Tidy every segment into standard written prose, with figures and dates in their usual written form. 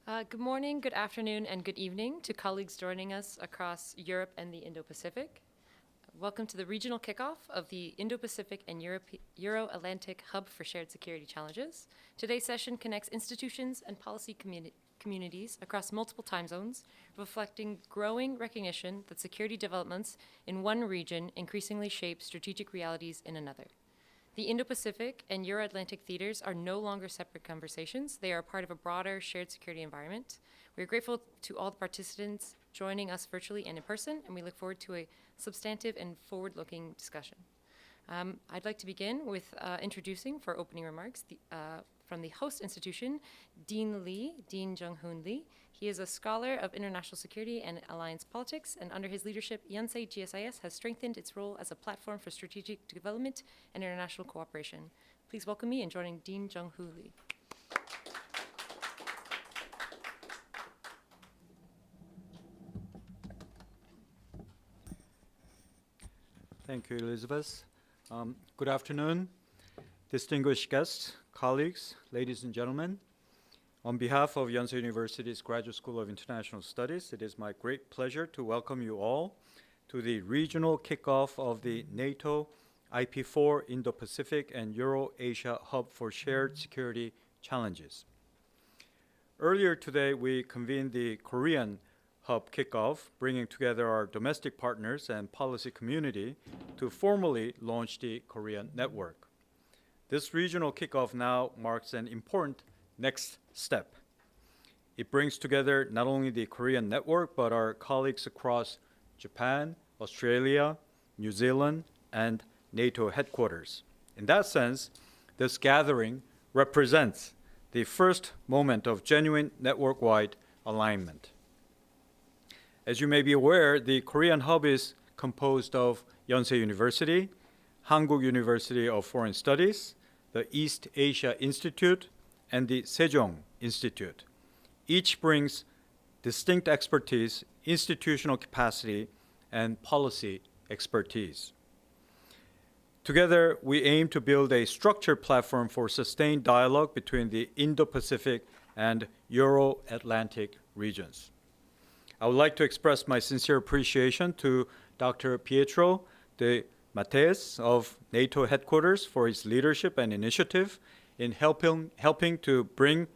Good morning, good afternoon, and good evening to colleagues joining us across Europe and the Indo-Pacific. Welcome to the regional kickoff of the Indo-Pacific and Euro-Atlantic Hub for Shared Security Challenges. Today's session connects institutions and policy communities across multiple time zones, reflecting growing recognition that security developments in one region increasingly shape strategic realities in another. The Indo-Pacific and Euro-Atlantic theaters are no longer separate conversations. They are part of a broader shared security environment. We are grateful to all the participants joining us virtually and in person, and we look forward to a substantive and forward-looking discussion. I'd like to begin with introducing, for opening remarks, from the host institution, Dean Jung-Hoon Lee. He is a scholar of international security and alliance politics, and under his leadership, Yonsei GSIS has strengthened its role as a platform for strategic development and international cooperation. Please welcome me in joining Dean Jung-Hoon Lee. Thank you, Elizabeth. Good afternoon, distinguished guests, colleagues, ladies and gentlemen. On behalf of Yonsei University's Graduate School of International Studies, it is my great pleasure to welcome you all to the regional kickoff of the NATO IP4 Indo-Pacific and Euro-Asia Hub for Shared Security Challenges. Earlier today, we convened the Korean Hub kickoff, bringing together our domestic partners and policy community to formally launch the Korean network. This regional kickoff now marks an important next step. It brings together not only the Korean network, but our colleagues across Japan, Australia, New Zealand, and NATO headquarters. In that sense, this gathering represents the first moment of genuine network-wide alignment. As you may be aware, the Korean Hub is composed of Yonsei University, Hankuk University of Foreign Studies, the East Asia Institute, and the Sejong Institute. Each brings distinct expertise, institutional capacity, and policy expertise. Together, we aim to build a structured platform for sustained dialogue between the Indo-Pacific and Euro-Atlantic regions. I would like to express my sincere appreciation to Dr. Pietro de Matteis of NATO headquarters for his leadership and initiative in helping to bring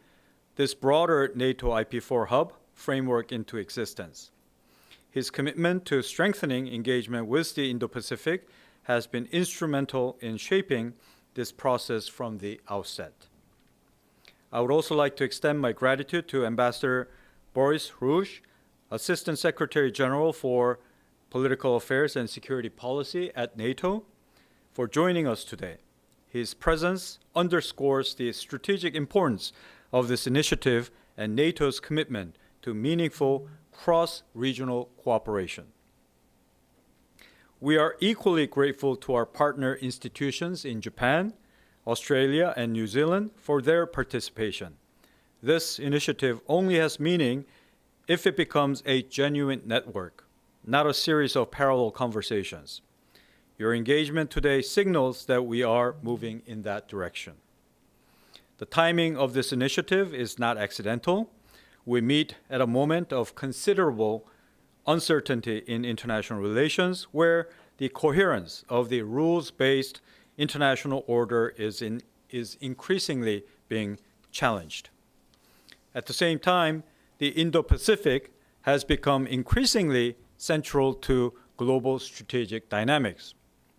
this broader NATO IP4 hub framework into existence. His commitment to strengthening engagement with the Indo-Pacific has been instrumental in shaping this process from the outset. I would also like to extend my gratitude to Ambassador Boris Rouge, Assistant Secretary General for Political Affairs and Security Policy at NATO, for joining us today. His presence underscores the strategic importance of this initiative and NATO's commitment to meaningful cross-regional cooperation. We are equally grateful to our partner institutions in Japan, Australia, and New Zealand for their participation. This initiative only has meaning if it becomes a genuine network, not a series of parallel conversations. Your engagement today signals that we are moving in that direction. The timing of this initiative is not accidental. We meet at a moment of considerable uncertainty in international relations, where the coherence of the rules-based international order is increasingly being challenged. At the same time, the Indo-Pacific has become increasingly central to global strategic dynamics.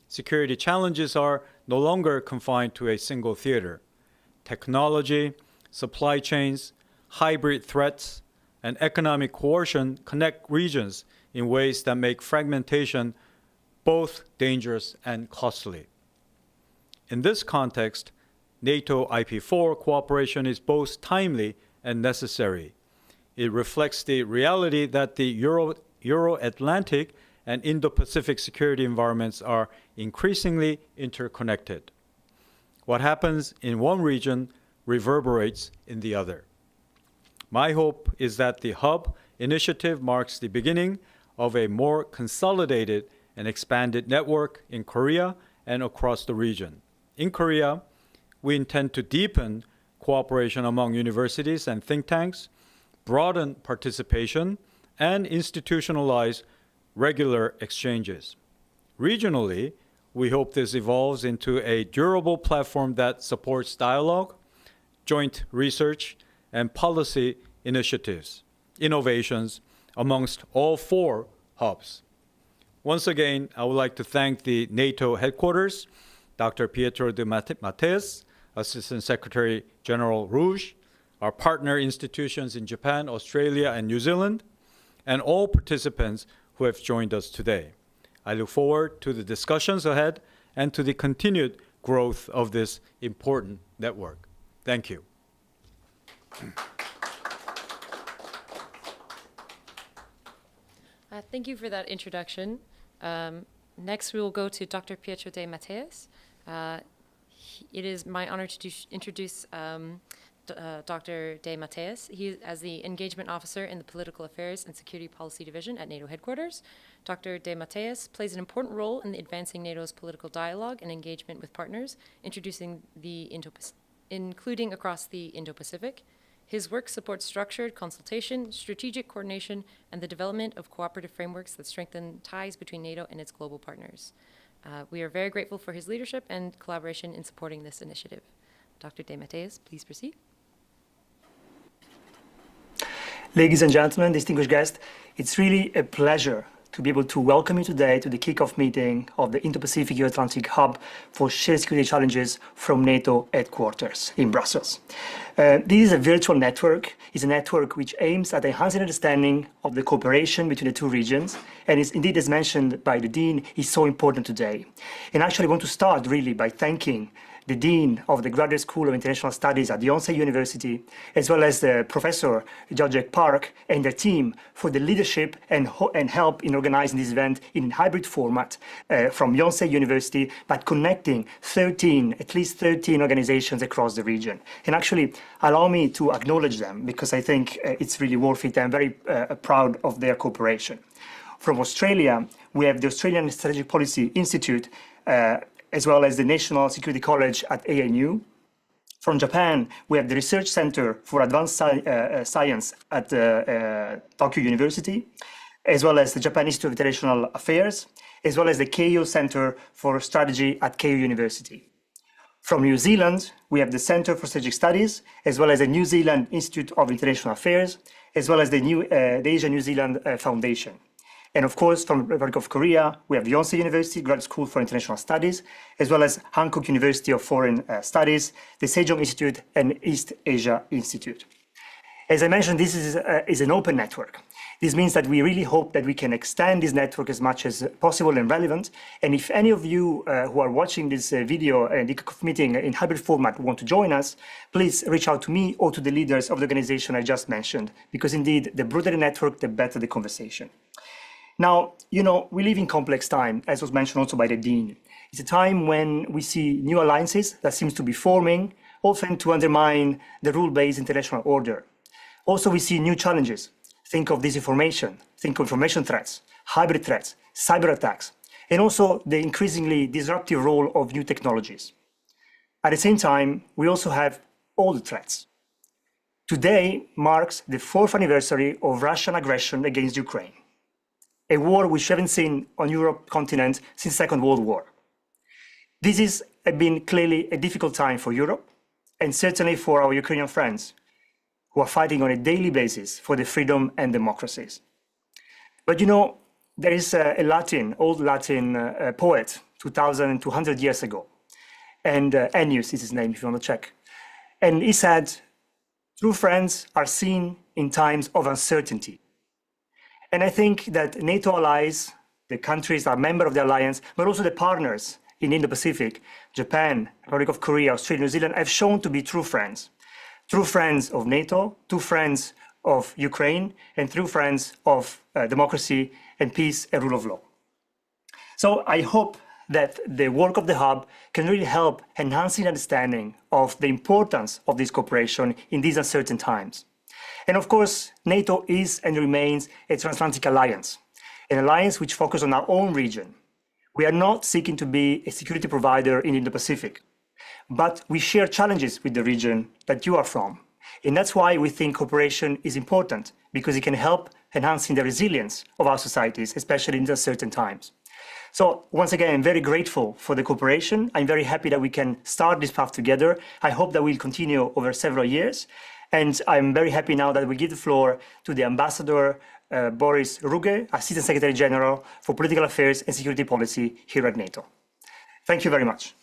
Security challenges are no longer confined to a single theater. Technology, supply chains, hybrid threats, and economic coercion connect regions in ways that make fragmentation both dangerous and costly. In this context, NATO IP4 cooperation is both timely and necessary. It reflects the reality that the Euro-Atlantic and Indo-Pacific security environments are increasingly interconnected. What happens in one region reverberates in the other. My hope is that the Hub initiative marks the beginning of a more consolidated and expanded network in Korea and across the region. In Korea, we intend to deepen cooperation among universities and think tanks, broaden participation, and institutionalize regular exchanges. Regionally, we hope this evolves into a durable platform that supports dialogue, joint research, and policy initiatives, innovations amongst all four hubs. Once again, I would like to thank the NATO headquarters, Dr. Pietro de Matteis, Assistant Secretary General Rouge, our partner institutions in Japan, Australia, and New Zealand, and all participants who have joined us today. I look forward to the discussions ahead and to the continued growth of this important network. Thank you. Thank you for that introduction. Next, we will go to Dr. Pietro de Matteis. It is my honor to introduce Dr. de Matteis. He as the Engagement Officer in the Political Affairs and Security Policy Division at NATO headquarters. Dr. de Matteis plays an important role in advancing NATO's political dialogue and engagement with partners, including across the Indo-Pacific. His work supports structured consultation, strategic coordination, and the development of cooperative frameworks that strengthen ties between NATO and its global partners. We are very grateful for his leadership and collaboration in supporting this initiative. Dr. de Matteis, please proceed. Ladies and gentlemen, distinguished guests, it's really a pleasure to be able to welcome you today to the kickoff meeting of the Indo-Pacific Euro-Atlantic Hub for Shared Security Challenges from NATO headquarters in Brussels. This is a virtual network. It's a network which aims at enhancing understanding of the cooperation between the two regions, and is indeed, as mentioned by the Dean, is so important today. And actually, I want to start really by thanking the Dean of the Graduate School of International Studies at Yonsei University, as well as the Professor Jojek Park and their team for the leadership and help in organizing this event in hybrid format from Yonsei University, but connecting at least 13 organizations across the region. And actually, allow me to acknowledge them because I think it's really worth it. I'm very proud of their cooperation. From Australia, we have the Australian Strategic Policy Institute, as well as the National Security College at ANU. From Japan, we have the Research Center for Advanced Science at Tokyo University, as well as the Japan Institute of International Affairs, as well as the Keio Center for Strategy at Keio University. From New Zealand, we have the Center for Strategic Studies, as well as the New Zealand Institute of International Affairs, as well as the Asia-New Zealand Foundation. And of course, from the Republic of Korea, we have the Yonsei University Graduate School for International Studies, as well as Hankook University of Foreign Studies, the Sejong Institute, and East Asia Institute. As I mentioned, this is an open network. This means that we really hope that we can extend this network as much as possible and relevant. And if any of you who are watching this video and the kickoff meeting in hybrid format want to join us, please reach out to me or to the leaders of the organization I just mentioned, because indeed, the broader the network, the better the conversation. Now, we live in complex time, as was mentioned also by the Dean. It's a time when we see new alliances that seems to be forming, often to undermine the rule-based international order. Also, we see new challenges. Think of disinformation, think of information threats, hybrid threats, cyber attacks, and also the increasingly disruptive role of new technologies. At the same time, we also have old threats. Today marks the 4th anniversary of Russian aggression against Ukraine, a war which we haven't seen on Europe continent since the Second World War. This has been clearly a difficult time for Europe, and certainly for our Ukrainian friends, who are fighting on a daily basis for the freedom and democracies. But there is a old Latin poet, 2,200 years ago, and Ennius is his name if you want to check. And he said, "True friends are seen in times of uncertainty." And I think that NATO allies, the countries that are members of the alliance, but also the partners in Indo-Pacific, Japan, Republic of Korea, Australia, New Zealand, have shown to be true friends. True friends of NATO, true friends of Ukraine, and true friends of democracy and peace and rule of law. So I hope that the work of the Hub can really help enhancing understanding of the importance of this cooperation in these uncertain times. And of course, NATO is and remains a transatlantic alliance, an alliance which focuses on our own region. We are not seeking to be a security provider in Indo-Pacific, but we share challenges with the region that you are from, And that's why we think cooperation is important, because it can help enhancing the resilience of our societies, especially in uncertain times. So once again, I'm very grateful for the cooperation. I'm very happy that we can start this path together. I hope that we'll continue over several years. And I'm very happy now that we give the floor to the Ambassador Boris Ruge, Assistant Secretary General for Political Affairs and Security Policy here at NATO. Thank you very much.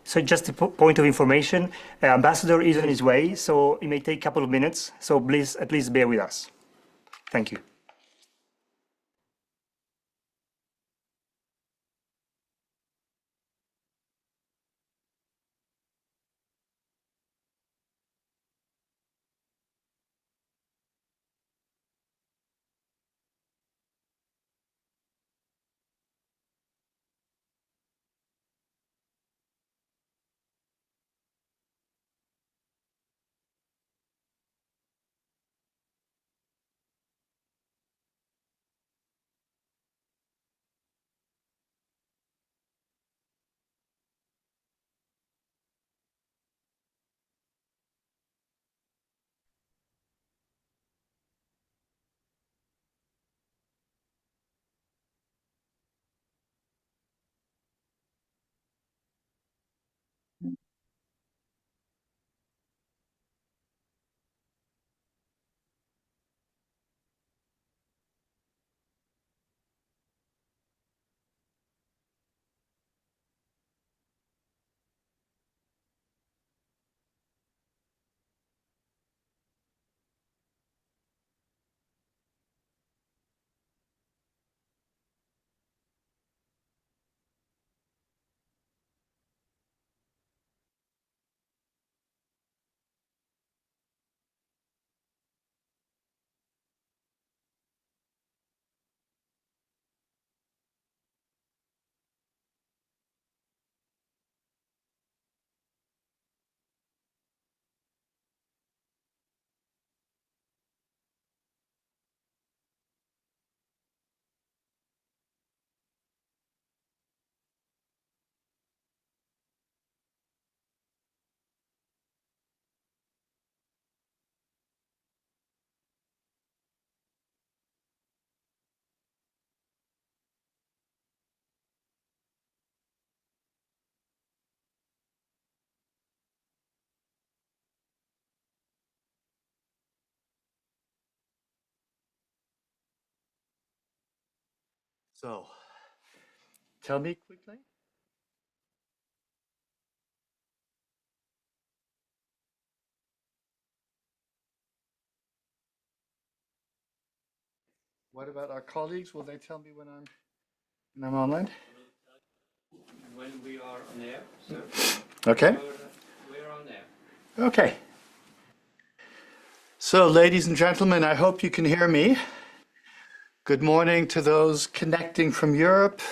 So just a point of information, Ambassador is on his way, so it may take a couple of minutes. So please, at least bear with us. Thank you. So, tell me quickly. What about our colleagues? Will they tell me when I'm online? When we are on air, sir. Okay. We're on air. Okay. So, ladies and gentlemen, I hope you can hear me. Good morning to those connecting from Europe,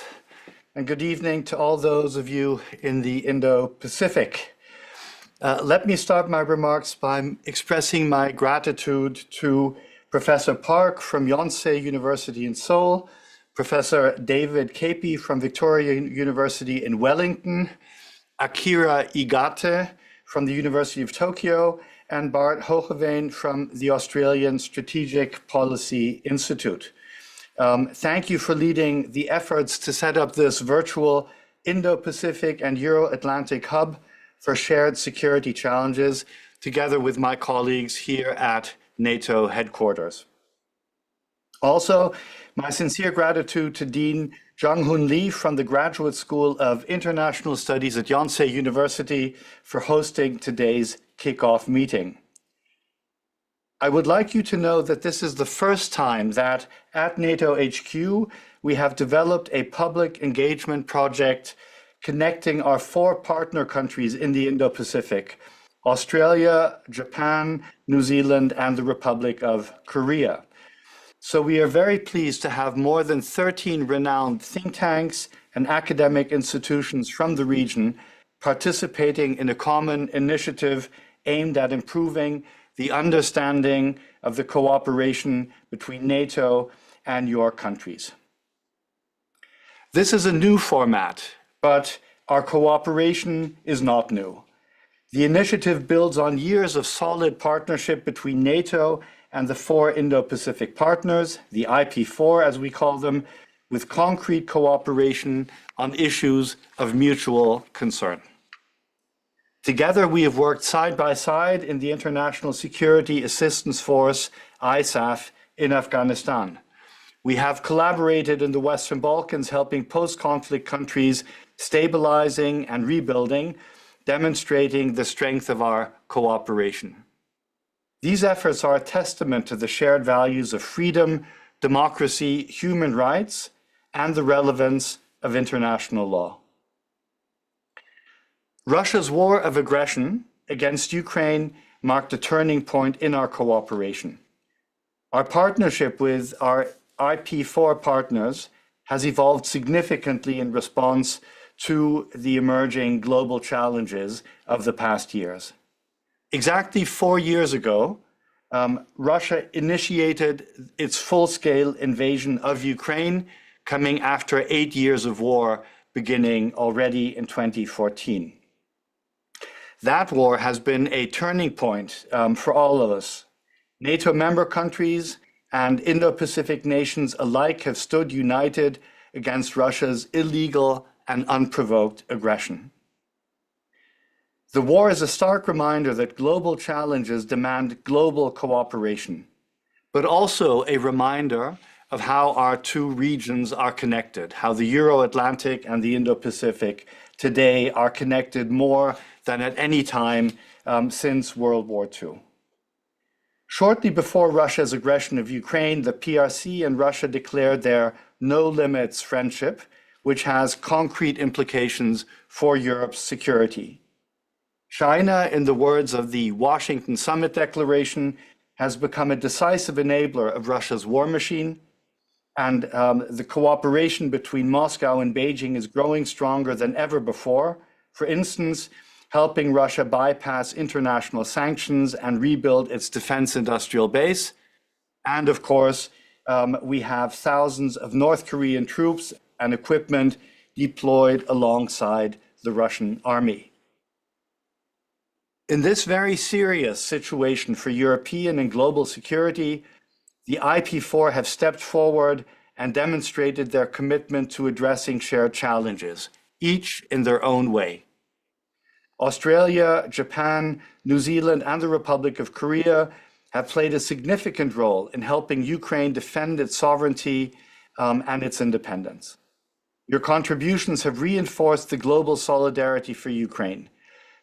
and good evening to all those of you in the Indo-Pacific. Let me start my remarks by expressing my gratitude to Professor Park from Yonsei University in Seoul, Professor David Capey from Victoria University in Wellington, Akira Igate from the University of Tokyo, and Bart Hoogeveen from the Australian Strategic Policy Institute. Thank you for leading the efforts to set up this virtual Indo-Pacific and Euro-Atlantic hub for shared security challenges, together with my colleagues here at NATO headquarters. Also, my sincere gratitude to Dean Jung-Hoon Lee from the Graduate School of International Studies at Yonsei University for hosting today's kickoff meeting. I would like you to know that this is the first time that at NATO HQ we have developed a public engagement project connecting our 4 partner countries in the Indo-Pacific: Australia, Japan, New Zealand, and the Republic of Korea. So we are very pleased to have more than 13 renowned think tanks and academic institutions from the region participating in a common initiative aimed at improving the understanding of the cooperation between NATO and your countries. This is a new format, but our cooperation is not new. The initiative builds on years of solid partnership between NATO and the 4 Indo-Pacific partners, the IP4 as we call them, with concrete cooperation on issues of mutual concern. Together, we have worked side by side in the International Security Assistance Force, ISAF, in Afghanistan. We have collaborated in the Western Balkans, helping post-conflict countries stabilizing and rebuilding, demonstrating the strength of our cooperation. These efforts are a testament to the shared values of freedom, democracy, human rights, and the relevance of international law. Russia's war of aggression against Ukraine marked a turning point in our cooperation. Our partnership with our IP4 partners has evolved significantly in response to the emerging global challenges of the past years. Exactly 4 years ago, Russia initiated its full-scale invasion of Ukraine, coming after 8 years of war beginning already in 2014. That war has been a turning point for all of us. NATO member countries and Indo-Pacific nations alike have stood united against Russia's illegal and unprovoked aggression. The war is a stark reminder that global challenges demand global cooperation, but also a reminder of how our 2 regions are connected, how the Euro-Atlantic and the Indo-Pacific today are connected more than at any time since World War II. Shortly before Russia's aggression of Ukraine, the PRC and Russia declared their no-limits friendship, which has concrete implications for Europe's security. China, in the words of the Washington Summit Declaration, has become a decisive enabler of Russia's war machine, and the cooperation between Moscow and Beijing is growing stronger than ever before. For instance, helping Russia bypass international sanctions and rebuild its defense industrial base. And of course, we have thousands of North Korean troops and equipment deployed alongside the Russian army. In this very serious situation for European and global security, the IP4 have stepped forward and demonstrated their commitment to addressing shared challenges, each in their own way. Australia, Japan, New Zealand, and the Republic of Korea have played a significant role in helping Ukraine defend its sovereignty and its independence. Your contributions have reinforced the global solidarity for Ukraine.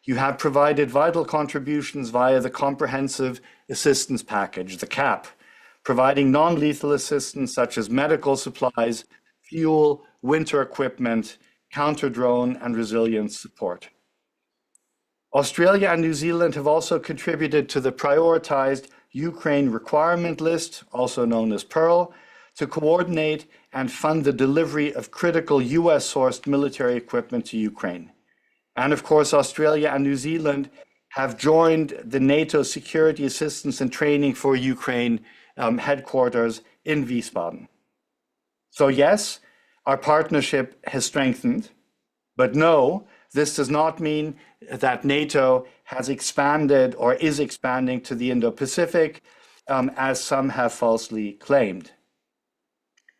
You have provided vital contributions via the Comprehensive Assistance Package, the CAP, providing non-lethal assistance such as medical supplies, fuel, winter equipment, counter-drone, and resilience support. Australia and New Zealand have also contributed to the prioritized Ukraine Requirement List, also known as PEARL, to coordinate and fund the delivery of critical US-sourced military equipment to Ukraine. And of course, Australia and New Zealand have joined the NATO Security Assistance and Training for Ukraine headquarters in Wiesbaden. So yes, our partnership has strengthened, but no, this does not mean that NATO has expanded or is expanding to the Indo-Pacific, as some have falsely claimed.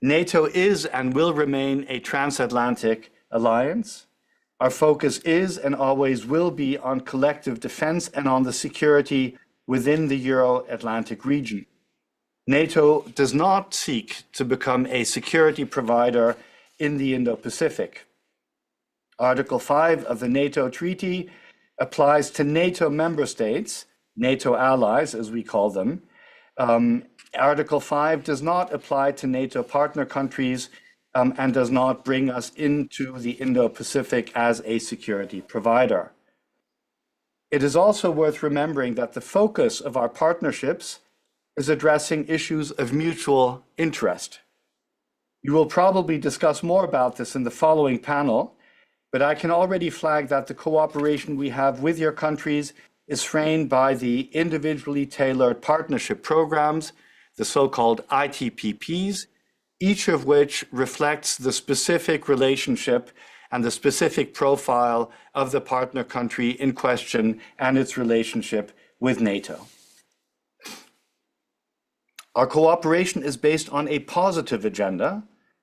NATO is and will remain a transatlantic alliance. Our focus is and always will be on collective defense and on the security within the Euro-Atlantic region. NATO does not seek to become a security provider in the Indo-Pacific. Article 5 of the NATO Treaty applies to NATO member states, NATO allies as we call them. Article 5 does not apply to NATO partner countries and does not bring us into the Indo-Pacific as a security provider. It is also worth remembering that the focus of our partnerships is addressing issues of mutual interest. You will probably discuss more about this in the following panel, but I can already flag that the cooperation we have with your countries is framed by the individually tailored partnership programs, the so-called ITPPs, each of which reflects the specific relationship and the specific profile of the partner country in question and its relationship with NATO. Our cooperation is based on a positive agenda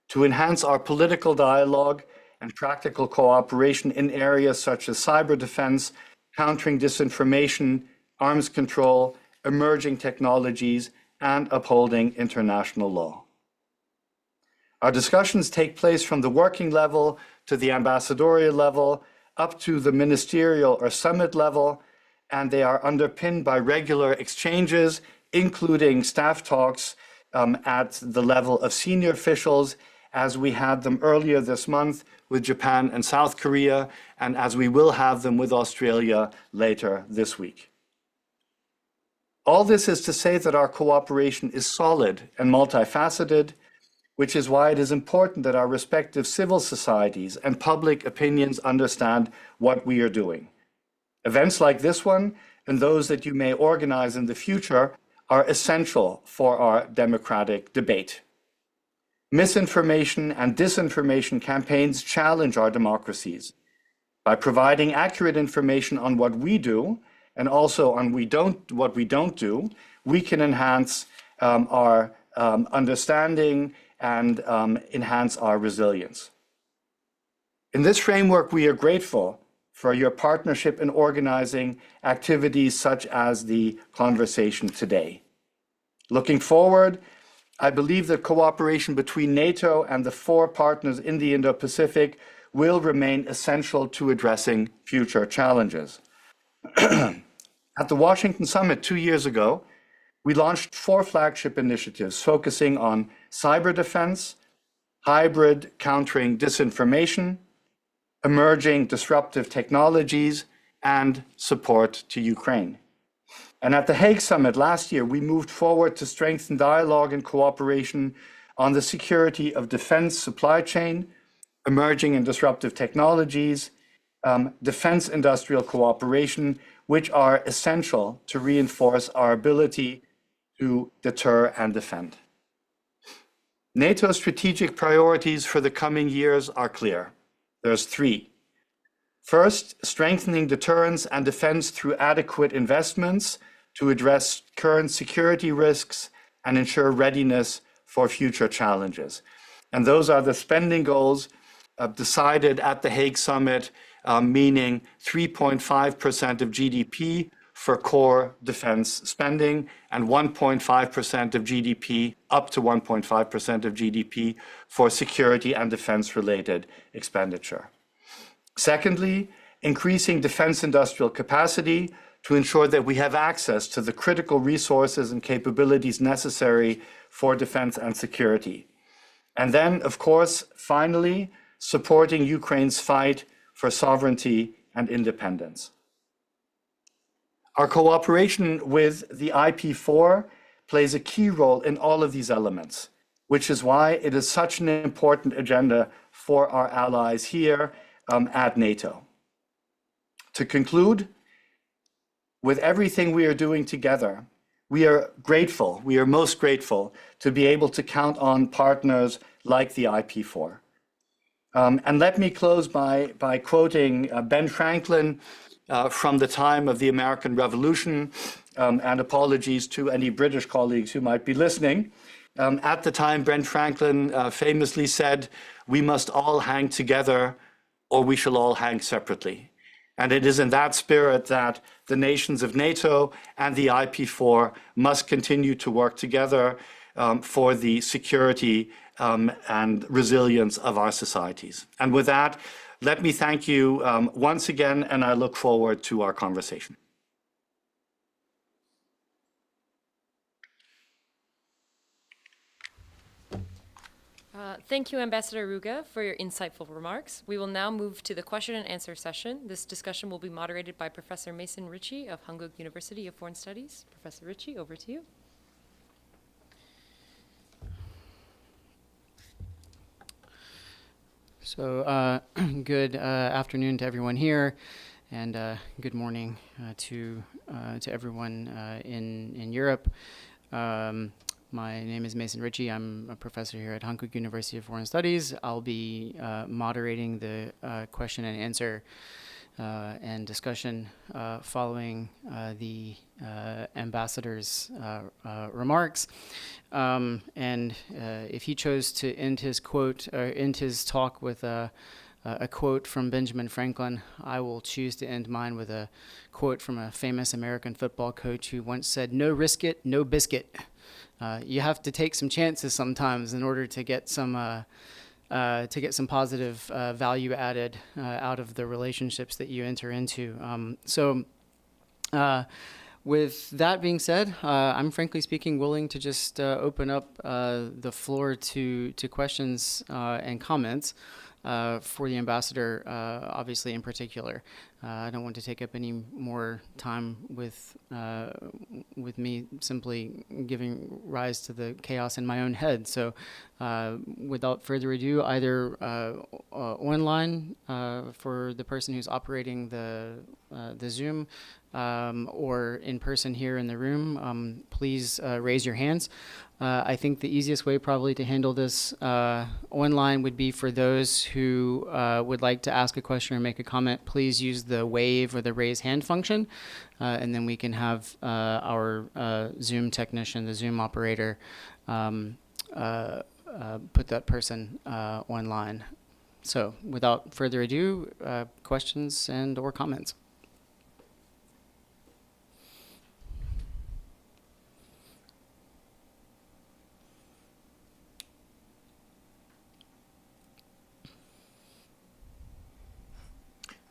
to enhance our political dialogue and practical cooperation in areas such as cyber defense, countering disinformation, arms control, emerging technologies, and upholding international law. Our discussions take place from the working level to the ambassadorial level, up to the ministerial or summit level, and they are underpinned by regular exchanges, including staff talks at the level of senior officials, as we had them earlier this month with Japan and South Korea, and as we will have them with Australia later this week. All this is to say that our cooperation is solid and multifaceted, which is why it is important that our respective civil societies and public opinions understand what we are doing. Events like this one and those that you may organize in the future are essential for our democratic debate. Misinformation and disinformation campaigns challenge our democracies. By providing accurate information on what we do and also on what we don't do, we can enhance our understanding and enhance our resilience. In this framework, we are grateful for your partnership in organizing activities such as the conversation today. Looking forward, I believe that cooperation between NATO and the 4 partners in the Indo-Pacific will remain essential to addressing future challenges. At the Washington Summit 2 years ago, we launched 4 flagship initiatives focusing on cyber defense, hybrid countering disinformation, emerging disruptive technologies, and support to Ukraine. And at the Hague Summit last year, we moved forward to strengthen dialogue and cooperation on the security of defense supply chain, emerging and disruptive technologies, defense industrial cooperation, which are essential to reinforce our ability to deter and defend. NATO's strategic priorities for the coming years are clear. There's 3. First, strengthening deterrence and defense through adequate investments to address current security risks and ensure readiness for future challenges. And those are the spending goals decided at the Hague Summit, meaning 3.5% of GDP for core defense spending and 1.5% of GDP, up to 1.5% of GDP for security and defense-related expenditure. Secondly, increasing defense industrial capacity to ensure that we have access to the critical resources and capabilities necessary for defense and security. And then, of course, finally, supporting Ukraine's fight for sovereignty and independence. Our cooperation with the IP4 plays a key role in all of these elements, which is why it is such an important agenda for our allies here at NATO. To conclude, with everything we are doing together, we are most grateful to be able to count on partners like the IP4. And let me close by quoting Ben Franklin from the time of the American Revolution, and apologies to any British colleagues who might be listening. At the time, Ben Franklin famously said, "We must all hang together or we shall all hang separately." And it is in that spirit that the nations of NATO and the IP4 must continue to work together for the security and resilience of our societies. And with that, let me thank you once again, and I look forward to our conversation. Thank you, Ambassador Ruga, for your insightful remarks. We will now move to the question and answer session. This discussion will be moderated by Professor Mason Ritchie of Hanguk University of Foreign Studies. Professor Ritchie, over to you. So good afternoon to everyone here, and good morning to everyone in Europe. My name is Mason Ritchie. I'm a professor here at Hanguk University of Foreign Studies. I'll be moderating the question and answer and discussion following the ambassador's remarks. And if he chose to end his talk with a quote from Benjamin Franklin, I will choose to end mine with a quote from a famous American football coach who once said, "No risk it, no biscuit." You have to take some chances sometimes in order to get some positive value added out of the relationships that you enter into. With that being said, I'm frankly speaking willing to just open up the floor to questions and comments for the ambassador, obviously in particular. I don't want to take up any more time with me simply giving rise to the chaos in my own head. So without further ado, either online for the person who's operating the Zoom or in person here in the room, please raise your hands. I think the easiest way probably to handle this online would be for those who would like to ask a question or make a comment. Please use the wave or the raise hand function, and then we can have our Zoom technician, the Zoom operator, put that person online. So without further ado, questions and or comments.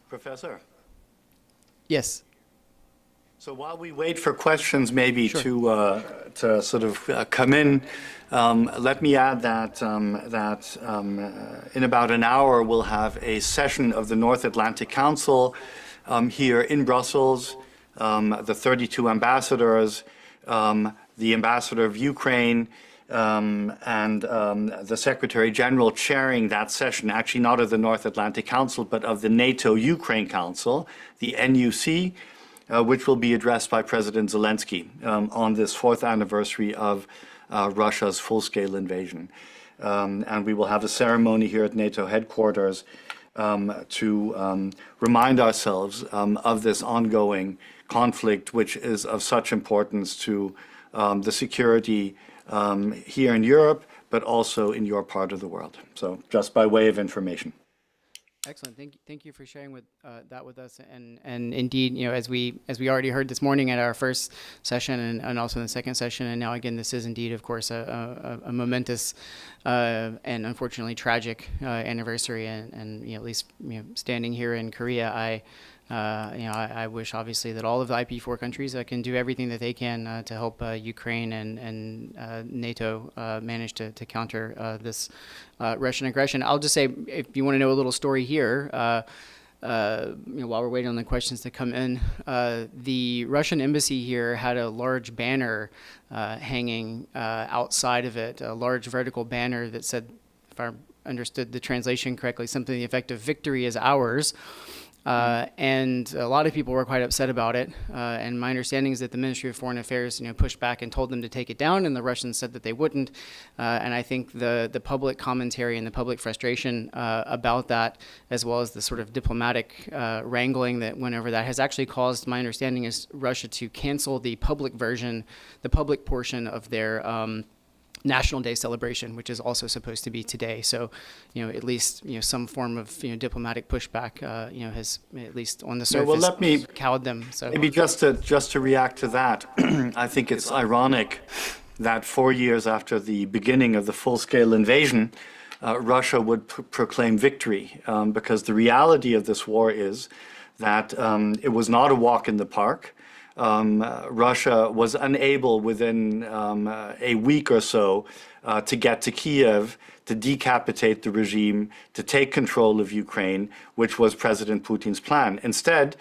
Professor. Yes. So while we wait for questions maybe to sort of come in, let me add that in about an hour we'll have a session of the North Atlantic Council here in Brussels. The 32 ambassadors, the ambassador of Ukraine, and the Secretary General chairing that session, actually not of the North Atlantic Council, but of the NATO-Ukraine Council, the NUC, which will be addressed by President Zelensky on this 4th anniversary of Russia's full-scale invasion. And we will have a ceremony here at NATO headquarters to remind ourselves of this ongoing conflict, which is of such importance to the security here in Europe, but also in your part of the world. So just by way of information. Excellent. Thank you for sharing that with us. And indeed, you know, as we already heard this morning at our first session and also in the second session, and now again, this is indeed, of course, a momentous and unfortunately tragic anniversary. And you know, at least standing here in Korea, I wish obviously that all of the IP4 countries can do everything that they can to help Ukraine and NATO manage to counter this Russian aggression. I'll just say, if you want to know a little story here, while we're waiting on the questions to come in, the Russian embassy here had a large banner hanging outside of it, a large vertical banner that said, if I understood the translation correctly, something to the effect of "Victory is ours." And a lot of people were quite upset about it. And my understanding is that the Ministry of Foreign Affairs, pushed back and told them to take it down, and the Russians said that they wouldn't. And I think the public commentary and the public frustration about that, as well as the sort of diplomatic wrangling that went over that, has actually caused, my understanding is, Russia to cancel the public version, the public portion of their National Day celebration, which is also supposed to be today. So, at least, some form of, diplomatic pushback, has, at least on the surface, well, let me cowed them. So maybe just to react to that. I think it's ironic that 4 years after the beginning of the full-scale invasion, Russia would proclaim victory, because the reality of this war is that it was not a walk in the park. Russia was unable within a week or so to get to Kiev, to decapitate the regime, to take control of Ukraine, which was President Putin's plan. Instead,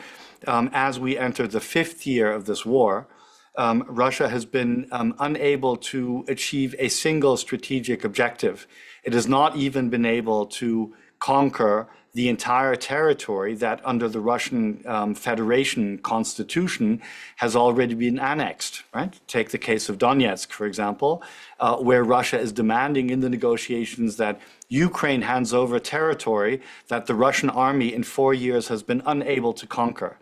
as we enter the 5th year of this war, Russia has been unable to achieve a single strategic objective. It has not even been able to conquer the entire territory that under the Russian Federation constitution has already been annexed, right? Take the case of Donetsk, for example, where Russia is demanding in the negotiations that Ukraine hands over territory that the Russian army in 4 years has been unable to conquer.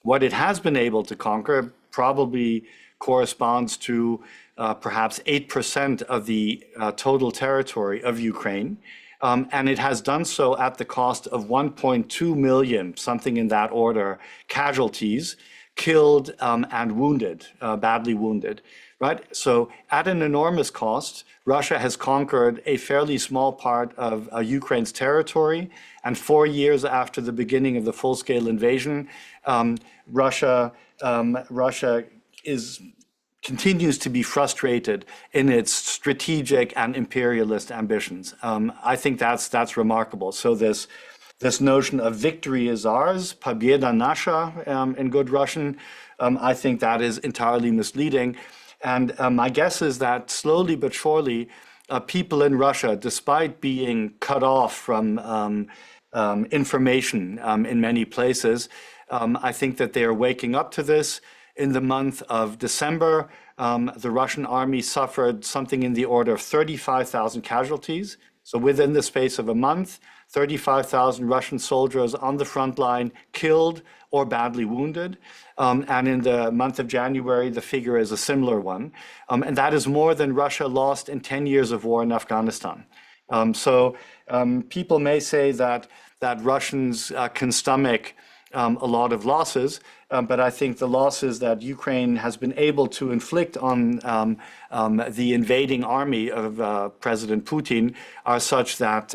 What it has been able to conquer probably corresponds to perhaps 8% of the total territory of Ukraine. And it has done so at the cost of 1.2 million, something in that order, casualties, killed and wounded, badly wounded, right? So at an enormous cost, Russia has conquered a fairly small part of Ukraine's territory. And 4 years after the beginning of the full-scale invasion, Russia continues to be frustrated in its strategic and imperialist ambitions. I think that's remarkable. So this notion of victory is ours, "Победа наша" in good Russian, I think that is entirely misleading. And my guess is that slowly but surely, people in Russia, despite being cut off from information in many places, I think that they are waking up to this. In the month of December, the Russian army suffered something in the order of 35,000 casualties. So within the space of a month, 35,000 Russian soldiers on the front line killed or badly wounded. And in the month of January, the figure is a similar one. And that is more than Russia lost in 10 years of war in Afghanistan. So people may say that Russians can stomach a lot of losses, but I think the losses that Ukraine has been able to inflict on the invading army of President Putin are such that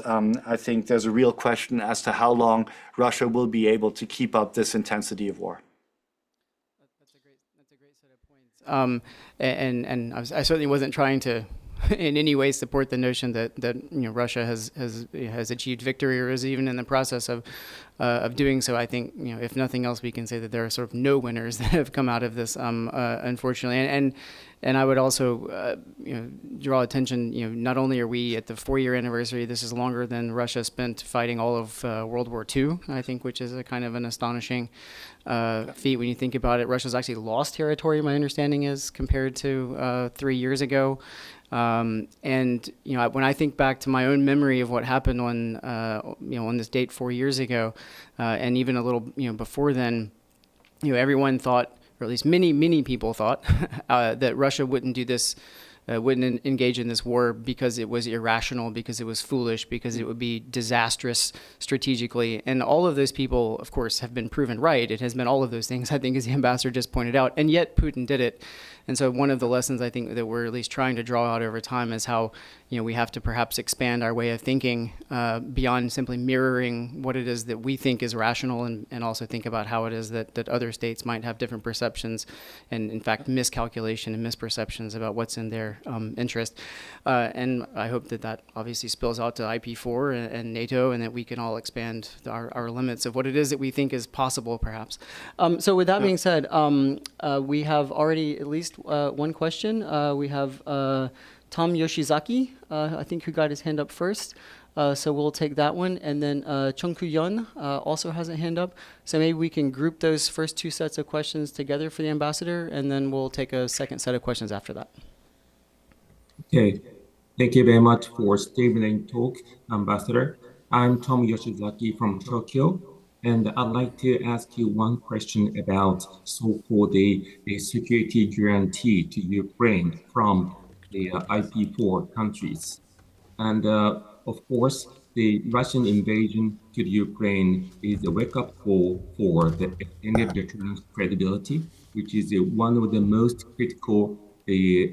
I think there's a real question as to how long Russia will be able to keep up this intensity of war. That's a great set of points. And I certainly wasn't trying to in any way support the notion that Russia has achieved victory or is even in the process of doing so. I think if nothing else, we can say that there are sort of no winners that have come out of this, unfortunately. And I would also draw attention. Not only are we at the 4-year anniversary, this is longer than Russia spent fighting all of World War II. I think, which is a kind of an astonishing feat when you think about it. Russia's actually lost territory, my understanding is, compared to 3 years ago. And when I think back to my own memory of what happened on this date 4 years ago, and even a little before then, everyone thought, or at least many people thought, that Russia wouldn't do this, wouldn't engage in this war because it was irrational, because it was foolish, because it would be disastrous strategically. And all of those people, of course, have been proven right. It has been all of those things, I think, as the ambassador just pointed out. And yet Putin did it. And so one of the lessons I think that we're at least trying to draw out over time is how we have to perhaps expand our way of thinking beyond simply mirroring what it is that we think is rational, and also think about how it is that other states might have different perceptions and, in fact, miscalculation and misperceptions about what's in their interest. And I hope that obviously spills out to IP4 and NATO, and that we can all expand our limits of what it is that we think is possible, perhaps. So with that being said, we have already at least one question. We have Tom Yoshizaki, I think, who got his hand up first. So we'll take that one. And then Chung Koo-yeon also has a hand up. So maybe we can group those first two sets of questions together for the ambassador, and then we'll take a second set of questions after that. Okay. Thank you very much for stimulating talk, Ambassador. I'm Tom Yoshizaki from Tokyo. And I'd like to ask you one question about so-called the security guarantee to Ukraine from the IP4 countries. And of course, the Russian invasion to the Ukraine is a wake-up call for the extended deterrence credibility, which is one of the most critical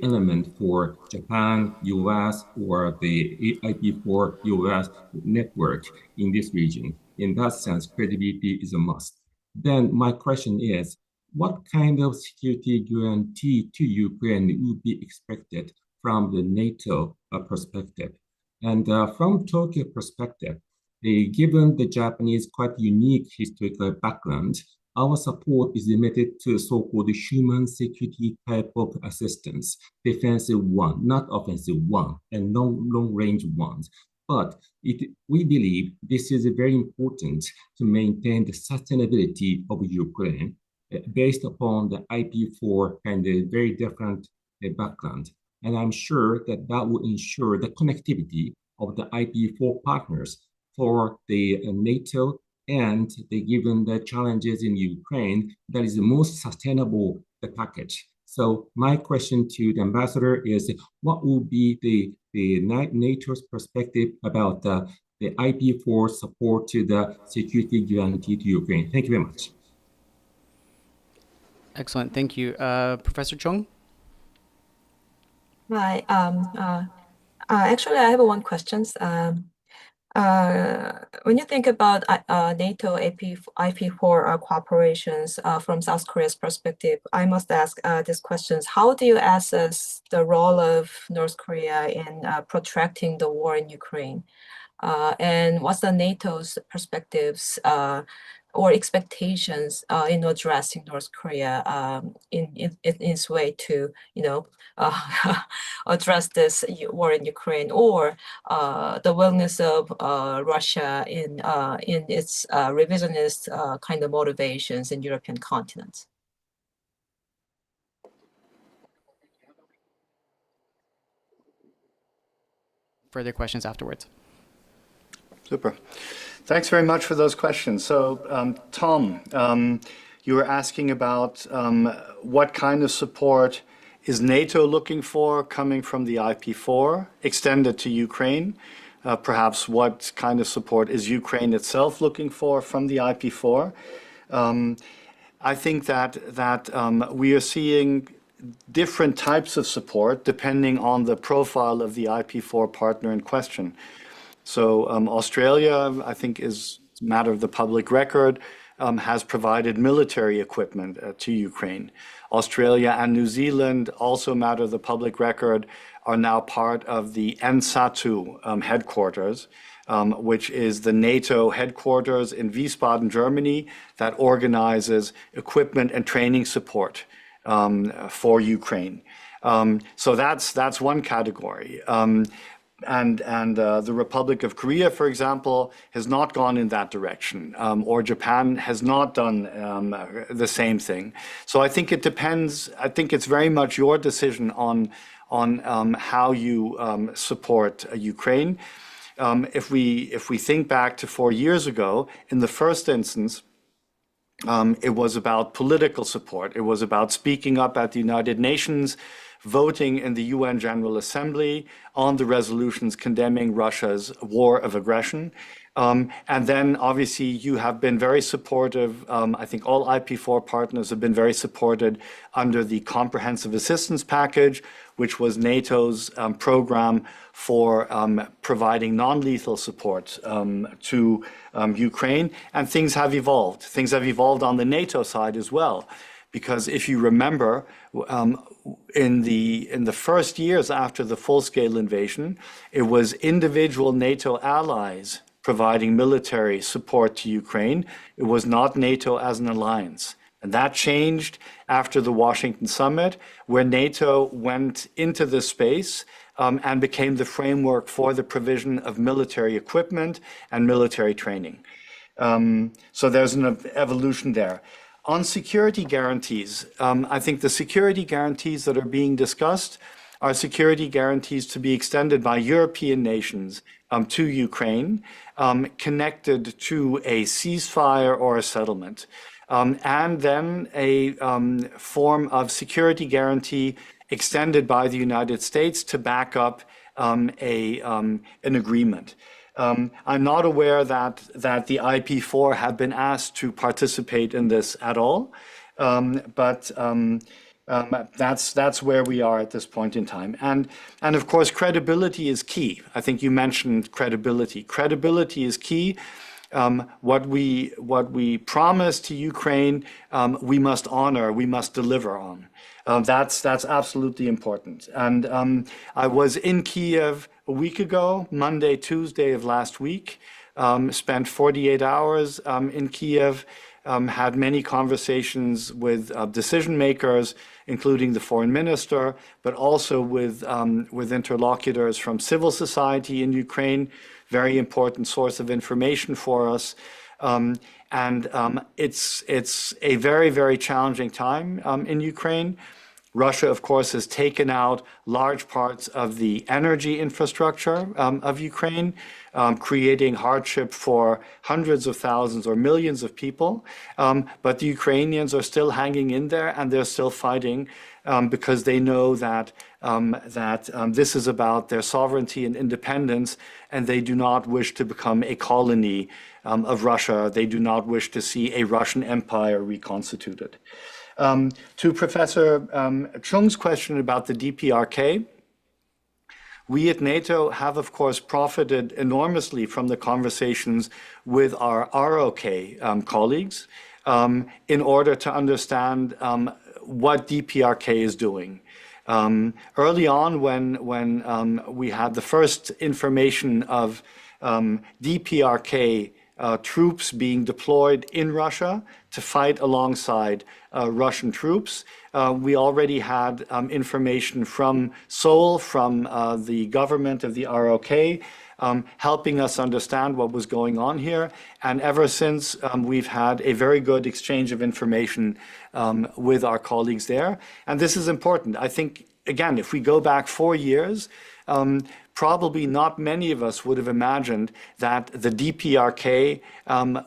element for Japan, US, or the IP4 US network in this region. In that sense, credibility is a must. Then my question is, what kind of security guarantee to Ukraine would be expected from the NATO perspective? And from Tokyo perspective, given the Japanese quite unique historical background, our support is limited to so-called human security type of assistance, defensive one, not offensive one, and long-range ones. But we believe this is very important to maintain the sustainability of Ukraine based upon the IP4 and the very different background. And I'm sure that that will ensure the connectivity of the IP4 partners for the NATO and given the challenges in Ukraine, that is the most sustainable package. So my question to the ambassador is, what will be the NATO's perspective about the IP4 support to the security guarantee to Ukraine? Thank you very much. Excellent. Thank you. Professor Chung? Hi. Actually, I have one question. When you think about NATO IP4 cooperations from South Korea's perspective, I must ask these questions. How do you assess the role of North Korea in protracting the war in Ukraine? And what's the NATO's perspectives or expectations in addressing North Korea in its way to, address this war in Ukraine, or the willingness of Russia in its revisionist kind of motivations in European continent? Further questions afterwards. Super. Thanks very much for those questions. So, Tom, you were asking about what kind of support is NATO looking for coming from the IP4 extended to Ukraine? Perhaps what kind of support is Ukraine itself looking for from the IP4? I think that we are seeing different types of support depending on the profile of the IP4 partner in question. So Australia, I think, is a matter of the public record, has provided military equipment to Ukraine. Australia and New Zealand, also a matter of the public record, are now part of the NSATU headquarters, which is the NATO headquarters in Wiesbaden, Germany, that organizes equipment and training support for Ukraine. So that's one category. And the Republic of Korea, for example, has not gone in that direction, or Japan has not done the same thing. So I think it depends. I think it's very much your decision on how you support Ukraine. If we think back to 4 years ago, in the first instance, it was about political support. It was about speaking up at the United Nations, voting in the UN General Assembly on the resolutions condemning Russia's war of aggression. And then obviously you have been very supportive. I think all IP4 partners have been very supported under the Comprehensive Assistance Package, which was NATO's program for providing non-lethal support to Ukraine. And things have evolved. Things have evolved on the NATO side as well. Because if you remember, in the first years after the full-scale invasion, it was individual NATO allies providing military support to Ukraine. It was not NATO as an alliance. And that changed after the Washington summit, where NATO went into this space and became the framework for the provision of military equipment and military training. So there's an evolution there. On security guarantees, I think the security guarantees that are being discussed are security guarantees to be extended by European nations to Ukraine, connected to a ceasefire or a settlement. And then a form of security guarantee extended by the United States to back up an agreement. I'm not aware that the IP4 have been asked to participate in this at all, but that's where we are at this point in time. And of course, credibility is key. I think you mentioned credibility. Credibility is key. What we promise to Ukraine, we must honor, we must deliver on. That's absolutely important. And I was in Kiev a week ago, Monday, Tuesday of last week. Spent 48 hours in Kiev. Had many conversations with decision makers, including the foreign minister, but also with interlocutors from civil society in Ukraine. Very important source of information for us. It's a very, very challenging time in Ukraine. Russia, of course, has taken out large parts of the energy infrastructure of Ukraine, creating hardship for hundreds of thousands or millions of people. But the Ukrainians are still hanging in there, and they're still fighting because they know that this is about their sovereignty and independence, and they do not wish to become a colony of Russia. They do not wish to see a Russian empire reconstituted. To Professor Chung's question about the DPRK, we at NATO have, of course, profited enormously from the conversations with our ROK colleagues in order to understand what DPRK is doing. Early on, when we had the first information of DPRK troops being deployed in Russia to fight alongside Russian troops. We already had information from Seoul, from the government of the ROK, helping us understand what was going on here. And ever since, we've had a very good exchange of information with our colleagues there. And this is important. I think, again, if we go back 4 years, probably not many of us would have imagined that the DPRK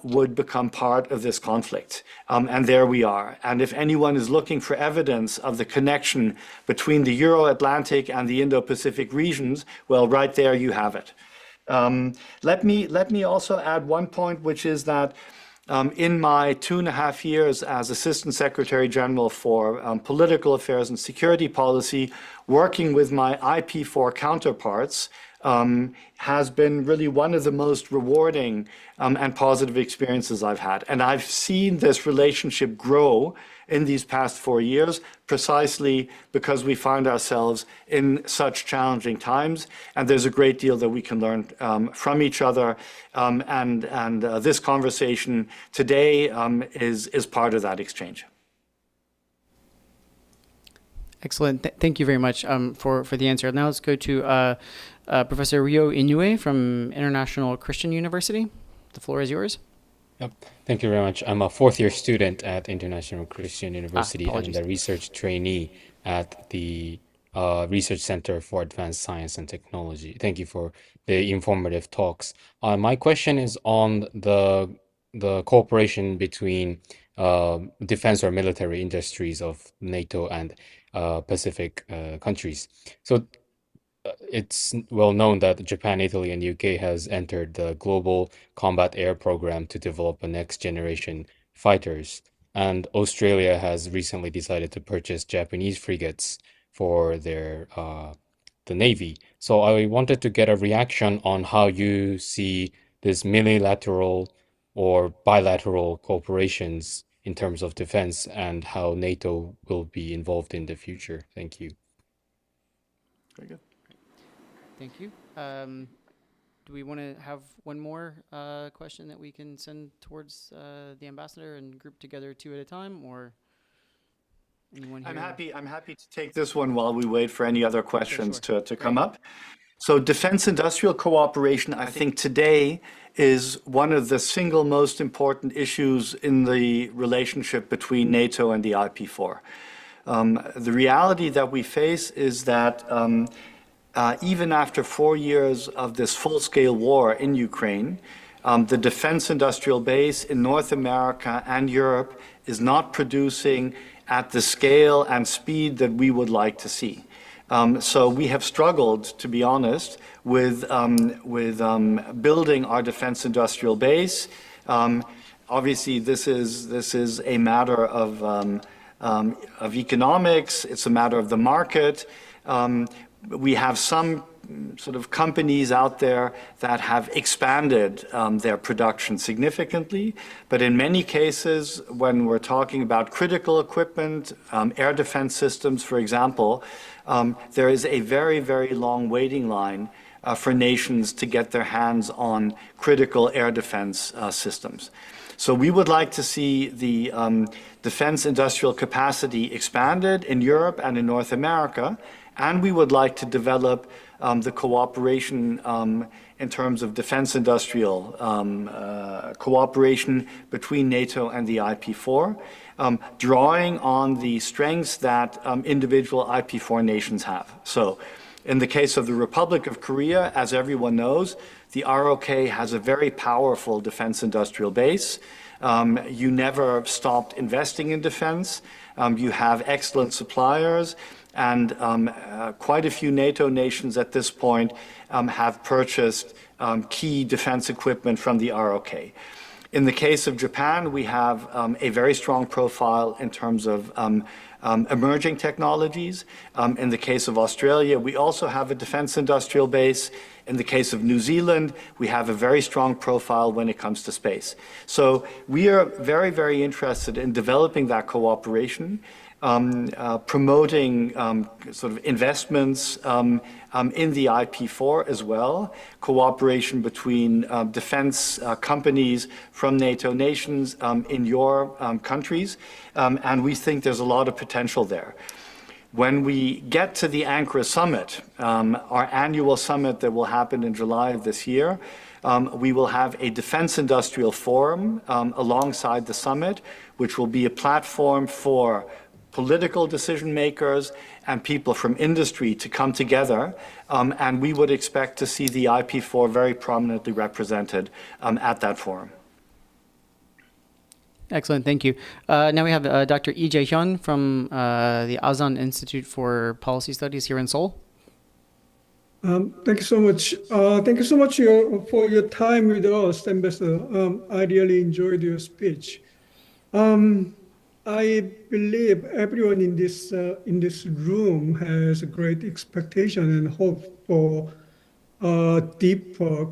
would become part of this conflict. And there we are. And if anyone is looking for evidence of the connection between the Euro-Atlantic and the Indo-Pacific regions, well, right there you have it. Let me also add one point, which is that in my 2.5 years as Assistant Secretary General for Political Affairs and Security Policy, working with my IP4 counterparts has been really one of the most rewarding and positive experiences I've had. And I've seen this relationship grow in these past 4 years, precisely because we find ourselves in such challenging times. And there's a great deal that we can learn from each other. This conversation today is part of that exchange. Excellent. Thank you very much for the answer. Now let's go to Professor Ryo Inoue from International Christian University. The floor is yours. Yep. Thank you very much. I'm a fourth-year student at International Christian University and a research trainee at the Research Center for Advanced Science and Technology. Thank you for the informative talks. My question is on the cooperation between defense or military industries of NATO and Pacific countries. So it's well known that Japan, Italy, and UK has entered the Global Combat Air Program to develop a next generation fighters. And Australia has recently decided to purchase Japanese frigates for their the Navy. So I wanted to get a reaction on how you see this unilateral or bilateral cooperations in terms of defense and how NATO will be involved in the future. Thank you. Very good. Thank you. Do we want to have one more question that we can send towards the ambassador and group together 2 at a time, or anyone here? I'm happy to take this one while we wait for any other questions to come up. So defense industrial cooperation, I think today is one of the single most important issues in the relationship between NATO and the IP4. The reality that we face is that even after 4 years of this full-scale war in Ukraine, the defense industrial base in North America and Europe is not producing at the scale and speed that we would like to see. So we have struggled, to be honest, with building our defense industrial base. Obviously, this is a matter of economics. It's a matter of the market. We have some sort of companies out there that have expanded their production significantly. But in many cases, when we're talking about critical equipment, air defense systems, for example, there is a very, very long waiting line for nations to get their hands on critical air defense systems. So we would like to see the defense industrial capacity expanded in Europe and in North America, and we would like to develop the cooperation in terms of defense industrial cooperation between NATO and the IP4, drawing on the strengths that individual IP4 nations have. So in the case of the Republic of Korea, as everyone knows, the ROK has a very powerful defense industrial base. You never stopped investing in defense. You have excellent suppliers, and quite a few NATO nations at this point have purchased key defense equipment from the ROK. In the case of Japan, we have a very strong profile in terms of emerging technologies. In the case of Australia, we also have a defense industrial base. In the case of New Zealand, we have a very strong profile when it comes to space. So we are very, very interested in developing that cooperation, promoting sort of investments in the IP4 as well, cooperation between defense companies from NATO nations in your countries, and we think there's a lot of potential there. When we get to the Ankara summit, our annual summit that will happen in July of this year, we will have a defense industrial forum alongside the summit, which will be a platform for political decision makers and people from industry to come together, and we would expect to see the IP4 very prominently represented at that forum. Excellent, thank you. Now we have Dr. Lee Jae-hyun from the Asan Institute for Policy Studies here in Seoul. Thank you so much. Thank you so much for your time with us, Ambassador. I really enjoyed your speech. I believe everyone in this room has a great expectation and hope for deeper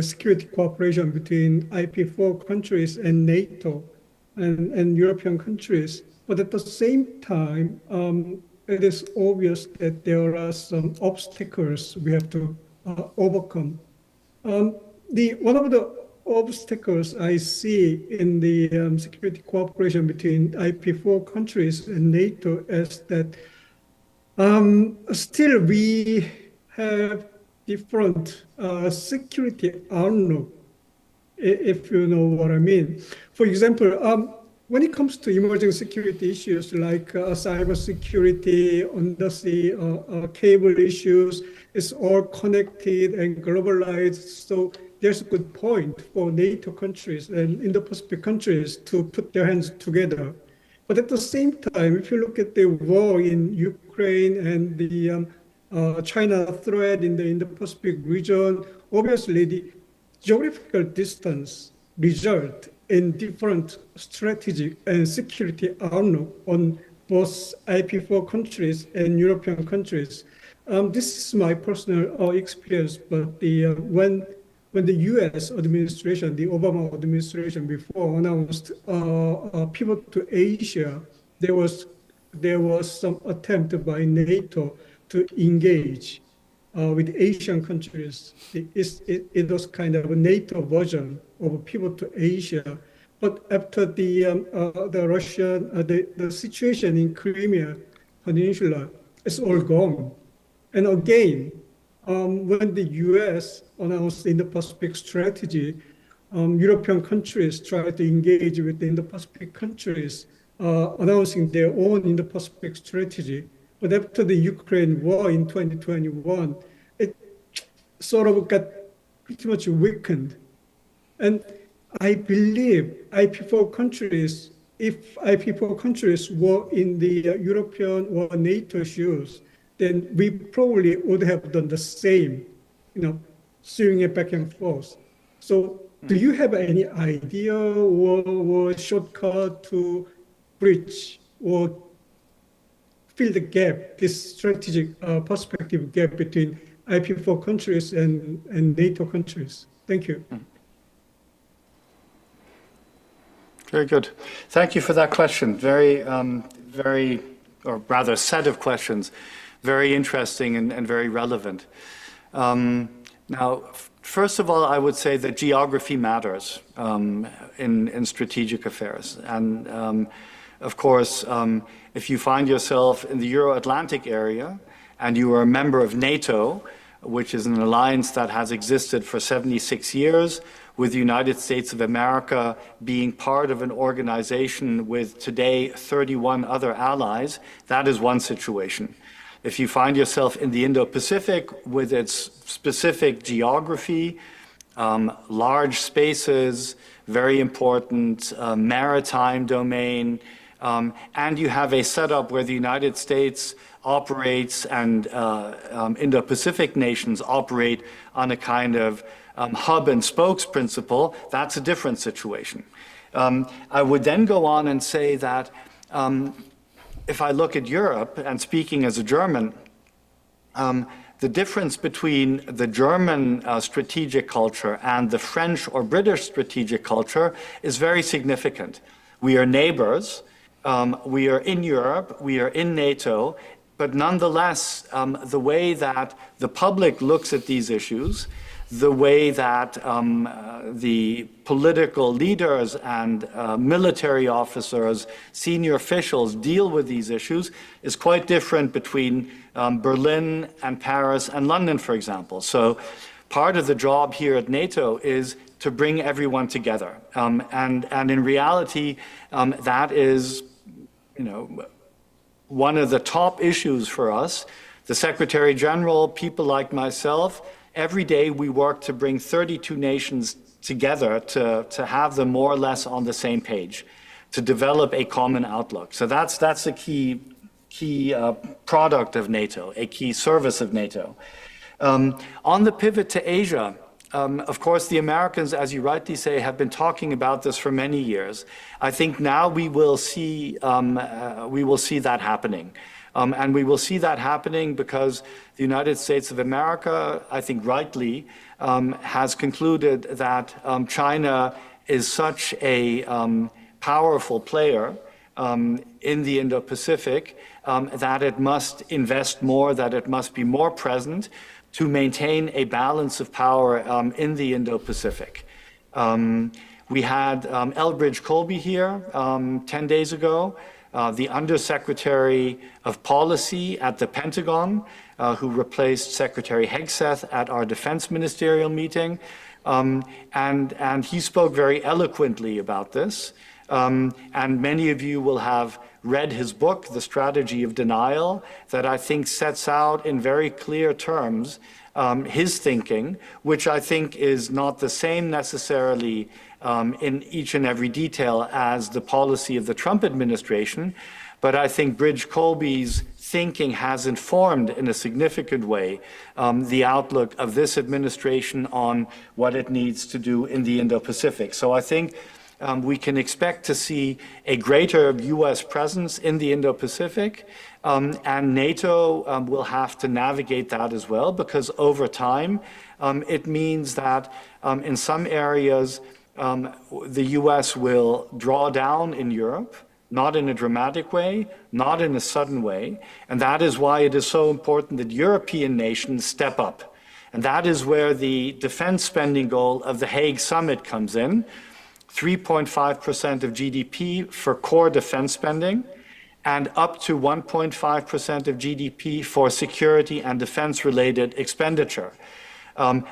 security cooperation between IP4 countries and NATO and European countries. But at the same time, it is obvious that there are some obstacles we have to overcome. One of the obstacles I see in the security cooperation between IP4 countries and NATO is that still we have different security outlook, if you know what I mean. For example, when it comes to emerging security issues like cybersecurity, undersea cable issues, it's all connected and globalized. So there's a good point for NATO countries and Indo-Pacific countries to put their hands together. But at the same time, if you look at the war in Ukraine and the China threat in the Indo-Pacific region, obviously the geographical distance result in different strategic and security outlook on both IP4 countries and European countries. This is my personal experience, but when the U.S. administration, the Obama administration before announced a pivot to Asia, there was some attempt by NATO to engage with Asian countries. It was kind of a NATO version of a pivot to Asia. But after the situation in Crimea Peninsula, it's all gone. And again, when the U.S. announced the Indo-Pacific strategy, European countries tried to engage with the Indo-Pacific countries, announcing their own Indo-Pacific strategy. But after the Ukraine war in 2021, it sort of got pretty much weakened. And I believe IP4 countries, if IP4 countries were in the European or NATO shoes, then we probably would have done the same, steering it back and forth. So do you have any idea or shortcut to bridge or fill the gap, this strategic perspective gap between IP4 countries and NATO countries? Thank you. Very good. Thank you for that question. Very, or rather set of questions, very interesting and very relevant. Now, first of all, I would say that geography matters in strategic affairs. And of course, if you find yourself in the Euro-Atlantic area and you are a member of NATO, which is an alliance that has existed for 76 years, with the United States of America being part of an organization with today 31 other allies, that is one situation. If you find yourself in the Indo-Pacific with its specific geography, large spaces, very important maritime domain, and you have a setup where the United States operates and Indo-Pacific nations operate on a kind of hub and spokes principle, that's a different situation. I would then go on and say that if I look at Europe, and speaking as a German, the difference between the German strategic culture and the French or British strategic culture is very significant. We are neighbors, we are in Europe, we are in NATO, but nonetheless, the way that the public looks at these issues, the way that the political leaders and military officers, senior officials deal with these issues is quite different between Berlin and Paris and London, for example. So part of the job here at NATO is to bring everyone together. And in reality, that is, one of the top issues for us. The Secretary General, people like myself, every day we work to bring 32 nations together to have them more or less on the same page, to develop a common outlook. So that's a key product of NATO, a key service of NATO. On the pivot to Asia, of course, the Americans, as you rightly say, have been talking about this for many years. I think now we will see that happening. And we will see that happening because the United States of America, I think rightly, has concluded that China is such a powerful player in the Indo-Pacific that it must invest more, that it must be more present to maintain a balance of power in the Indo-Pacific. We had Elbridge Colby here 10 days ago, the Undersecretary of Policy at the Pentagon, who replaced Secretary Hegseth at our Defense Ministerial meeting. And he spoke very eloquently about this. And many of you will have read his book, The Strategy of Denial, that I think sets out in very clear terms his thinking, which I think is not the same necessarily in each and every detail as the policy of the Trump administration. But I think Bridge Colby's thinking has informed in a significant way the outlook of this administration on what it needs to do in the Indo-Pacific. So I think we can expect to see a greater U.S. presence in the Indo-Pacific, and NATO will have to navigate that as well, because over time it means that in some areas the U.S. will draw down in Europe, not in a dramatic way, not in a sudden way, and that is why it is so important that European nations step up. And that is where the defense spending goal of the Hague Summit comes in. 3.5% of GDP for core defense spending, and up to 1.5% of GDP for security and defense-related expenditure.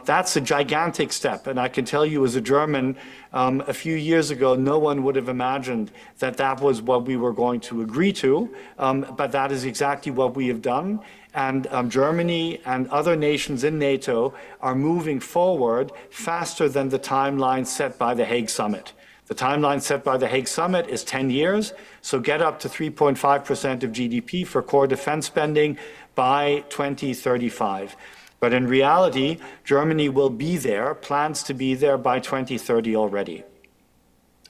That's a gigantic step, and I can tell you as a German, a few years ago, no one would have imagined that that was what we were going to agree to, but that is exactly what we have done, and Germany and other nations in NATO are moving forward faster than the timeline set by the Hague Summit. The timeline set by the Hague Summit is 10 years, so get up to 3.5% of GDP for core defense spending by 2035. But in reality, Germany will be there, plans to be there by 2030 already.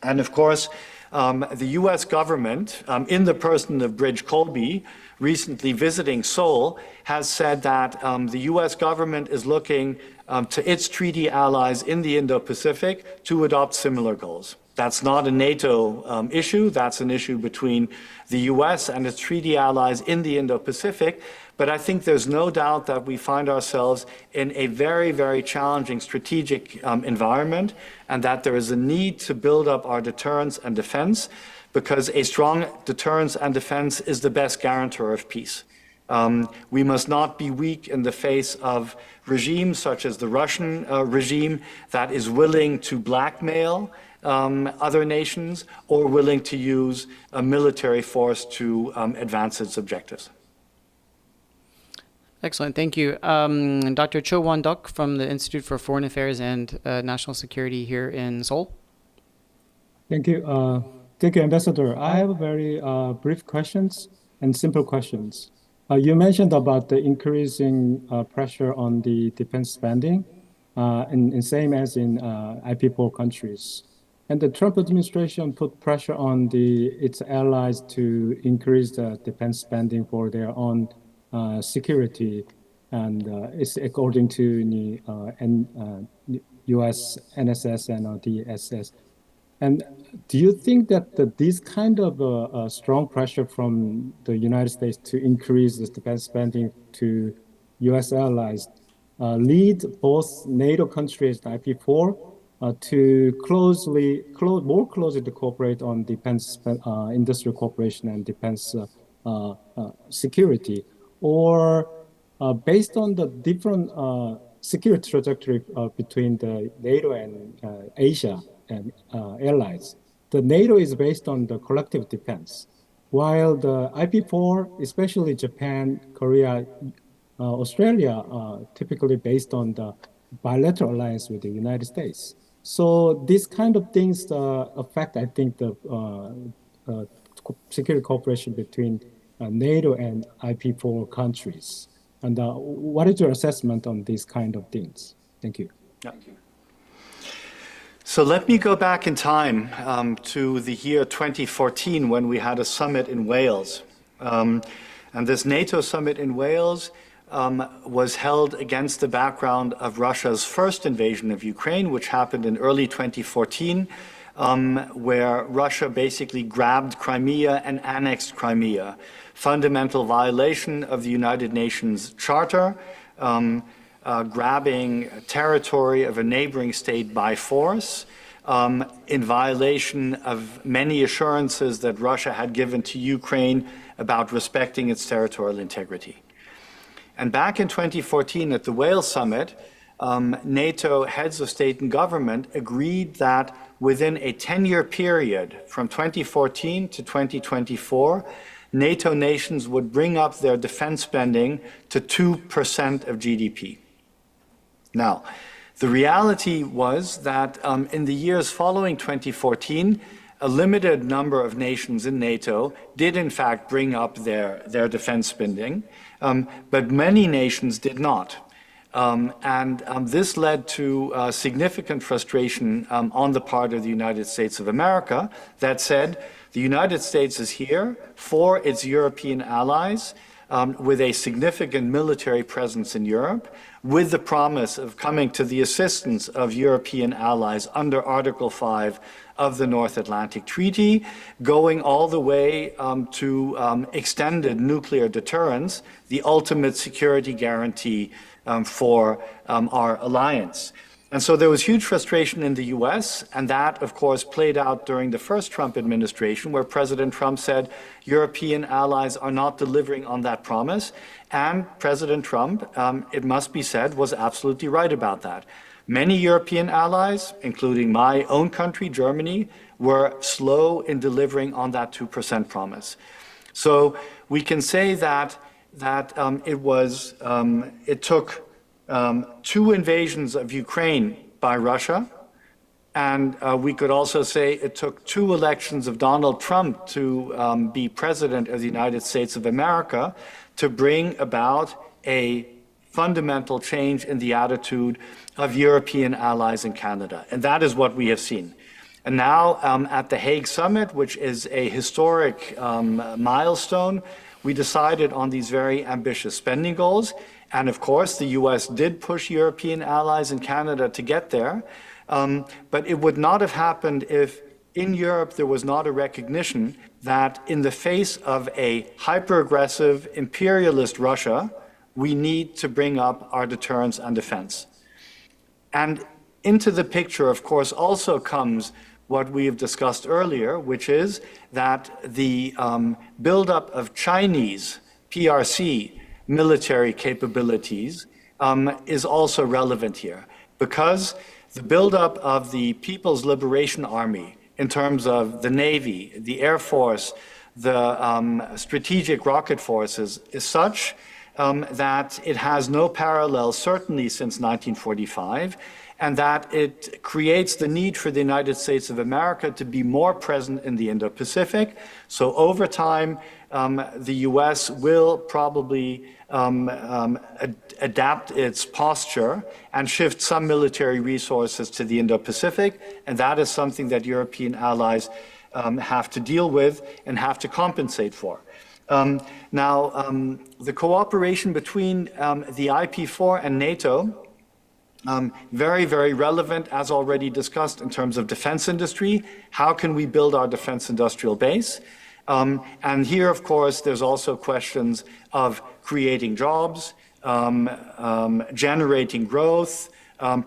And of course, the US government, in the person of Bridge Colby, recently visiting Seoul, has said that the US government is looking to its treaty allies in the Indo-Pacific to adopt similar goals. That's not a NATO issue, that's an issue between the US and its treaty allies in the Indo-Pacific. But I think there's no doubt that we find ourselves in a very, very challenging strategic environment, and that there is a need to build up our deterrence and defense, because a strong deterrence and defense is the best guarantor of peace. We must not be weak in the face of regimes such as the Russian regime that is willing to blackmail other nations or willing to use a military force to advance its objectives. Excellent, thank you. Dr. Cho Won-duk from the Institute for Foreign Affairs and National Security here in Seoul. Thank you. Thank you, Ambassador. I have very brief questions and simple questions. You mentioned about the increasing pressure on the defense spending, and same as in IP4 countries. And the Trump administration put pressure on its allies to increase the defense spending for their own security, and it's according to the US NSS and DSS. And do you think that this kind of strong pressure from the United States to increase the defense spending to US allies lead both NATO countries and IP4 to more closely to cooperate on defense industrial cooperation and defense security? Or based on the different security trajectory between the NATO and Asia and allies, the NATO is based on the collective defense, while the IP4, especially Japan, Korea, Australia, are typically based on the bilateral alliance with the United States. So these kind of things affect, I think, the security cooperation between NATO and IP4 countries. And what is your assessment on these kind of things? Thank you. Yeah. So let me go back in time to the year 2014 when we had a summit in Wales. And this NATO summit in Wales was held against the background of Russia's first invasion of Ukraine, which happened in early 2014, where Russia basically grabbed Crimea and annexed Crimea. Fundamental violation of the United Nations Charter, grabbing territory of a neighboring state by force, in violation of many assurances that Russia had given to Ukraine about respecting its territorial integrity. And back in 2014 at the Wales Summit, NATO heads of state and government agreed that within a 10-year period from 2014 to 2024, NATO nations would bring up their defense spending to 2% of GDP. Now, the reality was that in the years following 2014, a limited number of nations in NATO did in fact bring up their defense spending, but many nations did not. This led to significant frustration on the part of the United States of America that said, the United States is here for its European allies with a significant military presence in Europe, with the promise of coming to the assistance of European allies under Article 5 of the North Atlantic Treaty, going all the way to extended nuclear deterrence, the ultimate security guarantee for our alliance. And so there was huge frustration in the US, and that, of course, played out during the first Trump administration, where President Trump said European allies are not delivering on that promise. And President Trump, it must be said, was absolutely right about that. Many European allies, including my own country, Germany, were slow in delivering on that 2% promise. So we can say that that it took two invasions of Ukraine by Russia, and we could also say it took two elections of Donald Trump to be president of the United States of America to bring about a fundamental change in the attitude of European allies in Canada. And that is what we have seen. And now at the Hague Summit, which is a historic milestone, we decided on these very ambitious spending goals. And of course, the US did push European allies in Canada to get there. But it would not have happened if in Europe there was not a recognition that in the face of a hyper-aggressive imperialist Russia, we need to bring up our deterrence and defense. And into the picture, of course, also comes what we have discussed earlier, which is that the buildup of Chinese PRC military capabilities is also relevant here, because the buildup of the People's Liberation Army in terms of the Navy, the Air Force, the strategic rocket forces is such that it has no parallel, certainly since 1945, and that it creates the need for the United States of America to be more present in the Indo-Pacific. So over time, the US will probably adapt its posture and shift some military resources to the Indo-Pacific, and that is something that European allies have to deal with and have to compensate for. The cooperation between the IP4 and NATO, very, very relevant, as already discussed, in terms of defense industry. How can we build our defense industrial base? And here, of course, there's also questions of creating jobs, generating growth,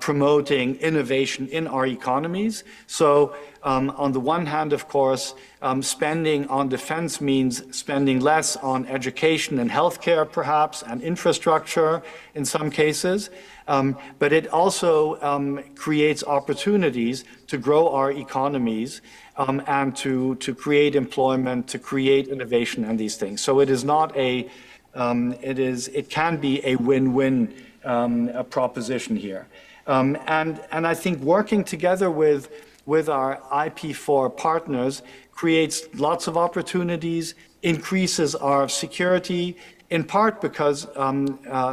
promoting innovation in our economies. So on the one hand, of course, spending on defense means spending less on education and healthcare, perhaps, and infrastructure in some cases. But it also creates opportunities to grow our economies and to create employment, to create innovation and these things. So it is not it can be a win-win proposition here. And I think working together with our IP4 partners creates lots of opportunities, increases our security, in part because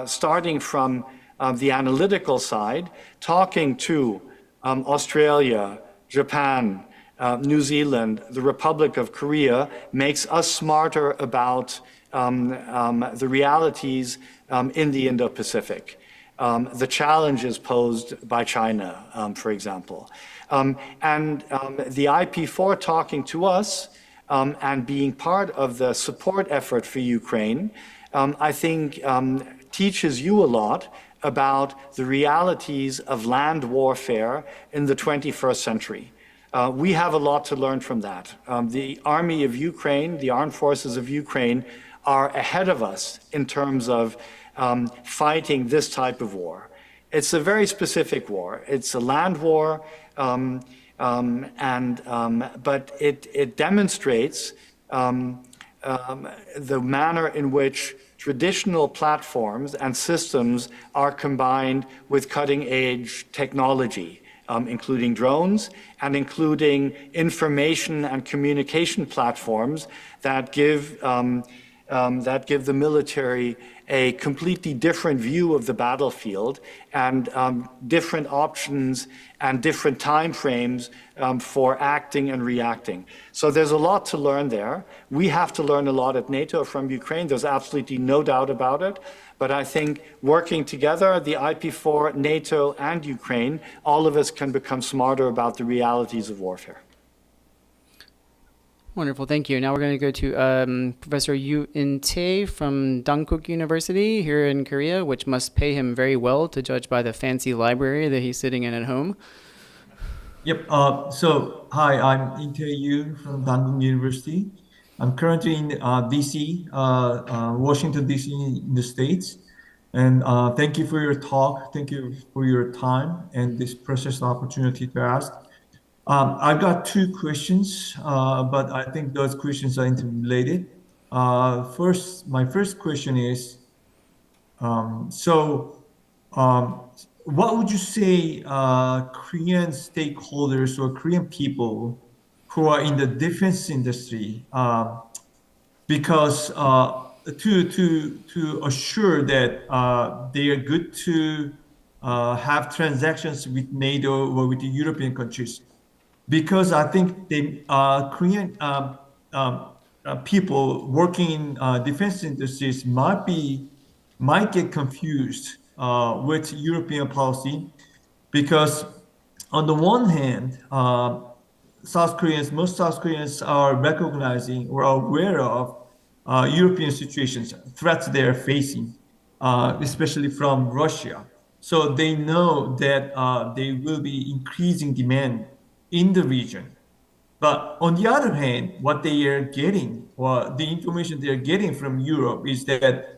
starting from the analytical side, talking to Australia, Japan, New Zealand, the Republic of Korea makes us smarter about the realities in the Indo-Pacific, the challenges posed by China, for example. And the IP4 talking to us and being part of the support effort for Ukraine, I think teaches you a lot about the realities of land warfare in the 21st century. We have a lot to learn from that. The army of Ukraine, the armed forces of Ukraine, are ahead of us in terms of fighting this type of war. It's a very specific war. It's a land war, but it demonstrates the manner in which traditional platforms and systems are combined with cutting-edge technology, including drones and including information and communication platforms that give the military a completely different view of the battlefield and different options and different time frames for acting and reacting. So there's a lot to learn there. We have to learn a lot at NATO from Ukraine. There's absolutely no doubt about it. But I think working together, the IP4, NATO, and Ukraine, all of us can become smarter about the realities of warfare. Wonderful, thank you. Now we're going to go to Professor Yu In-tae from Dankook University here in Korea, which must pay him very well to judge by the fancy library that he's sitting in at home. Yep. So, hi, I'm In-tae Yu from Dankook University. I'm currently in DC, Washington, DC in the States. And thank you for your talk. Thank you for your time and this precious opportunity to ask. I've got two questions, but I think those questions are interrelated. my first question is, what would you say Korean stakeholders or Korean people who are in the defense industry, because to assure that they are good to have transactions with NATO or with the European countries, because I think they Korean people working in defense industries might get confused with European policy, because on the one hand, most South Koreans are recognizing or are aware of European situations, threats they are facing, especially from Russia. So they know that there will be increasing demand in the region. But on the other hand, what they are getting, or the information they are getting from Europe, is that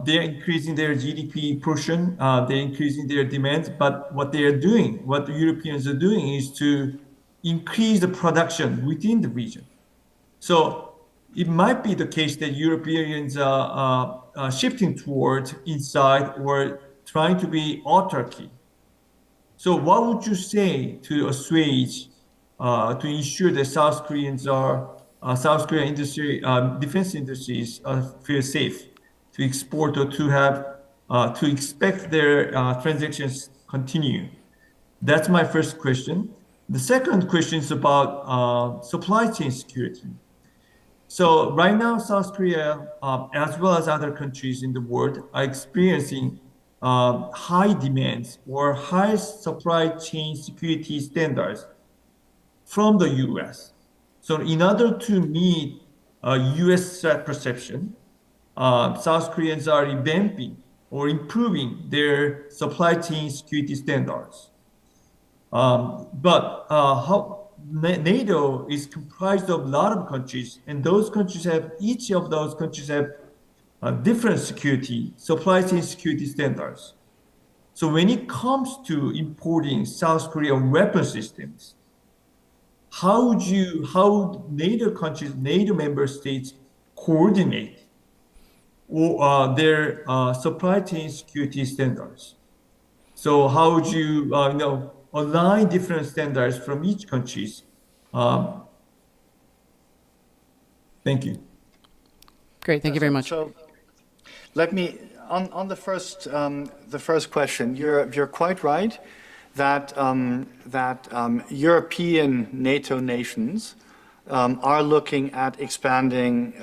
they're increasing their GDP portion, they're increasing their demands, but what they are doing, what the Europeans are doing, is to increase the production within the region. So it might be the case that Europeans are shifting towards inside or trying to be autarky. So what would you say to assuage, to ensure that South Korean industry, defense industries feel safe to export or to expect their transactions continue? That's my first question. The second question is about supply chain security. So right now, South Korea, as well as other countries in the world, are experiencing high demands or high supply chain security standards from the US. So in order to meet US threat perception, South Koreans are revamping or improving their supply chain security standards. But NATO is comprised of a lot of countries, and each of those countries have different supply chain security standards. So when it comes to importing South Korean weapon systems, how would NATO countries, NATO member states coordinate their supply chain security standards? So how would you, align different standards from each countries? Thank you. Great, thank you very much. So let me, on the first question, you're quite right that European NATO nations are looking at expanding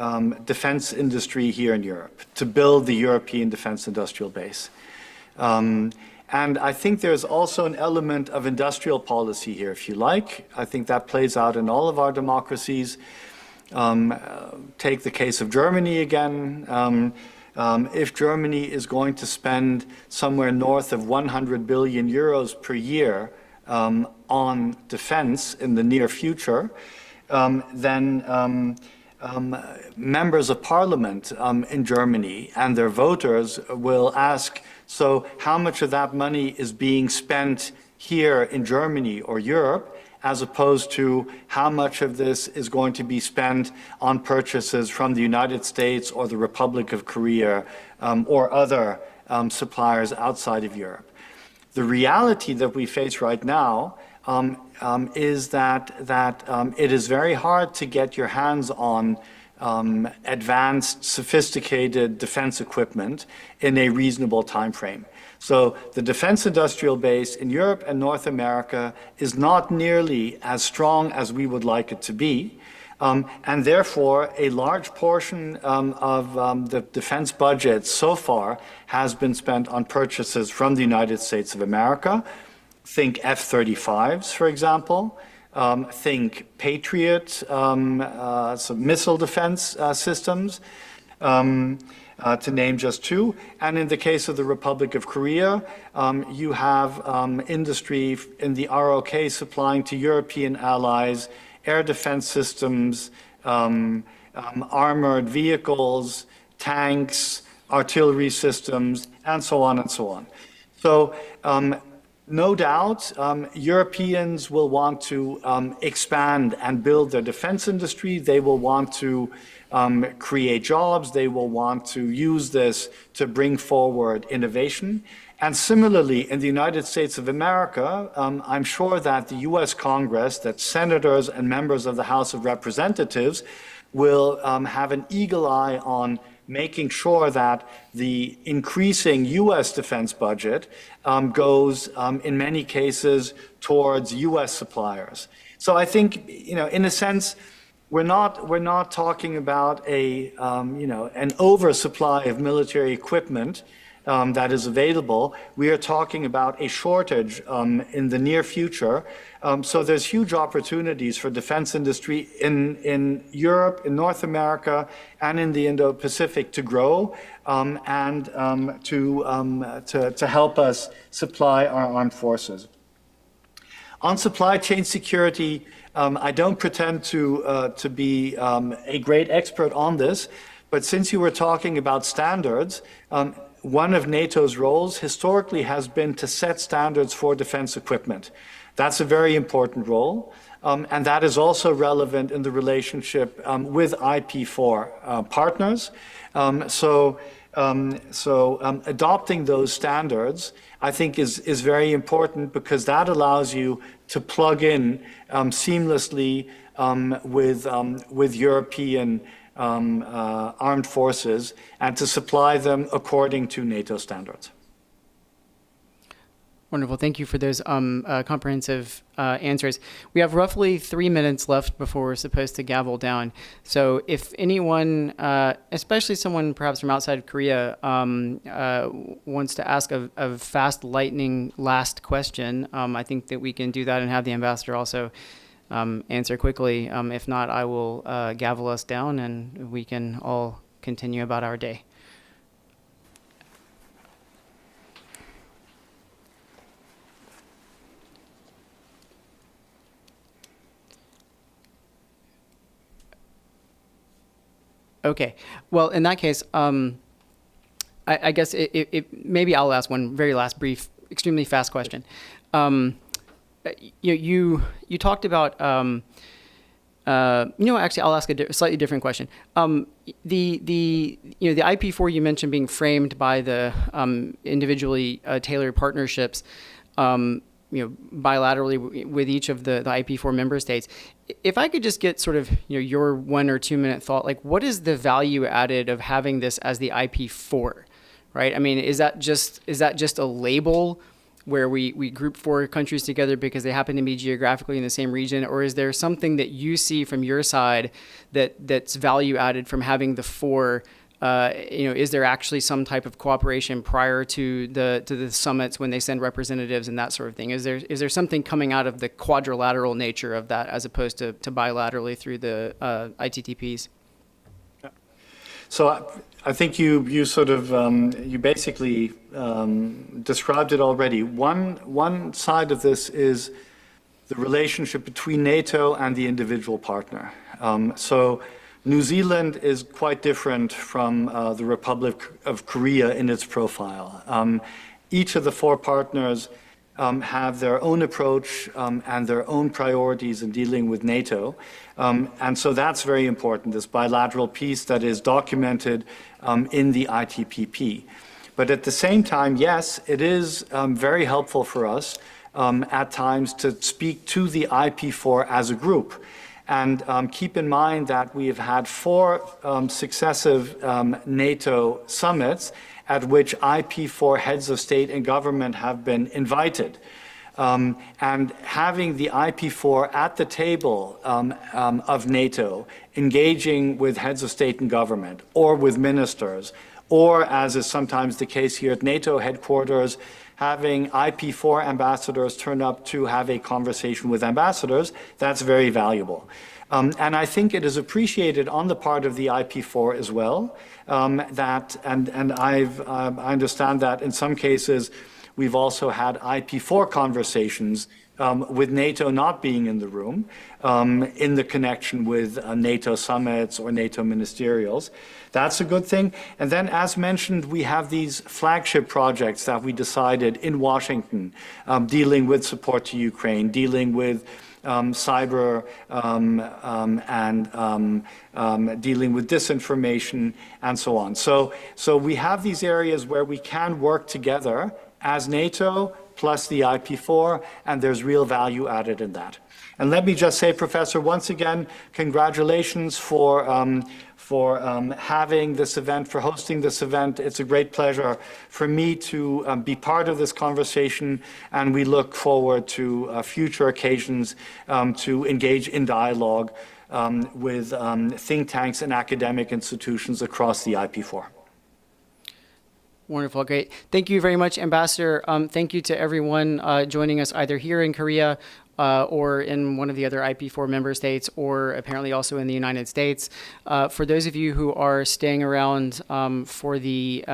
defense industry here in Europe to build the European defense industrial base. And I think there's also an element of industrial policy here, if you like. I think that plays out in all of our democracies. Take the case of Germany again. If Germany is going to spend somewhere north of 100 billion euros per year on defense in the near future, then members of parliament in Germany and their voters will ask, so how much of that money is being spent here in Germany or Europe, as opposed to how much of this is going to be spent on purchases from the United States or the Republic of Korea or other suppliers outside of Europe. The reality that we face right now is that it is very hard to get your hands on advanced, sophisticated defense equipment in a reasonable time frame. So the defense industrial base in Europe and North America is not nearly as strong as we would like it to be. And therefore, a large portion of the defense budget so far has been spent on purchases from the United States of America. Think F-35s, for example. Think Patriot, some missile defense systems, to name just two. And in the case of the Republic of Korea, you have industry in the ROK supplying to European allies air defense systems, armored vehicles, tanks, artillery systems, and so on and so on. So no doubt, Europeans will want to expand and build their defense industry. They will want to create jobs. They will want to use this to bring forward innovation. And similarly, in the United States of America, I'm sure that the US Congress, that senators and members of the House of Representatives will have an eagle eye on making sure that the increasing US defense budget goes, in many cases, towards US suppliers. So I think, in a sense, we're not talking about an oversupply of military equipment that is available. We are talking about a shortage in the near future. So there's huge opportunities for defense industry in Europe, in North America, and in the Indo-Pacific to grow and to help us supply our armed forces. On supply chain security, I don't pretend to be a great expert on this, but since you were talking about standards, one of NATO's roles historically has been to set standards for defense equipment. That's a very important role, and that is also relevant in the relationship with IP4 partners. So adopting those standards, I think, is very important because that allows you to plug in seamlessly with European armed forces and to supply them according to NATO standards. Wonderful. Thank you for those comprehensive answers. We have roughly 3 minutes left before we're supposed to gavel down. So if anyone, especially someone perhaps from outside of Korea, wants to ask a fast, lightning last question, I think that we can do that and have the ambassador also answer quickly. If not, I will gavel us down and we can all continue about our day. Okay. Well, in that case, I guess maybe I'll ask one very last brief, extremely fast question. You talked about actually I'll ask a slightly different question. The IP4 you mentioned being framed by the individually tailored partnerships, bilaterally with each of the IP4 member states. If I could just get sort of your 1 or 2 minute thought, like what is the value added of having this as the IP4, right? I mean, is that just a label where we group 4 countries together because they happen to be geographically in the same region, or is there something that you see from your side that's value added from having the 4? Is there actually some type of cooperation prior to the summits when they send representatives and that sort of thing? Is there something coming out of the quadrilateral nature of that as opposed to bilaterally through the ITTPs? So I think you sort of you basically described it already. One side of this is the relationship between NATO and the individual partner. So New Zealand is quite different from the Republic of Korea in its profile. Each of the 4 partners have their own approach and their own priorities in dealing with NATO. And so that's very important, this bilateral piece that is documented in the ITPP. But at the same time, yes, it is very helpful for us at times to speak to the IP4 as a group. And keep in mind that we have had 4 successive NATO summits at which IP4 heads of state and government have been invited. And having the IP4 at the table of NATO, engaging with heads of state and government, or with ministers, or as is sometimes the case here at NATO headquarters, having IP4 ambassadors turn up to have a conversation with ambassadors, that's very valuable. And I think it is appreciated on the part of the IP4 as well, I understand that in some cases we've also had IP4 conversations with NATO not being in the room, in the connection with NATO summits or NATO ministerials. That's a good thing. And then, as mentioned, we have these flagship projects that we decided in Washington, dealing with support to Ukraine, dealing with cyber and dealing with disinformation and so on. So we have these areas where we can work together as NATO plus the IP4, and there's real value added in that. And let me just say, Professor, once again, congratulations for having this event, for hosting this event. It's a great pleasure for me to be part of this conversation, and we look forward to future occasions to engage in dialogue with think tanks and academic institutions across the IP4. Wonderful, great. Thank you very much, Ambassador. Thank you to everyone joining us either here in Korea or in one of the other IP4 member states, or apparently also in the United States. For those of you who are staying around for the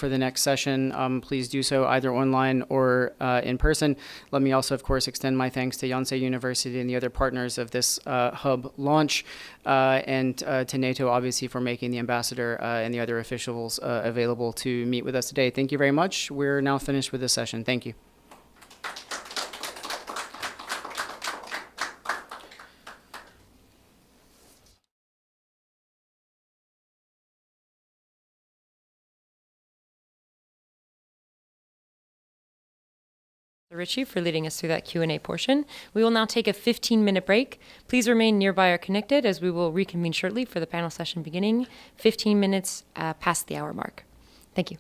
next session, please do so either online or in person. Let me also, of course, extend my thanks to Yonsei University and the other partners of this hub launch, and to NATO, obviously, for making the ambassador and the other officials available to meet with us today. Thank you very much. We're now finished with this session. Thank you. Richie for leading us through that Q&A portion. We will now take a 15-minute break. Please remain nearby or connected as we will reconvene shortly for the panel session beginning 15 minutes past the hour mark. Thank you.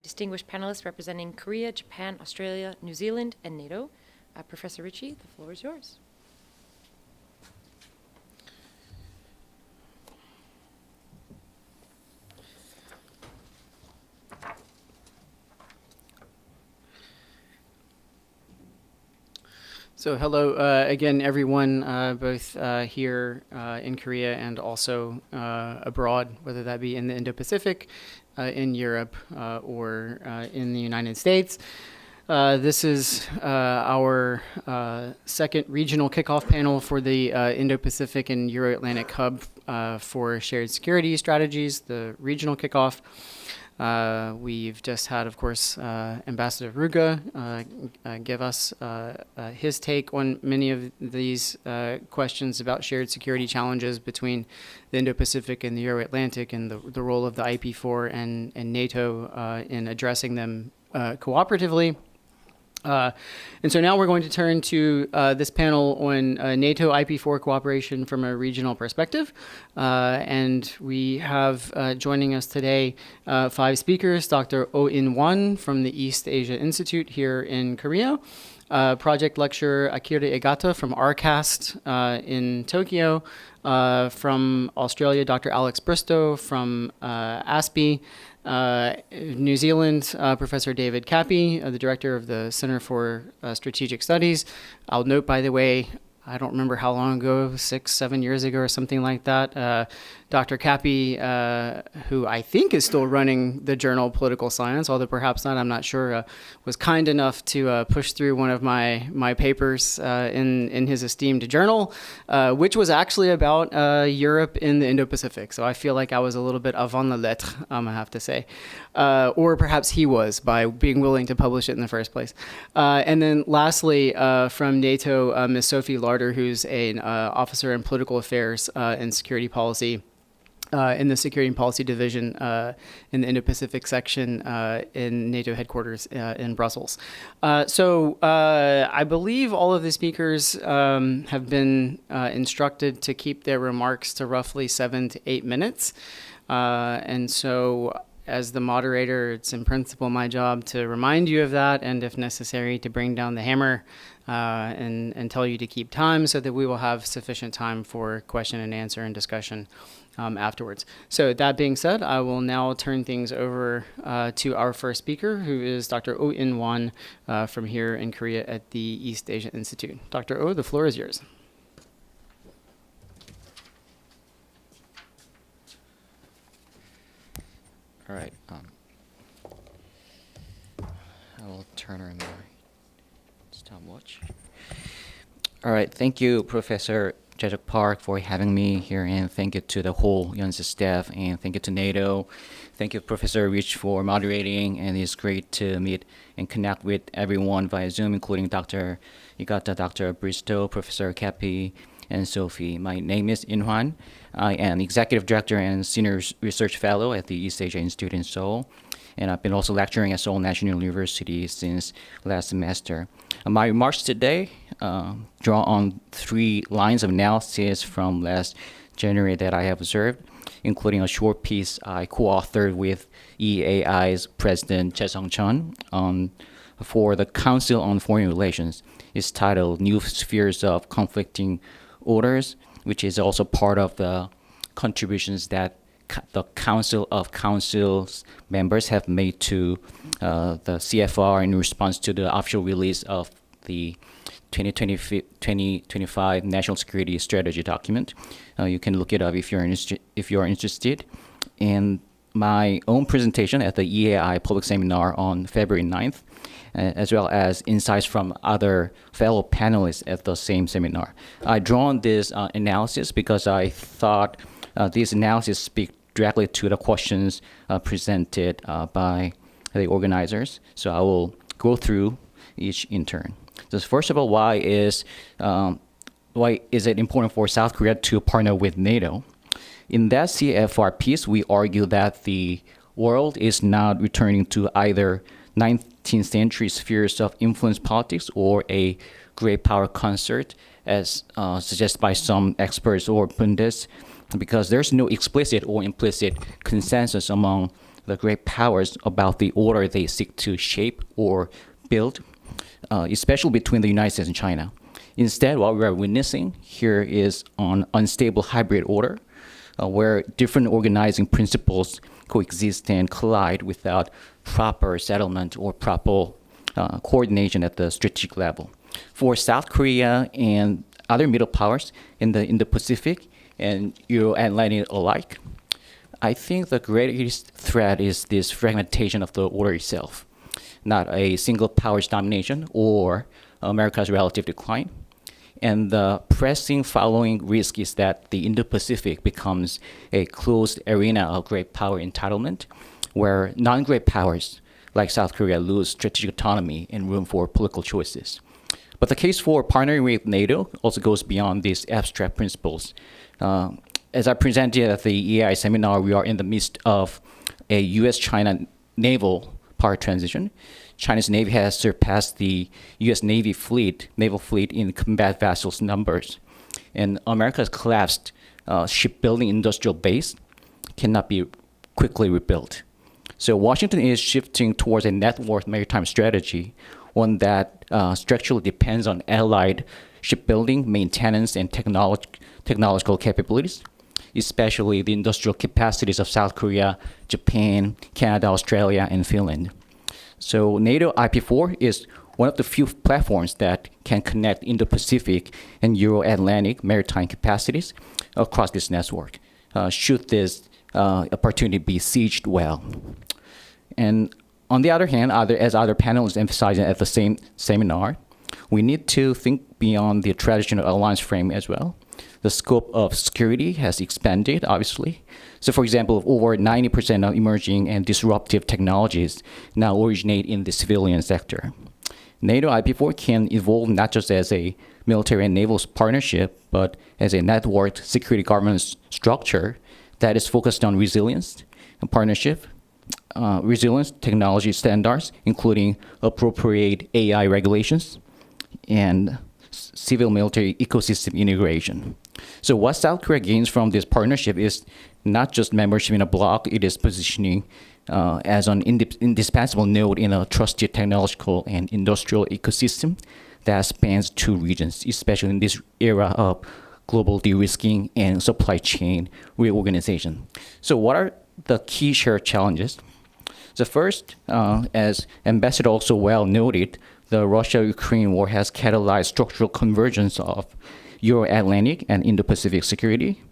distinguished panelists representing Korea, Japan, Australia, New Zealand, and NATO. Professor Ritchie, the floor is yours. So hello again, everyone, both here in Korea and also abroad, whether that be in the Indo-Pacific, in Europe, or in the United States. This is our second regional kickoff panel for the Indo-Pacific and Euro-Atlantic Hub for Shared Security Strategies, the regional kickoff. We've just had, of course, Ambassador Ruga give us his take on many of these questions about shared security challenges between the Indo-Pacific and the Euro-Atlantic, and the role of the IP4 and NATO in addressing them cooperatively. And so now we're going to turn to this panel on NATO IP4 cooperation from a regional perspective. And we have joining us today 5 speakers: Dr. Oh In-won from the East Asia Institute here in Korea, project lecturer Akira Egata from RCAST in Tokyo, from Australia, Dr. Alex Bristow from ASPI, New Zealand, Professor David Cappy, the director of the Center for Strategic Studies. I'll note, by the way, I don't remember how long ago, 6-7 years ago or something like that, Dr. Cappy, who I think is still running the journal Political Science, although perhaps not, I'm not sure, was kind enough to push through one of my papers in his esteemed journal, which was actually about Europe in the Indo-Pacific. So I feel like I was a little bit avant la lettre, I have to say. Or perhaps he was, by being willing to publish it in the first place. And then lastly, from NATO, Ms. Sophie Larder, who's an officer in political affairs and security policy in the Security and Policy Division in the Indo-Pacific section in NATO headquarters in Brussels. So I believe all of the speakers have been instructed to keep their remarks to roughly 7 to 8 minutes. And so as the moderator, it's in principle my job to remind you of that, and if necessary, to bring down the hammer and tell you to keep time, so that we will have sufficient time for question and answer and discussion afterwards. So that being said, I will now turn things over to our first speaker, who is Dr. Oh In-won from here in Korea at the East Asia Institute. Dr. Oh, the floor is yours. All right. I will turn on my stopwatch. All right. Thank you, Professor Jae-Jook Park, for having me here, and thank you to the whole Yonsei staff, and thank you to NATO. Thank you, Professor Rich, for moderating, and it's great to meet and connect with everyone via Zoom, including Dr. Igata, Dr. Bristow, Professor Cappy, and Sophie. My name is In-hwan. I am Executive Director and Senior Research Fellow at the East Asia Institute in Seoul, and I've been also lecturing at Seoul National University since last semester. My remarks today draw on 3 lines of analysis from last January that I have observed, including a short piece I co-authored with EAI's President Choi Sung-chun for the Council on Foreign Relations. It's titled New Spheres of Conflicting Orders, which is also part of the contributions that the Council of Councils members have made to the CFR in response to the official release of the 2025 National Security Strategy document. You can look it up if you're interested. And my own presentation at the EAI public seminar on February 9th, as well as insights from other fellow panelists at the same seminar. I drawn this analysis because I thought these analyses speak directly to the questions presented by the organizers. So I will go through each in turn. So first of all, why is it important for South Korea to partner with NATO? In that CFR piece, we argue that the world is not returning to either 19th century spheres of influence politics or a great power concert, as suggested by some experts or pundits, because there's no explicit or implicit consensus among the great powers about the order they seek to shape or build, especially between the United States and China. Instead, what we are witnessing here is an unstable hybrid order where different organizing principles coexist and collide without proper settlement or proper coordination at the strategic level. For South Korea and other middle powers in the Indo-Pacific and Euro-Atlantic alike, I think the greatest threat is this fragmentation of the order itself, not a single power's domination or America's relative decline. And the pressing following risk is that the Indo-Pacific becomes a closed arena of great power entitlement, where non-great powers like South Korea lose strategic autonomy and room for political choices. But the case for partnering with NATO also goes beyond these abstract principles. As I presented at the EAI seminar, we are in the midst of a US-China naval power transition. China's Navy has surpassed the US naval fleet in combat vessels numbers. And America's collapsed shipbuilding industrial base cannot be quickly rebuilt. So Washington is shifting towards a networked maritime strategy, one that structurally depends on allied shipbuilding, maintenance, and technological capabilities, especially the industrial capacities of South Korea, Japan, Canada, Australia, and Finland. So NATO IP4 is one of the few platforms that can connect Indo-Pacific and Euro-Atlantic maritime capacities across this network, should this opportunity be seized well. And on the other hand, as other panelists emphasized at the same seminar, we need to think beyond the traditional alliance frame as well. The scope of security has expanded, obviously. So for example, over 90% of emerging and disruptive technologies now originate in the civilian sector. NATO IP4 can evolve not just as a military and naval partnership, but as a networked security governance structure that is focused on resilience and partnership, resilience technology standards, including appropriate AI regulations, and civil military ecosystem integration. So what South Korea gains from this partnership is not just membership in a bloc, it is positioning as an indispensable node in a trusted technological and industrial ecosystem that spans two regions, especially in this era of global de-risking and supply chain reorganization. So what are the key shared challenges? The first, as Ambassador also well noted, the Russia-Ukraine war has catalyzed structural convergence of Euro-Atlantic and Indo-Pacific security.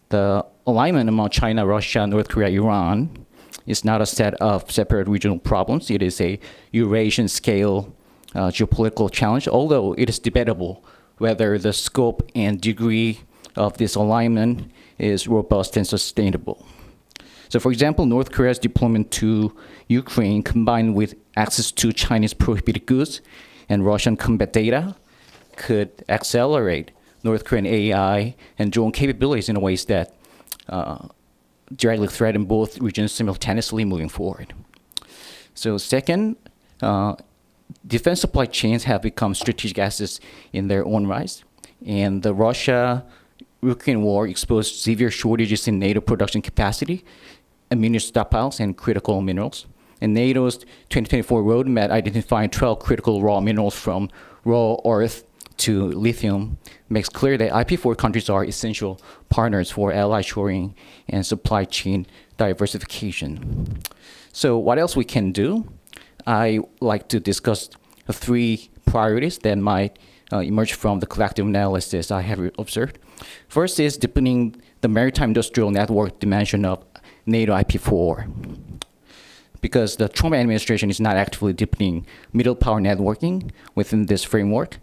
The alignment among China, Russia, North Korea, Iran is not a set of separate regional problems. It is a Eurasian scale geopolitical challenge, although it is debatable whether the scope and degree of this alignment is robust and sustainable. So for example, North Korea's deployment to Ukraine combined with access to Chinese prohibited goods and Russian combat data could accelerate North Korean AI and drone capabilities in ways that directly threaten both regions simultaneously moving forward. So second, defense supply chains have become strategic assets in their own right. And the Russia-Ukraine war exposed severe shortages in NATO production capacity, ammunition stockpiles, and critical minerals. And NATO's 2024 roadmap identifying 12 critical raw minerals from raw earth to lithium makes clear that IP4 countries are essential partners for ally shoring and supply chain diversification. So what else we can do? I like to discuss the three priorities that might emerge from the collective analysis I have observed. First is deepening the maritime industrial network dimension of NATO IP4, because the Trump administration is not actively deepening middle power networking within this framework.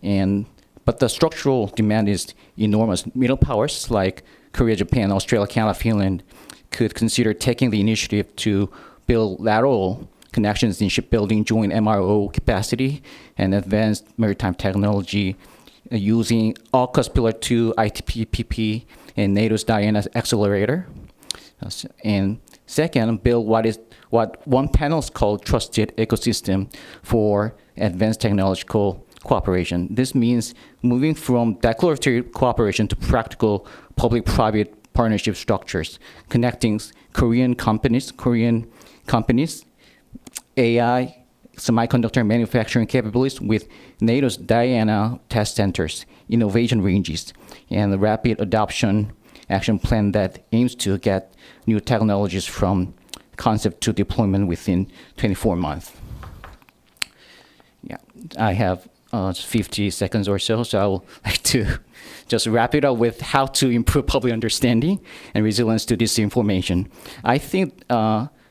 But the structural demand is enormous. Middle powers like Korea, Japan, Australia, Canada, Finland could consider taking the initiative to build lateral connections in shipbuilding, joint MRO capacity, and advanced maritime technology using AUKUS Pillar 2, ITPPP, and NATO's Diana Accelerator. And second, build what one panel called trusted ecosystem for advanced technological cooperation. This means moving from declaratory cooperation to practical public-private partnership structures, connecting Korean companies, AI, semiconductor manufacturing capabilities with NATO's Diana test centers, innovation ranges, and the rapid adoption action plan that aims to get new technologies from concept to deployment within 24 months. Yeah, I have 50 seconds or so, so I would like to just wrap it up with how to improve public understanding and resilience to disinformation. I think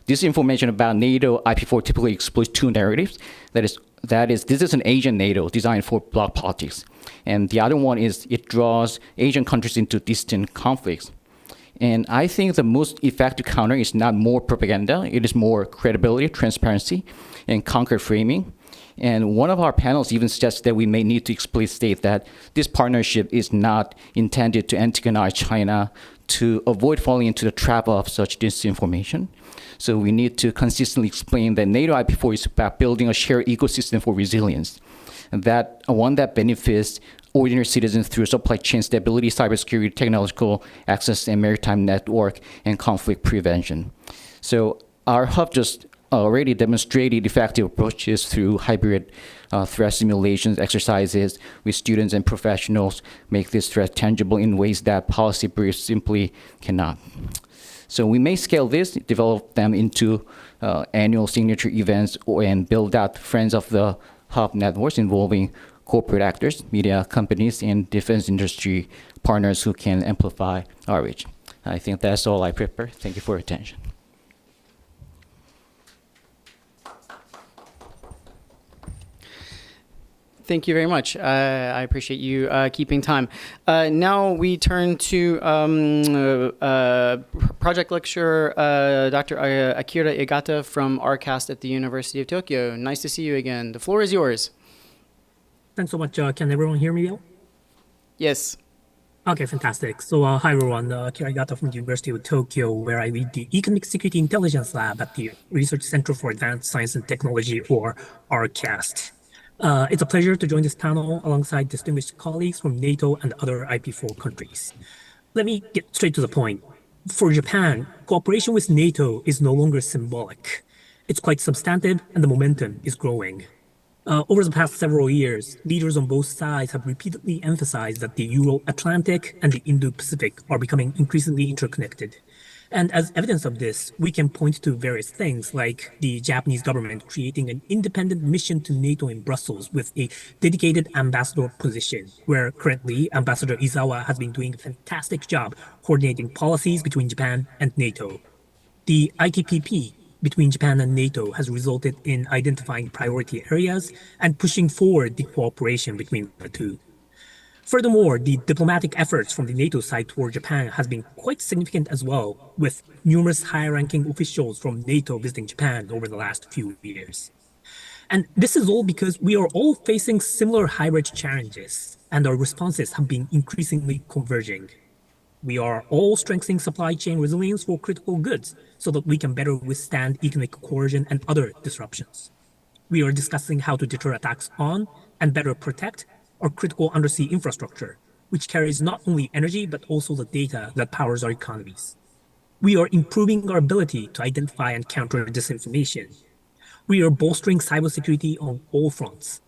disinformation about NATO IP4 typically exploits two narratives. That is, this is an Asian NATO designed for bloc politics. And the other one is it draws Asian countries into distant conflicts. And I think the most effective counter is not more propaganda, it is more credibility, transparency, and concrete framing. And one of our panels even suggests that we may need to explicitly state that this partnership is not intended to antagonize China to avoid falling into the trap of such disinformation. So we need to consistently explain that NATO IP4 is about building a shared ecosystem for resilience, and that one that benefits ordinary citizens through supply chain stability, cybersecurity, technological access, and maritime network, and conflict prevention. So our hub just already demonstrated effective approaches through hybrid threat simulations exercises with students and professionals, make this threat tangible in ways that policy briefs simply cannot. So we may scale this, develop them into annual signature events, and build out Friends of the Hub networks involving corporate actors, media companies, and defense industry partners who can amplify our reach. I think that's all I prepare. Thank you for your attention. Thank you very much. I appreciate you keeping time. Now we turn to project lecturer Dr. Akira Igata from RCAST at the University of Tokyo. Nice to see you again. The floor is yours. Thanks so much. Can everyone hear me well? Yes. Okay, fantastic. So hi everyone, Akira Igata from the University of Tokyo, where I lead the Economic Security Intelligence Lab at the Research Center for Advanced Science and Technology, or RCAST. It's a pleasure to join this panel alongside distinguished colleagues from NATO and other IP4 countries. Let me get straight to the point. For Japan, cooperation with NATO is no longer symbolic. It's quite substantive, and the momentum is growing. Over the past several years, leaders on both sides have repeatedly emphasized that the Euro-Atlantic and the Indo-Pacific are becoming increasingly interconnected. And as evidence of this, we can point to various things like the Japanese government creating an independent mission to NATO in Brussels with a dedicated ambassador position, where currently Ambassador Izawa has been doing a fantastic job coordinating policies between Japan and NATO. The ITPP between Japan and NATO has resulted in identifying priority areas and pushing forward the cooperation between the two. Furthermore, the diplomatic efforts from the NATO side toward Japan has been quite significant as well, with numerous high-ranking officials from NATO visiting Japan over the last few years. And this is all because we are all facing similar hybrid challenges, and our responses have been increasingly converging. We are all strengthening supply chain resilience for critical goods so that we can better withstand economic coercion and other disruptions. We are discussing how to deter attacks on and better protect our critical undersea infrastructure, which carries not only energy but also the data that powers our economies. We are improving our ability to identify and counter disinformation. We are bolstering cybersecurity on all fronts.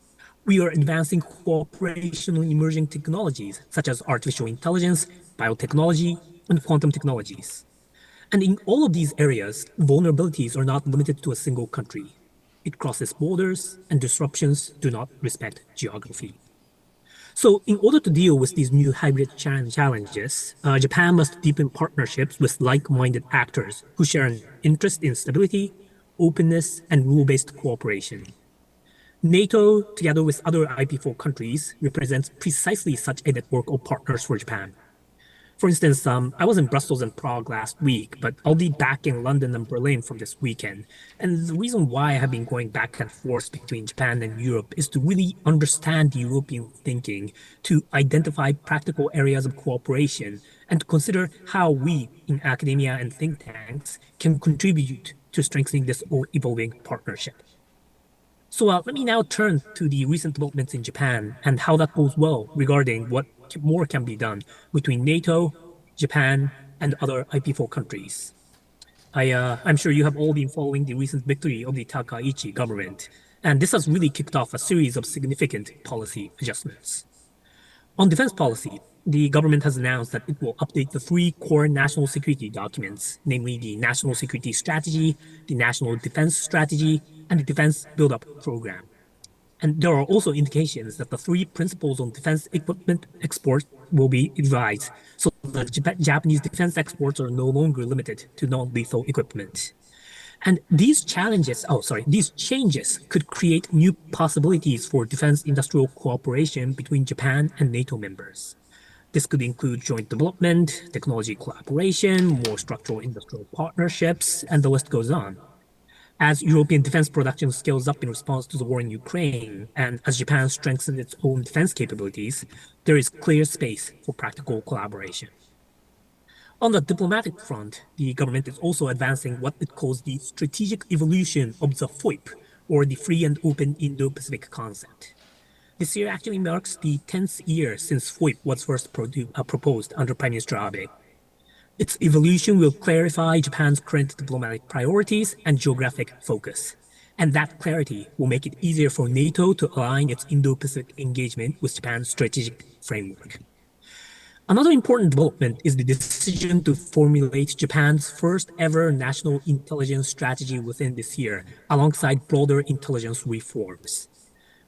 We are advancing cooperation on emerging technologies such as artificial intelligence, biotechnology, and quantum technologies. And in all of these areas, vulnerabilities are not limited to a single country. It crosses borders, and disruptions do not respect geography. So in order to deal with these new hybrid challenges, Japan must deepen partnerships with like-minded actors who share an interest in stability, openness, and rule-based cooperation. NATO, together with other IP4 countries, represents precisely such a network of partners for Japan. For instance, I was in Brussels and Prague last week, but I'll be back in London and Berlin from this weekend. And the reason why I have been going back and forth between Japan and Europe is to really understand the European thinking, to identify practical areas of cooperation, and to consider how we in academia and think tanks can contribute to strengthening this evolving partnership. So let me now turn to the recent developments in Japan and how that goes well regarding what more can be done between NATO, Japan, and other IP4 countries. I'm sure you have all been following the recent victory of the Takaichi government, and this has really kicked off a series of significant policy adjustments. On defense policy, the government has announced that it will update the three core national security documents, namely the National Security Strategy, the National Defense Strategy, and the Defense Build-up Program. And there are also indications that the three principles on defense equipment export will be revised, so that Japanese defense exports are no longer limited to non-lethal equipment. And these changes could create new possibilities for defense industrial cooperation between Japan and NATO members. This could include joint development, technology collaboration, more structural industrial partnerships, and the list goes on. As European defense production scales up in response to the war in Ukraine, and as Japan strengthens its own defense capabilities, there is clear space for practical collaboration. On the diplomatic front, the government is also advancing what it calls the strategic evolution of the FOIP, or the Free and Open Indo-Pacific concept. This year actually marks the 10th year since FOIP was first proposed under Prime Minister Abe. Its evolution will clarify Japan's current diplomatic priorities and geographic focus. And that clarity will make it easier for NATO to align its Indo-Pacific engagement with Japan's strategic framework. Another important development is the decision to formulate Japan's first ever national intelligence strategy within this year, alongside broader intelligence reforms.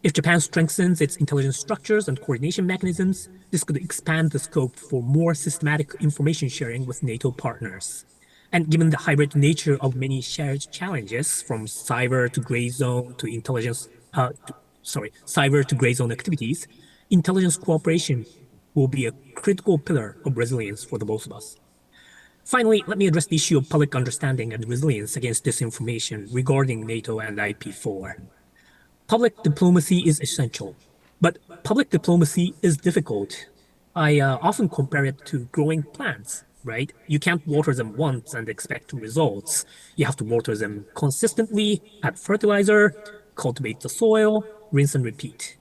If Japan strengthens its intelligence structures and coordination mechanisms, this could expand the scope for more systematic information sharing with NATO partners. And given the hybrid nature of many shared challenges, from cyber to gray zone activities, intelligence cooperation will be a critical pillar of resilience for the both of us. Finally, let me address the issue of public understanding and resilience against disinformation regarding NATO and IP4. Public diplomacy is essential, but public diplomacy is difficult. I often compare it to growing plants, right? You can't water them once and expect results. You have to water them consistently, add fertilizer, cultivate the soil, rinse and repeat.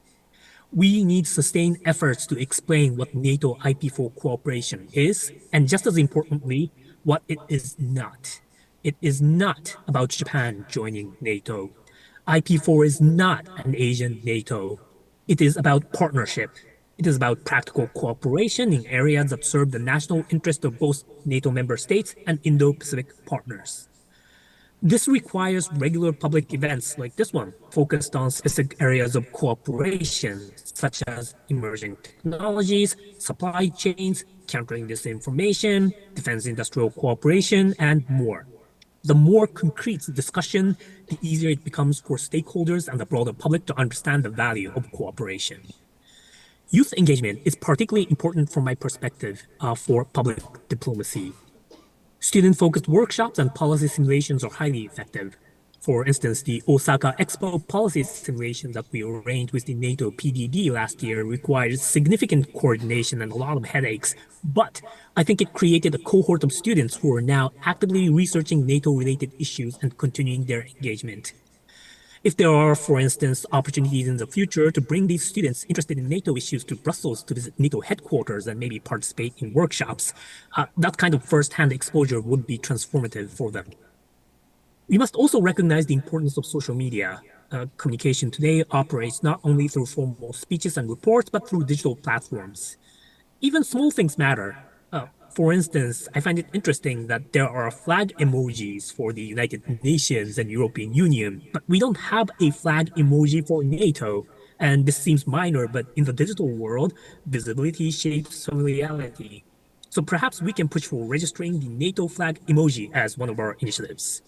We need sustained efforts to explain what NATO IP4 cooperation is, and just as importantly, what it is not. It is not about Japan joining NATO. IP4 is not an Asian NATO. It is about partnership. It is about practical cooperation in areas that serve the national interest of both NATO member states and Indo-Pacific partners. This requires regular public events like this one, focused on specific areas of cooperation, such as emerging technologies, supply chains, countering disinformation, defense industrial cooperation, and more. The more concrete the discussion, the easier it becomes for stakeholders and the broader public to understand the value of cooperation. Youth engagement is particularly important from my perspective for public diplomacy. Student-focused workshops and policy simulations are highly effective. For instance, the Osaka Expo policy simulation that we arranged with the NATO PDD last year required significant coordination and a lot of headaches, but I think it created a cohort of students who are now actively researching NATO-related issues and continuing their engagement. If there are, for instance, opportunities in the future to bring these students interested in NATO issues to Brussels to visit NATO headquarters and maybe participate in workshops, that kind of first-hand exposure would be transformative for them. We must also recognize the importance of social media. Communication today operates not only through formal speeches and reports, but through digital platforms. Even small things matter. For instance, I find it interesting that there are flag emojis for the United Nations and European Union, but we don't have a flag emoji for NATO. And this seems minor, but in the digital world, visibility shapes familiarity. So perhaps we can push for registering the NATO flag emoji as one of our initiatives.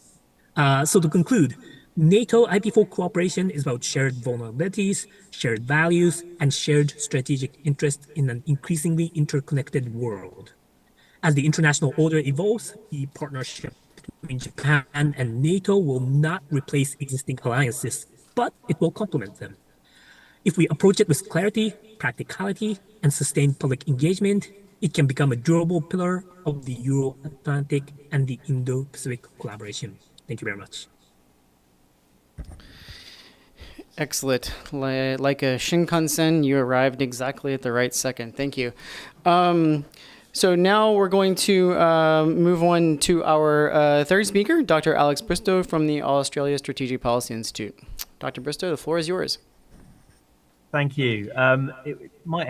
So to conclude, NATO IP4 cooperation is about shared vulnerabilities, shared values, and shared strategic interests in an increasingly interconnected world. As the international order evolves, the partnership between Japan and NATO will not replace existing alliances, but it will complement them. If we approach it with clarity, practicality, and sustained public engagement, it can become a durable pillar of the Euro-Atlantic and the Indo-Pacific collaboration. Thank you very much. Excellent. Like a Shinkansen, you arrived exactly at the right second. Thank you. So now we're going to move on to our third speaker, Dr. Alex Bristow from the Australia Strategic Policy Institute. Dr. Bristow, the floor is yours. Thank you. It might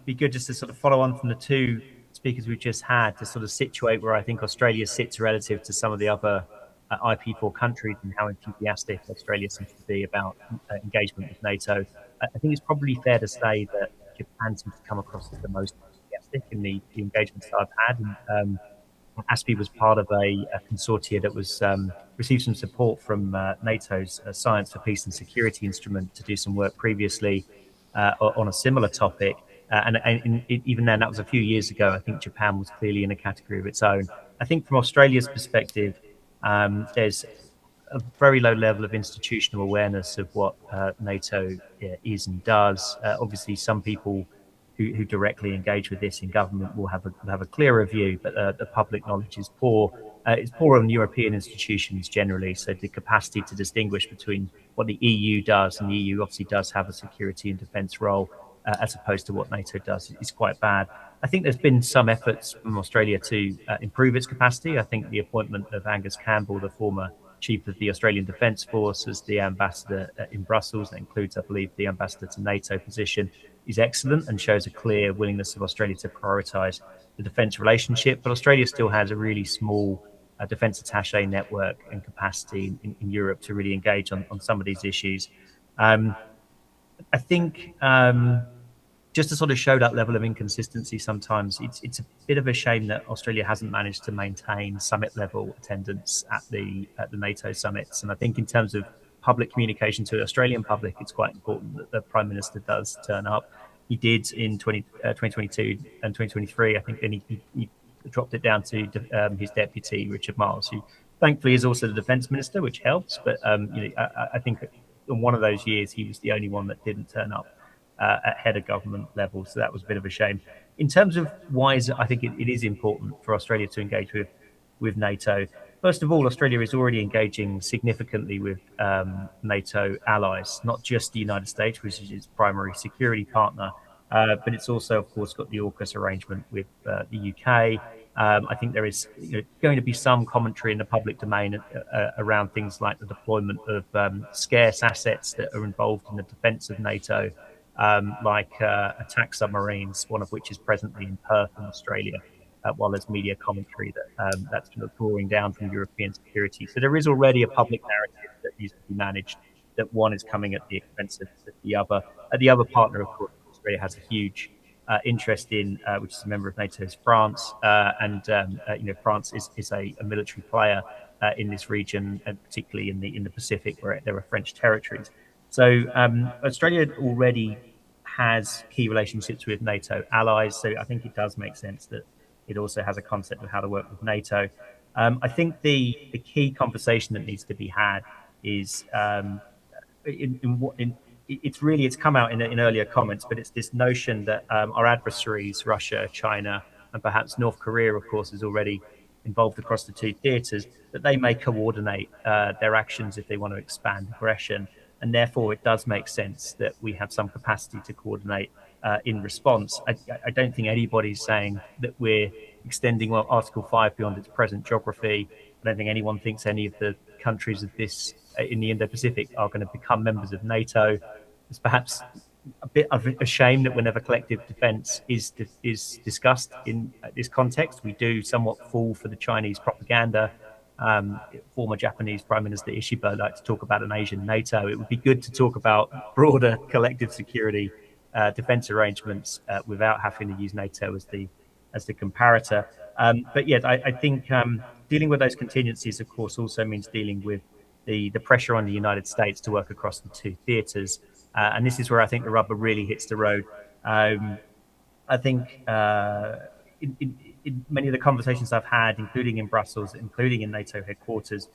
be good just to sort of follow on from the two speakers we've just had to sort of situate where I think Australia sits relative to some of the other IP4 countries and how enthusiastic Australia seems to be about engagement with NATO. I think it's probably fair to say that Japan seems to come across as the most enthusiastic in the engagements that I've had. And, ASPI was part of a consortia that was received some support from NATO's Science for Peace and Security instrument to do some work previously on a similar topic. Even then, that was a few years ago. I think Japan was clearly in a category of its own. I think from Australia's perspective, there's a very low level of institutional awareness of what NATO is and does. Obviously, some people who directly engage with this in government will have a clearer view, but the public knowledge is poor. It's poor on European institutions generally, so the capacity to distinguish between what the EU does, and the EU obviously does have a security and defence role, as opposed to what NATO does, is quite bad. I think there's been some efforts from Australia to improve its capacity. I think the appointment of Angus Campbell, the former chief of the Australian Defence Force, as the ambassador in Brussels, that includes, I believe, the ambassador to NATO position, is excellent and shows a clear willingness of Australia to prioritise the defence relationship. But Australia still has a really small defence attaché network and capacity in Europe to really engage on some of these issues. I think just to sort of show that level of inconsistency sometimes, it's a bit of a shame that Australia hasn't managed to maintain summit level attendance at the NATO summits. And I think in terms of public communication to the Australian public, it's quite important that the Prime Minister does turn up. He did in 2022 and 2023, I think, and he dropped it down to his deputy, Richard Marles, who thankfully is also the Defence Minister, which helps. But I think in one of those years, he was the only one that didn't turn up at head of government level. So that was a bit of a shame. In terms of why I think it is important for Australia to engage with NATO. First of all, Australia is already engaging significantly with NATO allies, not just the United States, which is its primary security partner, but it's also, of course, got the AUKUS arrangement with the UK. I think there is going to be some commentary in the public domain around things like the deployment of scarce assets that are involved in the defence of NATO, like attack submarines, one of which is presently in Perth in Australia, while there's media commentary that's drawing down from European security. So there is already a public narrative that needs to be managed, that one is coming at the expense of the other. The other partner, of course, Australia has a huge interest in, which is a member of NATO, is France. France is a military player in this region, and particularly in the Pacific, where there are French territories. So Australia already has key relationships with NATO allies. So I think it does make sense that it also has a concept of how to work with NATO. I think the key conversation that needs to be had is it's come out in earlier comments, but it's this notion that our adversaries, Russia, China, and perhaps North Korea, of course, is already involved across the two theatres, that they may coordinate their actions if they want to expand aggression. And therefore, it does make sense that we have some capacity to coordinate in response. I don't think anybody's saying that we're extending Article 5 beyond its present geography. I don't think anyone thinks any of the countries of this in the Indo-Pacific are going to become members of NATO. It's perhaps a bit of a shame that whenever collective defence is discussed in this context, we do somewhat fall for the Chinese propaganda. Former Japanese Prime Minister Ishiba liked to talk about an Asian NATO. It would be good to talk about broader collective security defence arrangements without having to use NATO as the comparator. But yet, I think dealing with those contingencies, of course, also means dealing with the pressure on the United States to work across the two theatres. And this is where I think the rubber really hits the road. I think in many of the conversations I've had, including in Brussels, including in NATO headquarters,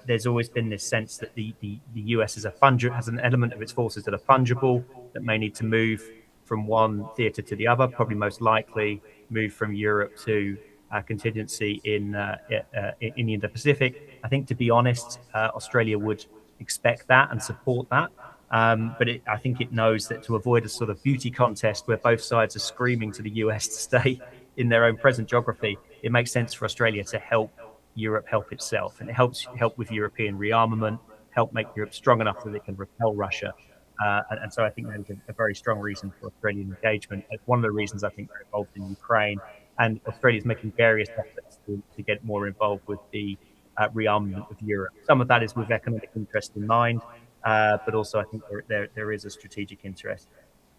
there's always been this sense that the US has an element of its forces that are fungible, that may need to move from one theatre to the other, probably most likely move from Europe to contingency in the Indo-Pacific. I think, to be honest, Australia would expect that and support that. But I think it knows that to avoid a sort of beauty contest where both sides are screaming to the US to stay in their own present geography, it makes sense for Australia to help Europe help itself, and it help with European rearmament, help make Europe strong enough that it can repel Russia. And so I think that is a very strong reason for Australian engagement. It's one of the reasons I think we're involved in Ukraine, and Australia is making various efforts to get more involved with the rearmament of Europe. Some of that is with economic interest in mind, but also I think there is a strategic interest.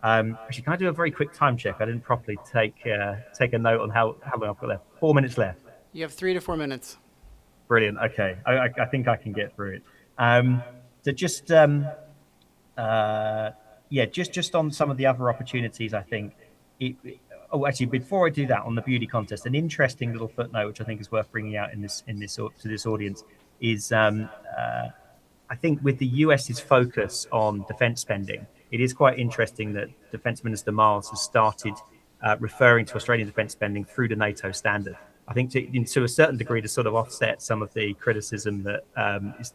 Actually, can I do a very quick time check? I didn't properly take a note on how long I've got left. 4 minutes left. You have 3 to 4 minutes. Brilliant. Okay, I think I can get through it. So just just on some of the other opportunities, I think. Actually, before I do that, on the beauty contest, an interesting little footnote which I think is worth bringing out to this audience is I think with the US's focus on defense spending, it is quite interesting that Defense Minister Miles has started referring to Australian defense spending through the NATO standard. I think to a certain degree to sort of offset some of the criticism that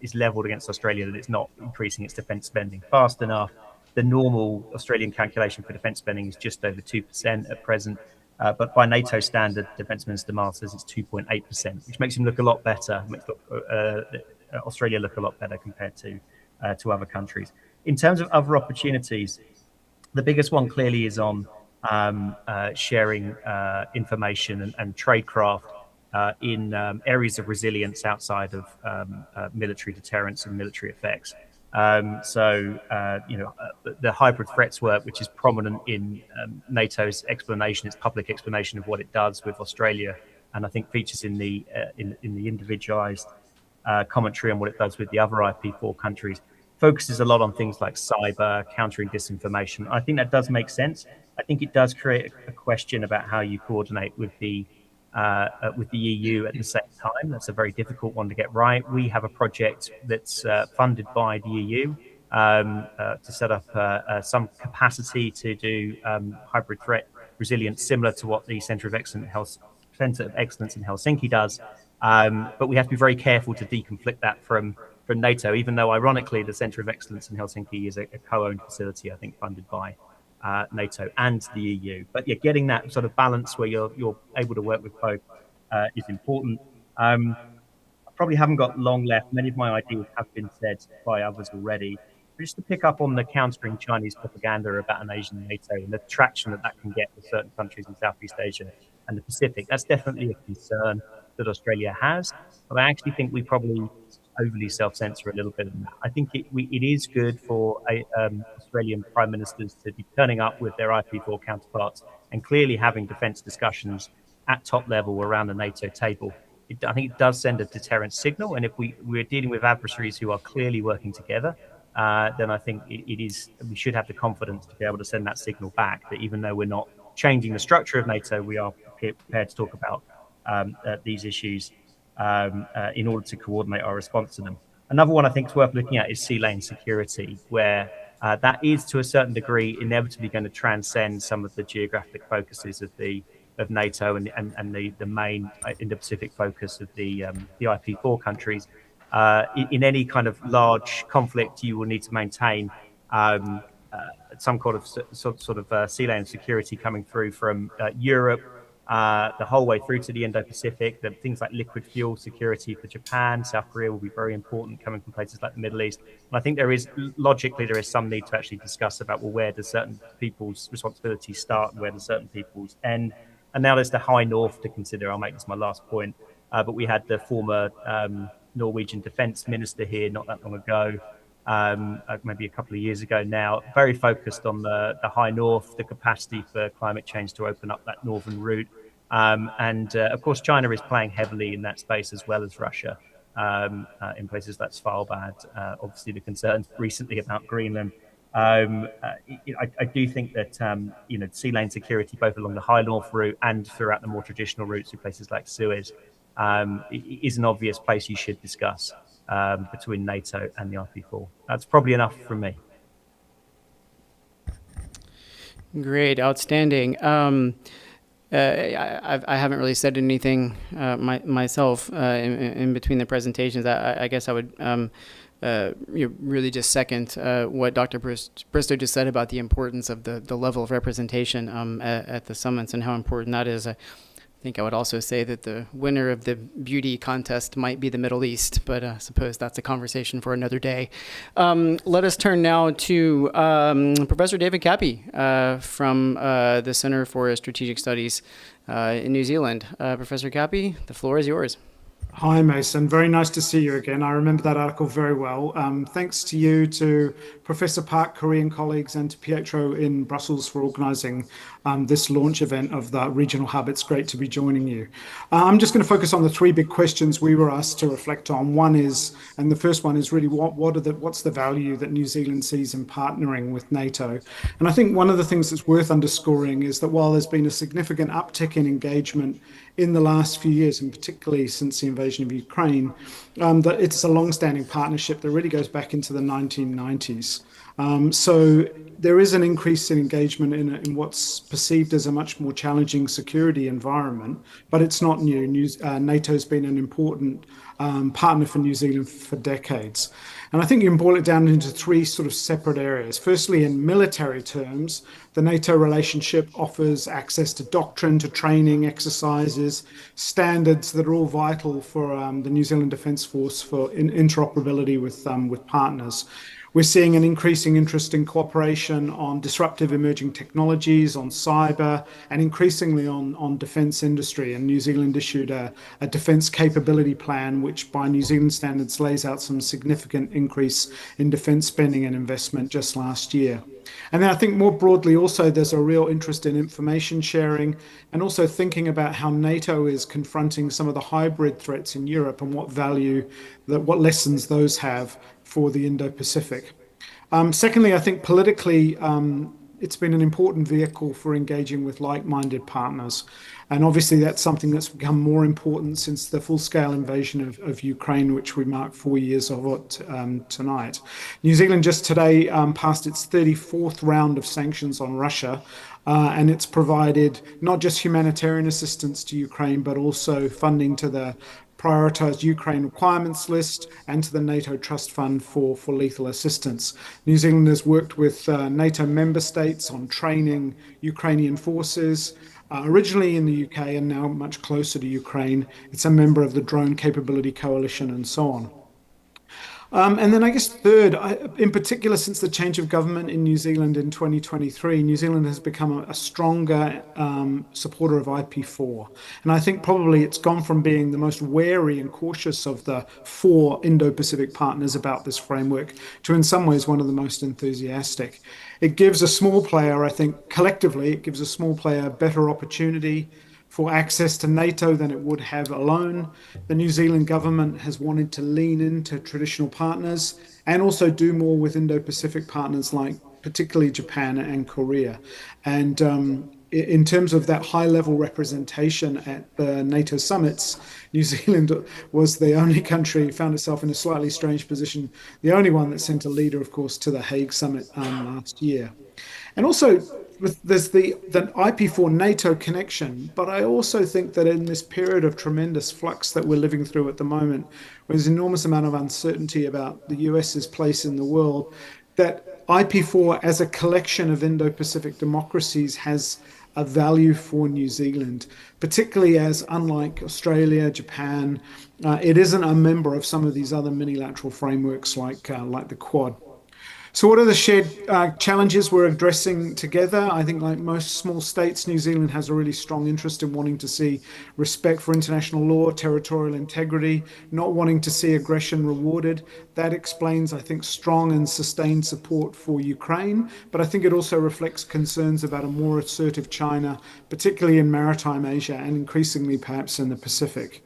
is levelled against Australia that it's not increasing its defence spending fast enough. The normal Australian calculation for defence spending is just over 2% at present. But by NATO standard, Defence Minister Miles says it's 2.8%, which makes him look a lot better, makes Australia look a lot better compared to other countries. In terms of other opportunities, the biggest one clearly is on sharing information and tradecraft in areas of resilience outside of military deterrence and military effects. The hybrid threats work, which is prominent in NATO's explanation, its public explanation of what it does with Australia, and I think features in the individualized commentary on what it does with the other IP4 countries, focuses a lot on things like cyber, countering disinformation. I think that does make sense. I think it does create a question about how you coordinate with the EU at the same time. That's a very difficult one to get right. We have a project that's funded by the EU to set up some capacity to do hybrid threat resilience, similar to what the Centre of Excellence in Helsinki does. But we have to be very careful to deconflict that from NATO, even though ironically the Centre of Excellence in Helsinki is a co-owned facility, I think, funded by NATO and the EU. But yeah, getting that sort of balance where you're able to work with both is important. I probably haven't got long left. Many of my ideas have been said by others already. But just to pick up on the countering Chinese propaganda about an Asian NATO and the traction that can get with certain countries in Southeast Asia and the Pacific, that's definitely a concern that Australia has. But I actually think we probably overly self-censor a little bit of that. I think it is good for Australian prime ministers to be turning up with their IP4 counterparts and clearly having defence discussions at top level around the NATO table. I think it does send a deterrent signal, and if we're dealing with adversaries who are clearly working together, then I think we should have the confidence to be able to send that signal back, that even though we're not changing the structure of NATO, we are prepared to talk about these issues in order to coordinate our response to them. Another one I think is worth looking at is sea lane security, where that is to a certain degree inevitably going to transcend some of the geographic focuses of NATO and the main Indo-Pacific focus of the IP4 countries. In any kind of large conflict, you will need to maintain some kind of sea lane security coming through from Europe, the whole way through to the Indo-Pacific. The things like liquid fuel security for Japan, South Korea will be very important coming from places like the Middle East. And I think there is some need to actually discuss about, well, where do certain people's responsibilities start and where do certain people's end? And now there's the High North to consider. I'll make this my last point. But we had the former Norwegian defense minister here not that long ago, maybe a couple of years ago now, very focused on the High North, the capacity for climate change to open up that northern route. Of course, China is playing heavily in that space as well as Russia in places like Svalbard. Obviously, the concerns recently about Greenland. I do think that sea lane security, both along the High North route and throughout the more traditional routes in places like Suez, is an obvious place you should discuss between NATO and the IP4. That's probably enough from me. Great, outstanding. I haven't really said anything myself in between the presentations. I guess I would really just second what Dr. Bristow just said about the importance of the level of representation at the summits and how important that is. I think I would also say that the winner of the beauty contest might be the Middle East, but I suppose that's a conversation for another day. Let us turn now to Professor David Cappy from the Center for Strategic Studies in New Zealand. Professor Cappy, the floor is yours. Hi, Mason. Very nice to see you again. I remember that article very well. Thanks to you, to Professor Park, Korean colleagues, and to Pietro in Brussels for organising this launch event of the regional hub. It's great to be joining you. I'm just going to focus on the three big questions we were asked to reflect on. One is, and the first one is really what's the value that New Zealand sees in partnering with NATO? And I think one of the things that's worth underscoring is that while there's been a significant uptick in engagement in the last few years, and particularly since the invasion of Ukraine, that it's a long-standing partnership that really goes back into the 1990s. So there is an increase in engagement in what's perceived as a much more challenging security environment, but it's not new. NATO's been an important partner for New Zealand for decades. And I think you can boil it down into three sort of separate areas. Firstly, in military terms, the NATO relationship offers access to doctrine, to training, exercises, standards that are all vital for the New Zealand Defence Force for interoperability with partners. We're seeing an increasing interest in cooperation on disruptive emerging technologies, on cyber, and increasingly on defence industry. And New Zealand issued a defence capability plan, which by New Zealand standards lays out some significant increase in defence spending and investment just last year. And then I think more broadly also there's a real interest in information sharing and also thinking about how NATO is confronting some of the hybrid threats in Europe and what lessons those have for the Indo-Pacific. Secondly, I think politically, it's been an important vehicle for engaging with like-minded partners. And obviously that's something that's become more important since the full-scale invasion of Ukraine, which we mark 4 years of it tonight. New Zealand just today passed its 34th round of sanctions on Russia, and it's provided not just humanitarian assistance to Ukraine, but also funding to the prioritised Ukraine requirements list and to the NATO Trust Fund for lethal assistance. New Zealand has worked with NATO member states on training Ukrainian forces, originally in the UK and now much closer to Ukraine. It's a member of the Drone Capability Coalition and so on. And then I guess third, in particular, since the change of government in New Zealand in 2023, New Zealand has become a stronger supporter of IP4. And I think probably it's gone from being the most wary and cautious of the 4 Indo-Pacific partners about this framework to in some ways one of the most enthusiastic. It gives a small player, I think collectively, it gives a small player better opportunity for access to NATO than it would have alone. The New Zealand government has wanted to lean into traditional partners and also do more with Indo-Pacific partners like particularly Japan and Korea. And in terms of that high-level representation at the NATO summits, New Zealand was the only country, found itself in a slightly strange position, the only one that sent a leader, of course, to the Hague summit last year. And also, there's the IP4 NATO connection, but I also think that in this period of tremendous flux that we're living through at the moment, where there's an enormous amount of uncertainty about the US's place in the world, that IP4 as a collection of Indo-Pacific democracies has a value for New Zealand, particularly as, unlike Australia, Japan, it isn't a member of some of these other minilateral frameworks like the Quad. So what are the shared challenges we're addressing together? I think like most small states, New Zealand has a really strong interest in wanting to see respect for international law, territorial integrity, not wanting to see aggression rewarded. That explains, I think, strong and sustained support for Ukraine, but I think it also reflects concerns about a more assertive China, particularly in maritime Asia and increasingly perhaps in the Pacific.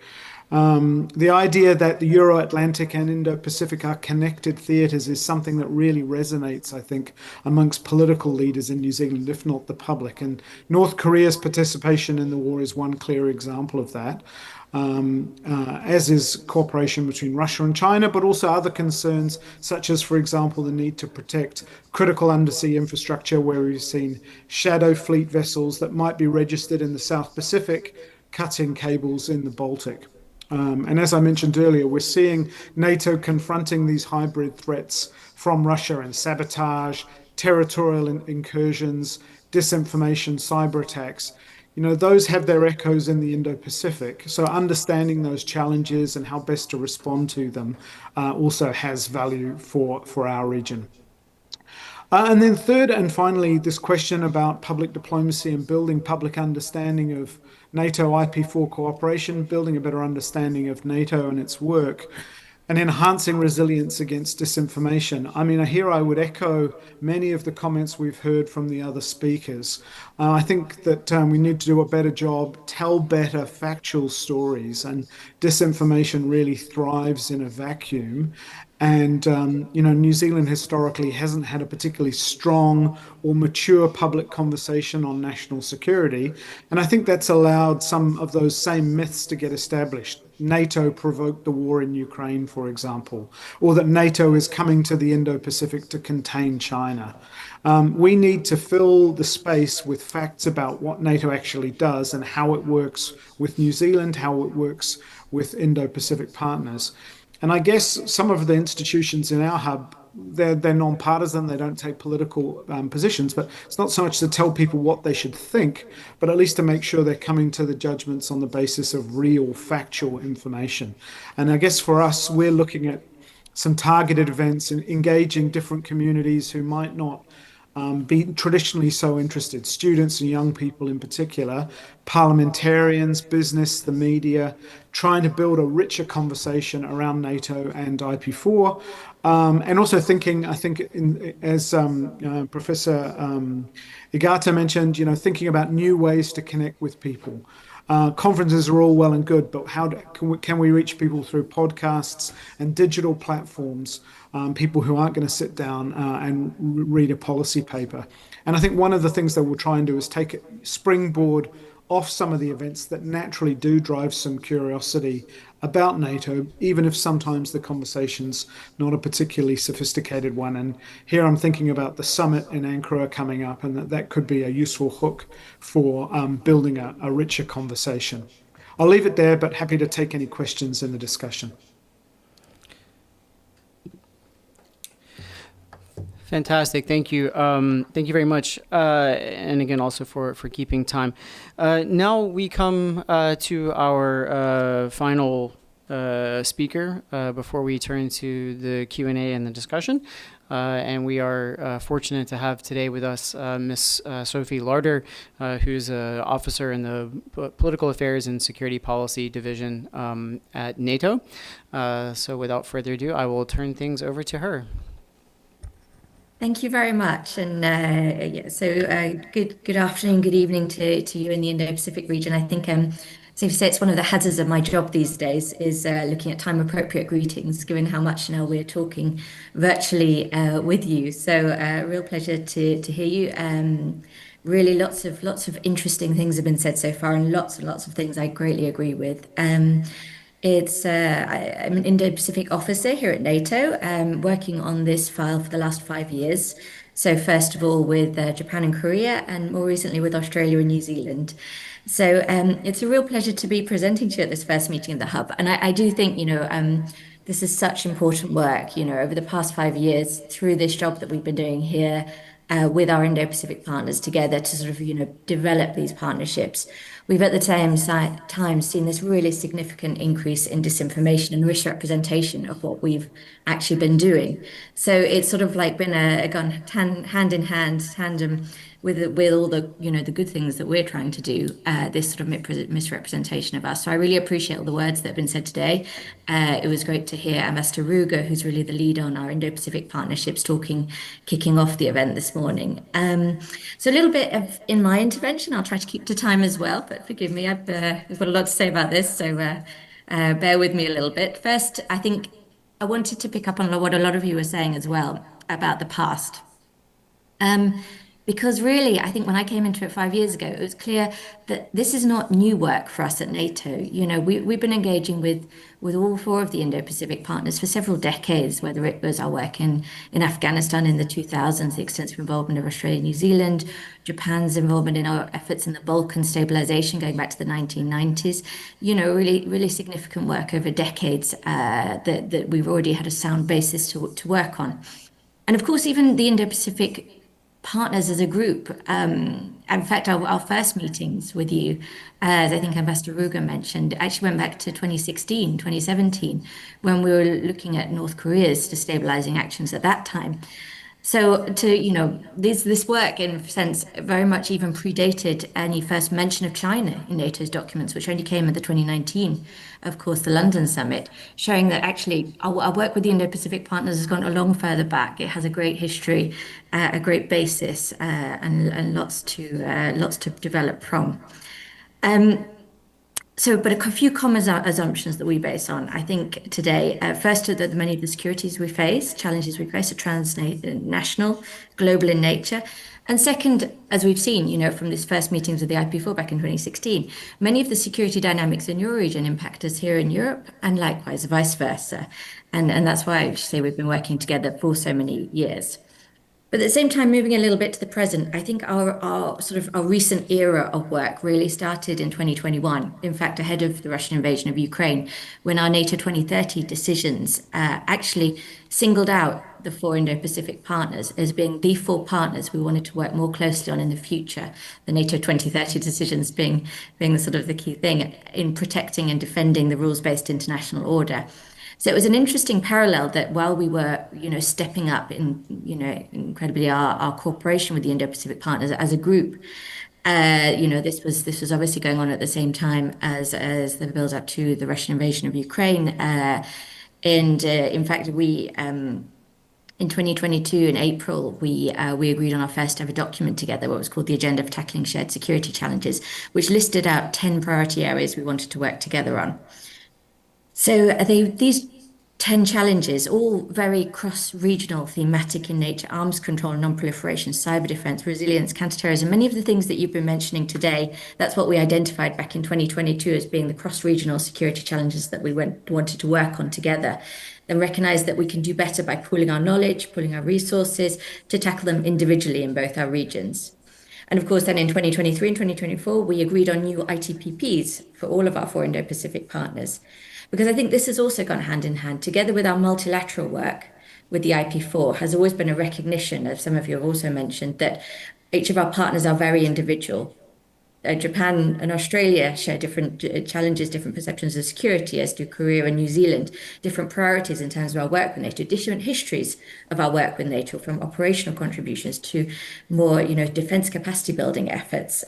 The idea that the Euro-Atlantic and Indo-Pacific are connected theatres is something that really resonates, I think, amongst political leaders in New Zealand, if not the public. And North Korea's participation in the war is one clear example of that, as is cooperation between Russia and China, but also other concerns, such as, for example, the need to protect critical undersea infrastructure, where we've seen shadow fleet vessels that might be registered in the South Pacific, cutting cables in the Baltic. And as I mentioned earlier, we're seeing NATO confronting these hybrid threats from Russia and sabotage, territorial incursions, disinformation, cyber attacks, those have their echoes in the Indo-Pacific. So understanding those challenges and how best to respond to them also has value for our region. And then third and finally, this question about public diplomacy and building public understanding of NATO IP4 cooperation, building a better understanding of NATO and its work, and enhancing resilience against disinformation. I mean, here I would echo many of the comments we've heard from the other speakers. I think that we need to do a better job, tell better factual stories, and disinformation really thrives in a vacuum. And, New Zealand historically hasn't had a particularly strong or mature public conversation on national security. And I think that's allowed some of those same myths to get established. NATO provoked the war in Ukraine, for example, or that NATO is coming to the Indo-Pacific to contain China. We need to fill the space with facts about what NATO actually does and how it works with New Zealand, how it works with Indo-Pacific partners. And I guess some of the institutions in our hub, they're non-partisan, they don't take political positions, but it's not so much to tell people what they should think, but at least to make sure they're coming to the judgments on the basis of real factual information. And I guess for us, we're looking at some targeted events and engaging different communities who might not be traditionally so interested, students and young people in particular, parliamentarians, business, the media, trying to build a richer conversation around NATO and IP4, and also thinking, I think, as Professor Igata mentioned, thinking about new ways to connect with people. Conferences are all well and good, but how can we reach people through podcasts and digital platforms, people who aren't going to sit down and read a policy paper? And I think one of the things that we'll try and do is take a springboard off some of the events that naturally do drive some curiosity about NATO, even if sometimes the conversation's not a particularly sophisticated one. And here I'm thinking about the summit in Ankara coming up, and that could be a useful hook for building a richer conversation. I'll leave it there, but happy to take any questions in the discussion. Fantastic. Thank you. Thank you very much. And again, also for keeping time. Now we come to our final speaker before we turn to the Q&A and the discussion. And we are fortunate to have today with us Ms. Sophie Larder, who's an officer in the Political Affairs and Security Policy Division at NATO. So without further ado, I will turn things over to her. Thank you very much. And good afternoon, good evening to you in the Indo-Pacific region. I think, so to say, it's one of the hazards of my job these days is looking at time-appropriate greetings, given how much now we're talking virtually with you. So real pleasure to hear you. Really lots of interesting things have been said so far, and lots of things I greatly agree with. I'm an Indo-Pacific officer here at NATO, working on this file for the last 5 years. So first of all with Japan and Korea, and more recently with Australia and New Zealand. So it's a real pleasure to be presenting to you at this first meeting of the Hub. And I do think, this is such important work, over the past 5 years through this job that we've been doing here with our Indo-Pacific partners together to sort of, develop these partnerships. We've at the same time seen this really significant increase in disinformation and misrepresentation of what we've actually been doing. So it's sort of like been gone hand in hand, tandem with all the the good things that we're trying to do. This sort of misrepresentation of us. So I really appreciate all the words that have been said today. It was great to hear Ambassador Ruger, who's really the lead on our Indo-Pacific partnerships, kicking off the event this morning. So a little bit in my intervention. I'll try to keep to time as well, but forgive me, I've got a lot to say about this, so bear with me a little bit. First, I think I wanted to pick up on what a lot of you were saying as well about the past. Because really, I think when I came into it 5 years ago, it was clear that this is not new work for us at NATO. We've been engaging with all 4 of the Indo-Pacific partners for several decades, whether it was our work in Afghanistan in the 2000s, the extensive involvement of Australia and New Zealand, Japan's involvement in our efforts in the Balkan stabilization going back to the 1990s, really significant work over decades that we've already had a sound basis to work on. And of course, even the Indo-Pacific partners as a group. In fact, our first meetings with you, as I think Ambassador Ruger mentioned, actually went back to 2016, 2017, when we were looking at North Korea's destabilizing actions at that time. So this work, in a sense, very much even predated any first mention of China in NATO's documents, which only came at the 2019, of course, the London summit, showing that actually our work with the Indo-Pacific partners has gone a long further back. It has a great history, a great basis, and lots to develop from. But a few common assumptions that we base on, I think, today. First, that many of the challenges we face are transnational, global in nature. And second, as we've seen, from these first meetings of the IP4 back in 2016, many of the security dynamics in your region impact us here in Europe, and likewise vice versa. And that's why I say we've been working together for so many years. But at the same time, moving a little bit to the present, I think our recent era of work really started in 2021. In fact, ahead of the Russian invasion of Ukraine, when our NATO 2030 decisions actually singled out the 4 Indo-Pacific partners as being the 4 partners we wanted to work more closely on in the future. The NATO 2030 decisions being the key thing in protecting and defending the rules-based international order. So it was an interesting parallel that while we were, stepping up in, incredibly our cooperation with the Indo-Pacific partners as a group, this was obviously going on at the same time as the build up to the Russian invasion of Ukraine. In fact, we in 2022 in April, we agreed on our first ever document together, what was called the Agenda for Tackling Shared Security Challenges, which listed out 10 priority areas we wanted to work together on. So these 10 challenges, all very cross-regional, thematic in nature: arms control, non-proliferation, cyber defense, resilience, counterterrorism, many of the things that you've been mentioning today. That's what we identified back in 2022 as being the cross-regional security challenges that we wanted to work on together, and recognize that we can do better by pooling our knowledge, pooling our resources to tackle them individually in both our regions. And of course, then in 2023 and 2024, we agreed on new ITPPs for all of our 4 Indo-Pacific partners. Because I think this has also gone hand in hand, together with our multilateral work with the IP4, has always been a recognition, as some of you have also mentioned, that each of our partners are very individual. Japan and Australia share different challenges, different perceptions of security, as do Korea and New Zealand, different priorities in terms of our work with NATO, different histories of our work with NATO, from operational contributions to more, defense capacity building efforts.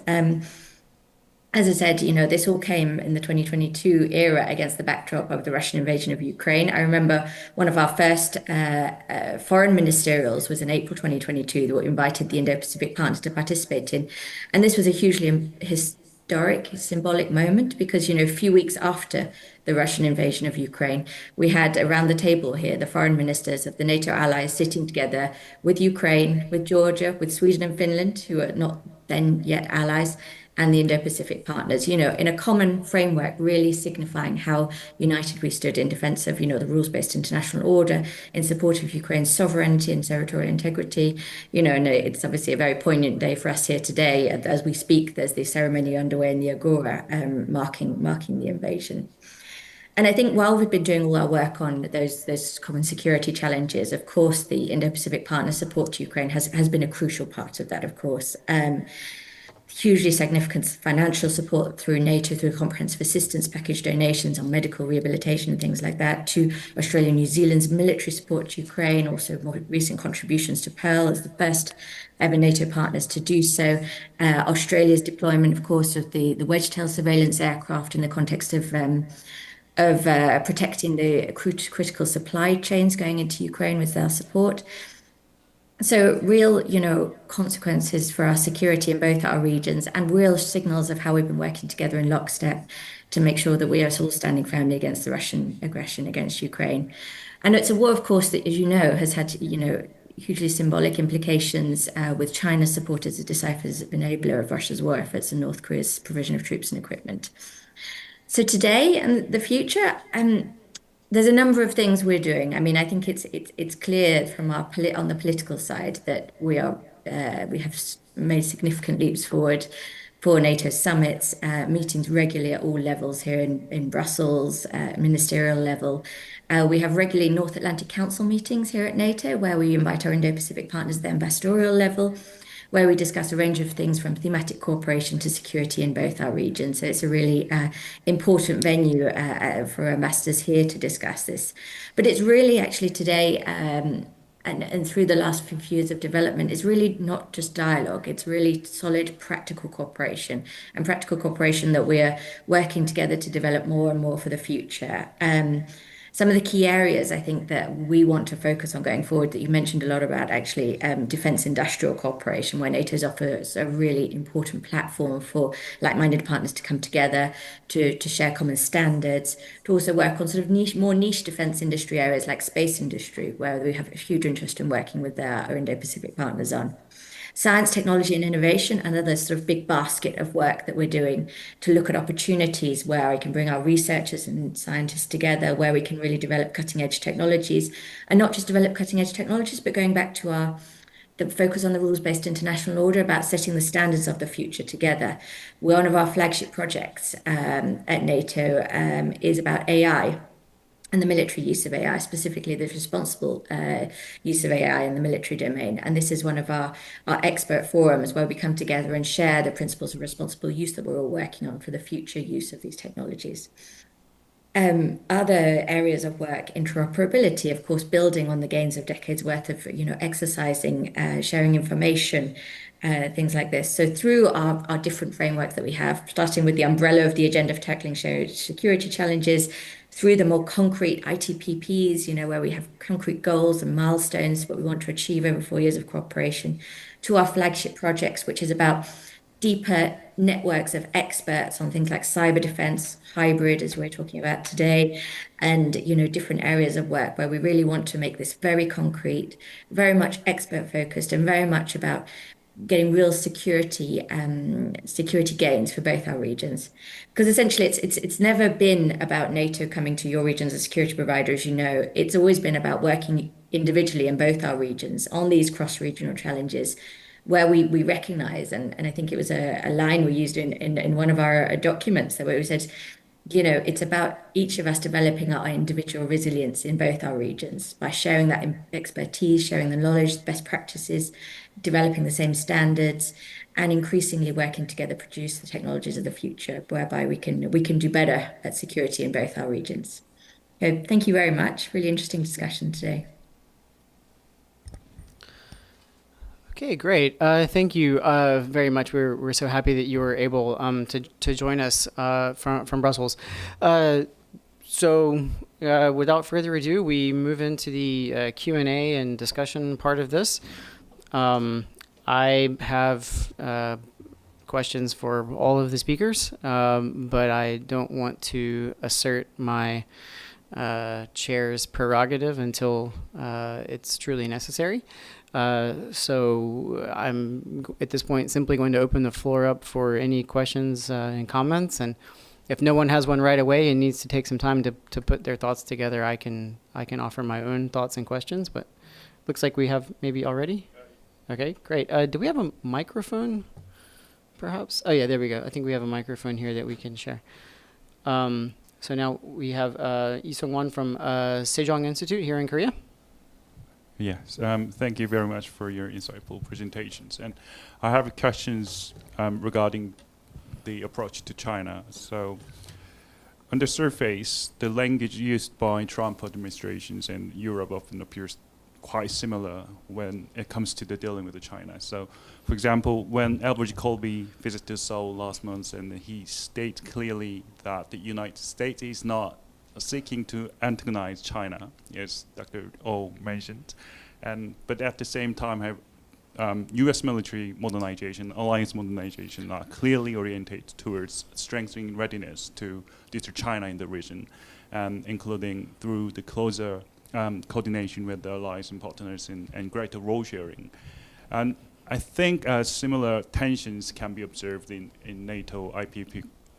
As I said, this all came in the 2022 era against the backdrop of the Russian invasion of Ukraine. I remember one of our first foreign ministerials was in April 2022 that we invited the Indo-Pacific partners to participate in. And this was a hugely historic, symbolic moment because, a few weeks after the Russian invasion of Ukraine, we had around the table here the foreign ministers of the NATO allies sitting together with Ukraine, with Georgia, with Sweden and Finland, who are not then yet allies, and the Indo-Pacific partners, in a common framework, really signifying how united we stood in defense of, the rules-based international order, in support of Ukraine's sovereignty and territorial integrity, and it's obviously a very poignant day for us here today. As we speak, there's the ceremony underway in the Agora, marking the invasion. And I think while we've been doing all our work on those common security challenges, of course, the Indo-Pacific partner support to Ukraine has been a crucial part of that, of course. Hugely significant financial support through NATO, through comprehensive assistance package donations on medical rehabilitation and things like that, to Australia and New Zealand's military support to Ukraine, also more recent contributions to Pearl as the first ever NATO partners to do so. Australia's deployment, of course, of the Wedgetail surveillance aircraft in the context of protecting the critical supply chains going into Ukraine with their support. So real, consequences for our security in both our regions, and real signals of how we've been working together in lockstep to make sure that we are all standing firmly against the Russian aggression against Ukraine. And it's a war, of course, that, as you know, has had, hugely symbolic implications, with China's support as a decisive enabler of Russia's war efforts and North Korea's provision of troops and equipment. So today and the future, there's a number of things we're doing. I mean, I think it's clear from on the political side that we have made significant leaps forward for NATO summits, meetings regularly at all levels here in Brussels, ministerial level. We have regularly North Atlantic Council meetings here at NATO, where we invite our Indo-Pacific partners at the ambassadorial level. where we discuss a range of things from thematic cooperation to security in both our regions. So it's a really important venue for ambassadors here to discuss this. But it's really actually today, and through the last few years of development, it's really not just dialogue, it's really solid practical cooperation, and practical cooperation that we're working together to develop more and more for the future. Some of the key areas I think that we want to focus on going forward, that you mentioned a lot about, actually, defence industrial cooperation, where NATO's offers a really important platform for like-minded partners to come together, to share common standards, to also work on sort of more niche defence industry areas like space industry, where we have a huge interest in working with our Indo-Pacific partners on. Science, technology, and innovation, another sort of big basket of work that we're doing to look at opportunities where I can bring our researchers and scientists together, where we can really develop cutting-edge technologies, and not just develop cutting-edge technologies, but going back to the focus on the rules-based international order, about setting the standards of the future together. One of our flagship projects at NATO is about AI and the military use of AI, specifically the responsible use of AI in the military domain. And this is one of our expert forums where we come together and share the principles of responsible use that we're all working on for the future use of these technologies. Other areas of work, interoperability, of course, building on the gains of decades worth of, exercising, sharing information, things like this. So through our different frameworks that we have, starting with the umbrella of the agenda for tackling shared security challenges, through the more concrete ITPPs, where we have concrete goals and milestones, what we want to achieve over 4 years of cooperation, to our flagship projects, which is about deeper networks of experts on things like cyber defense, hybrid, as we're talking about today, and different areas of work where we really want to make this very concrete, very much expert focused, and very much about getting real security gains for both our regions. Because essentially it's never been about NATO coming to your region as a security provider, as you know. It's always been about working individually in both our regions on these cross-regional challenges, where we recognize, and I think it was a line we used in one of our documents, where we said, it's about each of us developing our individual resilience in both our regions by sharing that expertise, sharing the knowledge, the best practices, developing the same standards, and increasingly working together to produce the technologies of the future, whereby we can do better at security in both our regions. So thank you very much. Really interesting discussion today. Okay, great. Thank you very much. We're so happy that you were able to join us from Brussels. So without further ado, we move into the Q&A and discussion part of this. I have questions for all of the speakers, but I don't want to assert my chair's prerogative until it's truly necessary. So I'm at this point simply going to open the floor up for any questions and comments. And if no one has one right away and needs to take some time to put their thoughts together, I can offer my own thoughts and questions. But looks like we have maybe already. Okay, great. Do we have a microphone, perhaps? Oh yeah, there we go. I think we have a microphone here that we can share. So now we have Lee Sung-won from Sejong Institute here in Korea. Yes, thank you very much for your insightful presentations. And I have questions regarding the approach to China. So on the surface, the language used by Trump administrations and Europe often appears quite similar when it comes to the dealing with China. So, for example, when Albert Colby visited Seoul last month, and he stated clearly that the United States is not seeking to antagonize China, as Dr. Oh mentioned, but at the same time have U.S. military modernization, alliance modernization are clearly oriented towards strengthening readiness to deter China in the region, including through the closer coordination with the allies and partners and greater role sharing. And I think similar tensions can be observed in NATO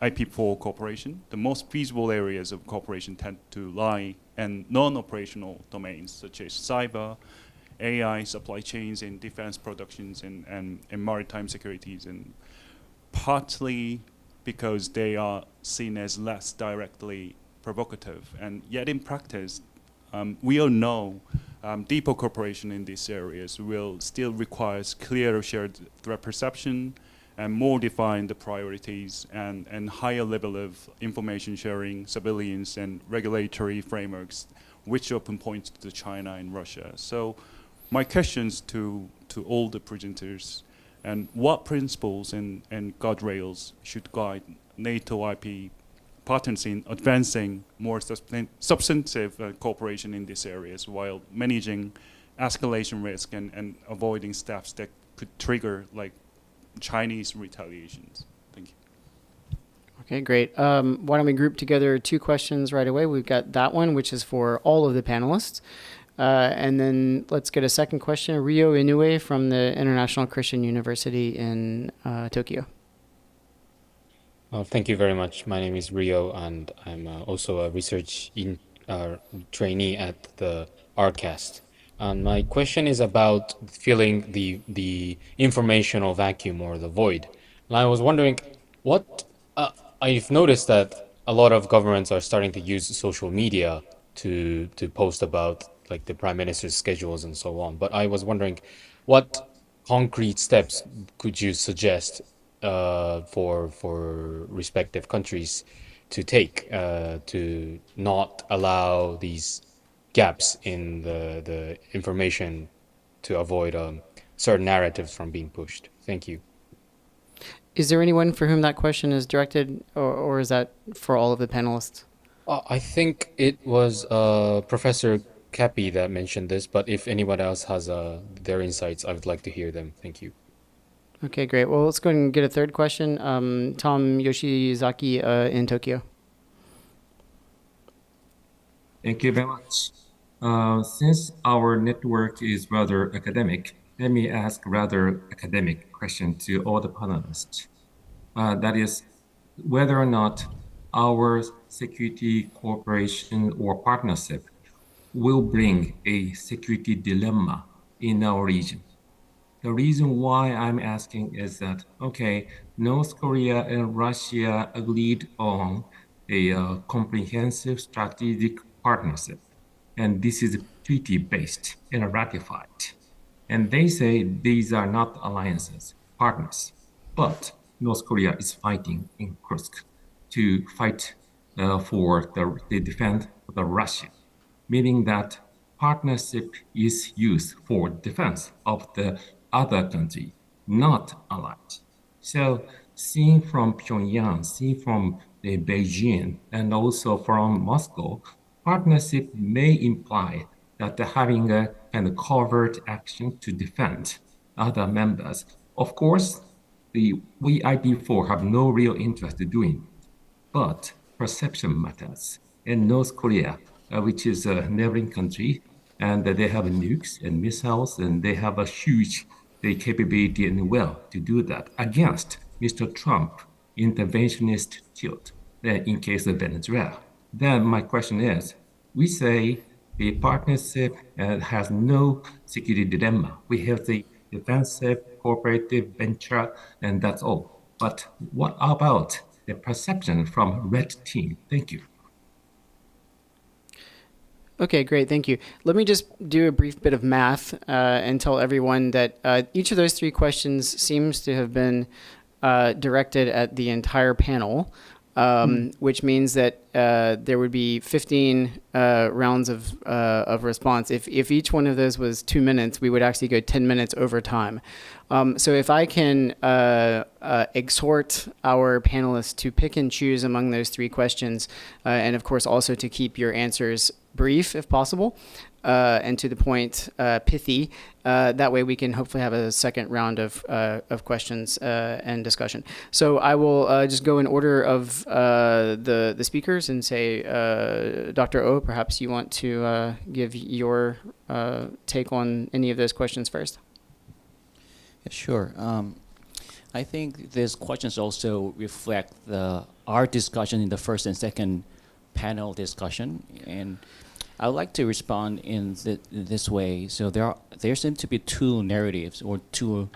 IP4 cooperation. The most feasible areas of cooperation tend to lie in non-operational domains such as cyber, AI, supply chains, and defense productions, and maritime securities, and partly because they are seen as less directly provocative. And yet in practice, we all know deeper cooperation in these areas will still requires clearer shared threat perception and more defined priorities and higher level of information sharing, surveillance, and regulatory frameworks, which often point to China and Russia. So my questions to all the presenters, and what principles and guardrails should guide NATO IP partners in advancing more substantive cooperation in these areas while managing escalation risk and avoiding steps that could trigger like Chinese retaliations. Thank you. Okay, great. Why don't we group together two questions right away? We've got that one, which is for all of the panelists. And then let's get a second question. Ryo Inoue from the International Christian University in Tokyo. Thank you very much. My name is Rio, and I'm also a research trainee at the RCAST. And my question is about filling the informational vacuum or the void. And I was wondering, what I've noticed that a lot of governments are starting to use social media to post about like the prime minister's schedules and so on. But I was wondering, what concrete steps could you suggest for respective countries to take to not allow these gaps in the information to avoid certain narratives from being pushed? Thank you. Is there anyone for whom that question is directed, or is that for all of the panelists? I think it was Professor Cappy that mentioned this, but if anyone else has their insights, I would like to hear them. Thank you. Okay, great. Well, let's go ahead and get a third question. Tom Yoshizaki in Tokyo. Thank you very much. Since our network is rather academic, let me ask rather academic question to all the panelists. That is, whether or not our security cooperation or partnership will bring a security dilemma in our region. The reason why I'm asking is that, okay, North Korea and Russia agreed on a comprehensive strategic partnership, and this is treaty-based and ratified. And they say these are not alliances, partners. But North Korea is fighting in Kursk to fight for the defense of Russia, meaning that partnership is used for defense of the other country, not allied. So seeing from Pyongyang, seeing from Beijing, and also from Moscow, partnership may imply that having a kind of covert action to defend other members. Of course, we IP4 have no real interest in doing it, but perception matters. And North Korea, which is a neighboring country, and they have nukes and missiles, and they have a huge capability and will to do that against Mr. Trump interventionist tilt in case of Venezuela. Then my question is, we say the partnership has no security dilemma. We have the defensive, cooperative venture, and that's all. But what about the perception from red team? Thank you. Okay, great. Thank you. Let me just do a brief bit of math and tell everyone that each of those three questions seems to have been directed at the entire panel, which means that there would be 15 rounds of response. If each one of those was 2 minutes, we would actually go 10 minutes over time. So if I can exhort our panelists to pick and choose among those three questions, and of course also to keep your answers brief if possible, and to the point, pithy. That way we can hopefully have a second round of questions and discussion. So I will just go in order of the speakers and say, Dr. O, perhaps you want to give your take on any of those questions first. Yeah, sure. I think these questions also reflect our discussion in the first and second panel discussion, and I would like to respond in this way. So there seem to be two narratives or two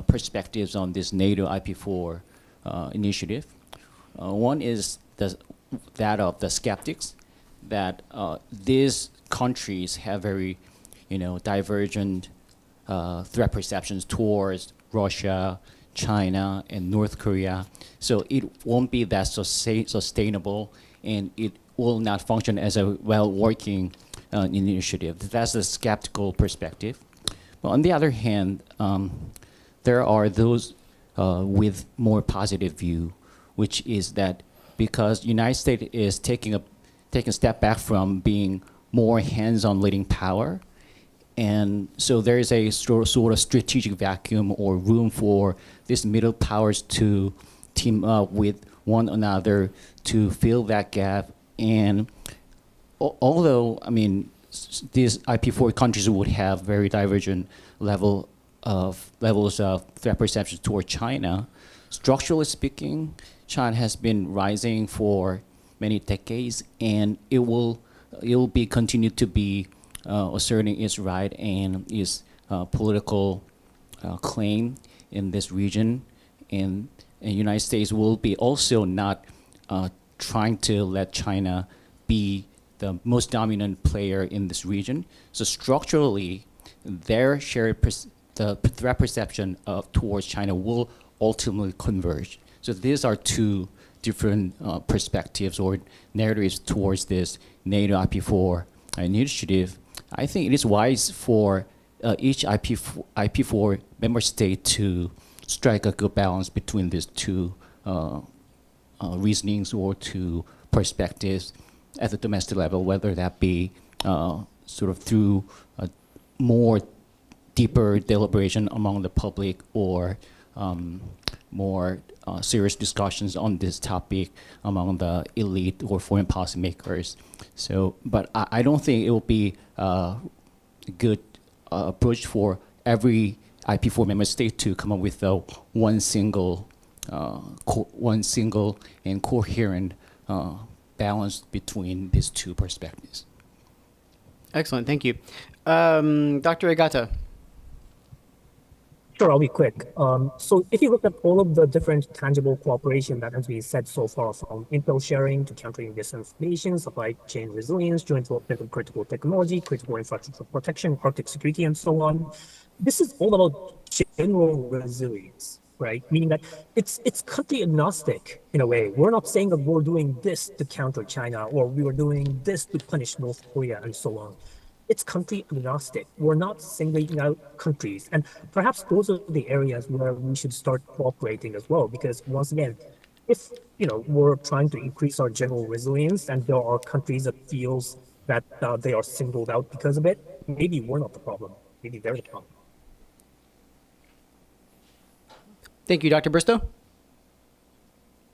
perspectives on this NATO IP4 initiative. One is that of the skeptics, that these countries have very divergent threat perceptions towards Russia, China, and North Korea. So it won't be that sustainable, and it will not function as a well-working initiative. That's a skeptical perspective. But on the other hand, there are those with more positive view, which is that because United States is taking a step back from being more hands-on leading power, and so there is a sort of strategic vacuum or room for these middle powers to team up with one another to fill that gap. And although, I mean, these IP4 countries would have very divergent levels of threat perception toward China, structurally speaking, China has been rising for many decades, and it will be continued to be asserting its right and its political claim in this region. And the United States will be also not trying to let China be the most dominant player in this region. So structurally, their shared the threat perception towards China will ultimately converge. So these are two different perspectives or narratives towards this NATO IP4 initiative. I think it is wise for each IP4 member state to strike a good balance between these two reasonings or two perspectives at the domestic level, whether that be sort of through more deeper deliberation among the public or more serious discussions on this topic among the elite or foreign policy makers. So, but I don't think it will be a good approach for every IP4 member state to come up with one single and coherent balance between these two perspectives. Excellent, thank you. Dr. Egata. Sure, I'll be quick. So if you look at all of the different tangible cooperation that has been said so far, from intel sharing to countering disinformation, supply chain resilience, joint development of critical technology, critical infrastructure protection, Arctic security, and so on, this is all about general resilience, right? Meaning that it's country agnostic in a way. We're not saying that we're doing this to counter China or we were doing this to punish North Korea and so on. It's country agnostic. We're not singling out countries. And perhaps those are the areas where we should start cooperating as well. Because once again, if we're trying to increase our general resilience and there are countries that feels that they are singled out because of it, maybe we're not the problem. Maybe they're the problem. Thank you, Dr. Bristow.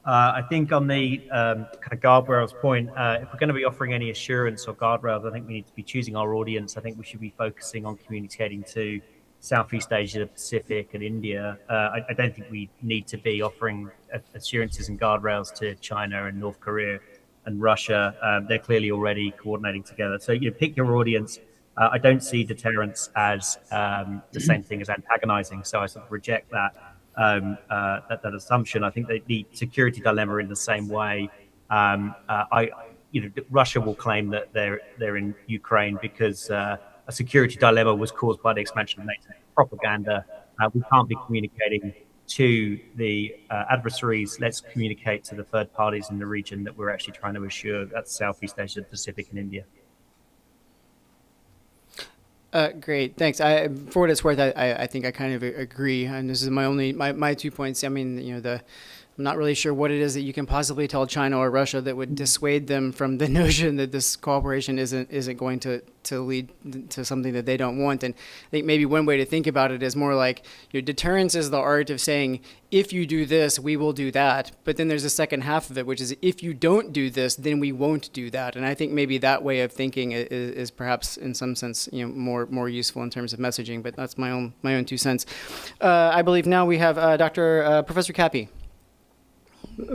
I think on the kind of guardrails point, if we're going to be offering any assurance or guardrails, I think we need to be choosing our audience. I think we should be focusing on communicating to Southeast Asia, the Pacific, and India. I don't think we need to be offering assurances and guardrails to China and North Korea and Russia. They're clearly already coordinating together. So pick your audience. I don't see deterrence as the same thing as antagonizing. So I sort of reject that. That assumption. I think that the security dilemma in the same way. Russia will claim that they're in Ukraine because a security dilemma was caused by the expansion of NATO propaganda. We can't be communicating to the adversaries. Let's communicate to the third parties in the region that we're actually trying to assure. That's Southeast Asia, Pacific, and India. Great, thanks. For what it's worth, I think I kind of agree, and this is my 2 points. I mean, I'm not really sure what it is that you can possibly tell China or Russia that would dissuade them from the notion that this cooperation isn't going to lead to something that they don't want. And I think maybe one way to think about it is more like deterrence is the art of saying, if you do this, we will do that. But then there's a second half of it, which is if you don't do this, then we won't do that. And I think maybe that way of thinking is perhaps in some sense more useful in terms of messaging. But that's my own 2 cents. I believe now we have Professor Kapi.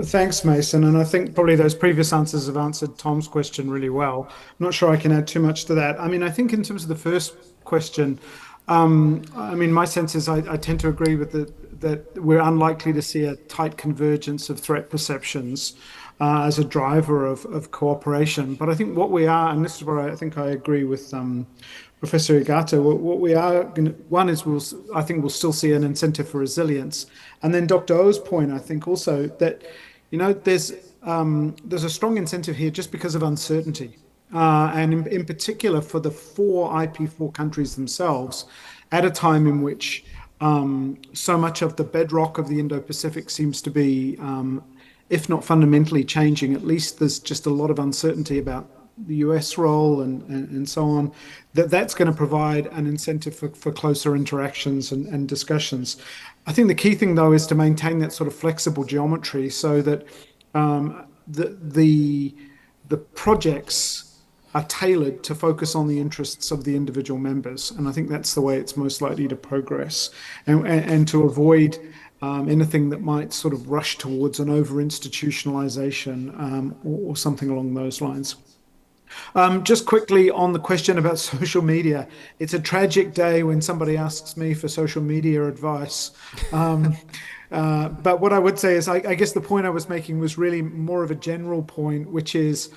Thanks, Mason. And I think probably those previous answers have answered Tom's question really well. I'm not sure I can add too much to that. I mean, I think in terms of the first question, I mean, my sense is I tend to agree with that we're unlikely to see a tight convergence of threat perceptions as a driver of cooperation. But I think what we are, and this is where I think I agree with Professor Igato, what we are going to, one is I think we'll still see an incentive for resilience. And then Dr. O's point, I think also that, there's a strong incentive here just because of uncertainty. And in particular for the four IP4 countries themselves, at a time in which so much of the bedrock of the Indo-Pacific seems to be, if not fundamentally changing, at least there's just a lot of uncertainty about the US role and so on, that's going to provide an incentive for closer interactions and discussions. I think the key thing, though, is to maintain that sort of flexible geometry so that the projects are tailored to focus on the interests of the individual members. And I think that's the way it's most likely to progress and to avoid anything that might sort of rush towards an over-institutionalization or something along those lines. Just quickly on the question about social media, it's a tragic day when somebody asks me for social media advice. But what I would say is, I guess the point I was making was really more of a general point, which is,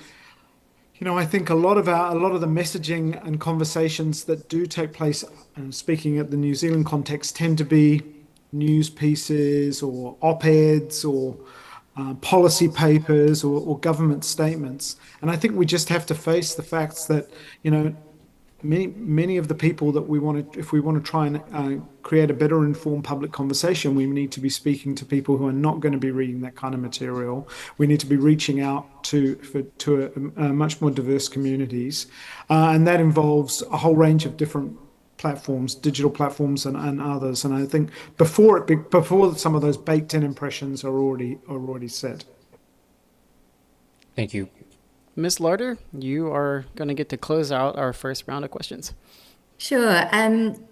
I think a lot of the messaging and conversations that do take place, speaking at the New Zealand context, tend to be news pieces or op-eds or policy papers or government statements. And I think we just have to face the facts that, many of the people that if we want to try and create a better informed public conversation, we need to be speaking to people who are not going to be reading that kind of material. We need to be reaching out to much more diverse communities. And that involves a whole range of different platforms, digital platforms and others. And I think before some of those baked in impressions are already set. Thank you. Ms. Larder, you are going to get to close out our first round of questions. Sure.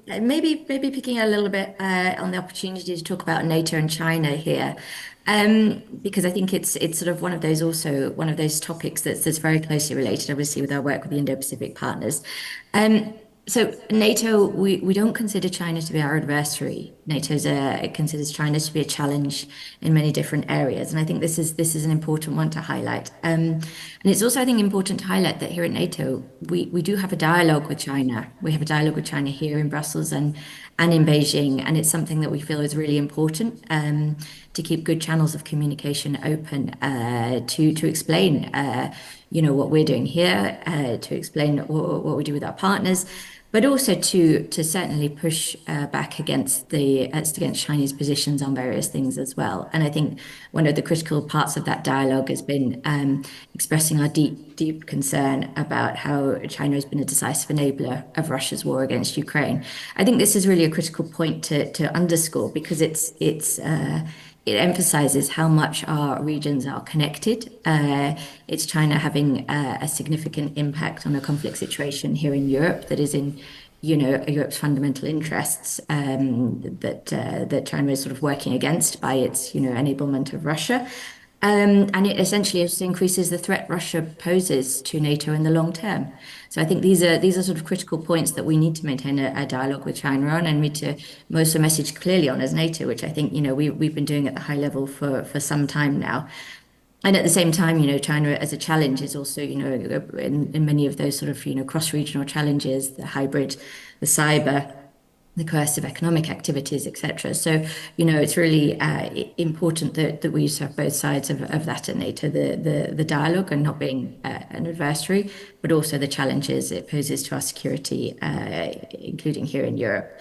Maybe picking a little bit on the opportunity to talk about NATO and China here, because I think it's sort of one of those topics that's very closely related, obviously, with our work with the Indo-Pacific partners. So NATO, we don't consider China to be our adversary. NATO considers China to be a challenge in many different areas, and I think this is an important one to highlight. And it's also, I think, important to highlight that here at NATO, we do have a dialogue with China. We have a dialogue with China here in Brussels and in Beijing, and it's something that we feel is really important to keep good channels of communication open to explain, what we're doing here, to explain what we do with our partners, but also to certainly push back against Chinese positions on various things as well. And I think one of the critical parts of that dialogue has been expressing our deep concern about how China has been a decisive enabler of Russia's war against Ukraine. I think this is really a critical point to underscore, because it emphasizes how much our regions are connected. It's China having a significant impact on a conflict situation here in Europe that is in, Europe's fundamental interests, that China is sort of working against by its, enablement of Russia. And it essentially also increases the threat Russia poses to NATO in the long term. So I think these are sort of critical points that we need to maintain a dialogue with China on, and need to also message clearly on as NATO, which I think we've been doing at the high level for some time now. And at the same time, China as a challenge is also, in many of those sort of cross-regional challenges, the hybrid, the cyber, the coercive economic activities, etc. So, it's really important that we used to have both sides of that at NATO, the dialogue and not being an adversary, but also the challenges it poses to our security, including here in Europe.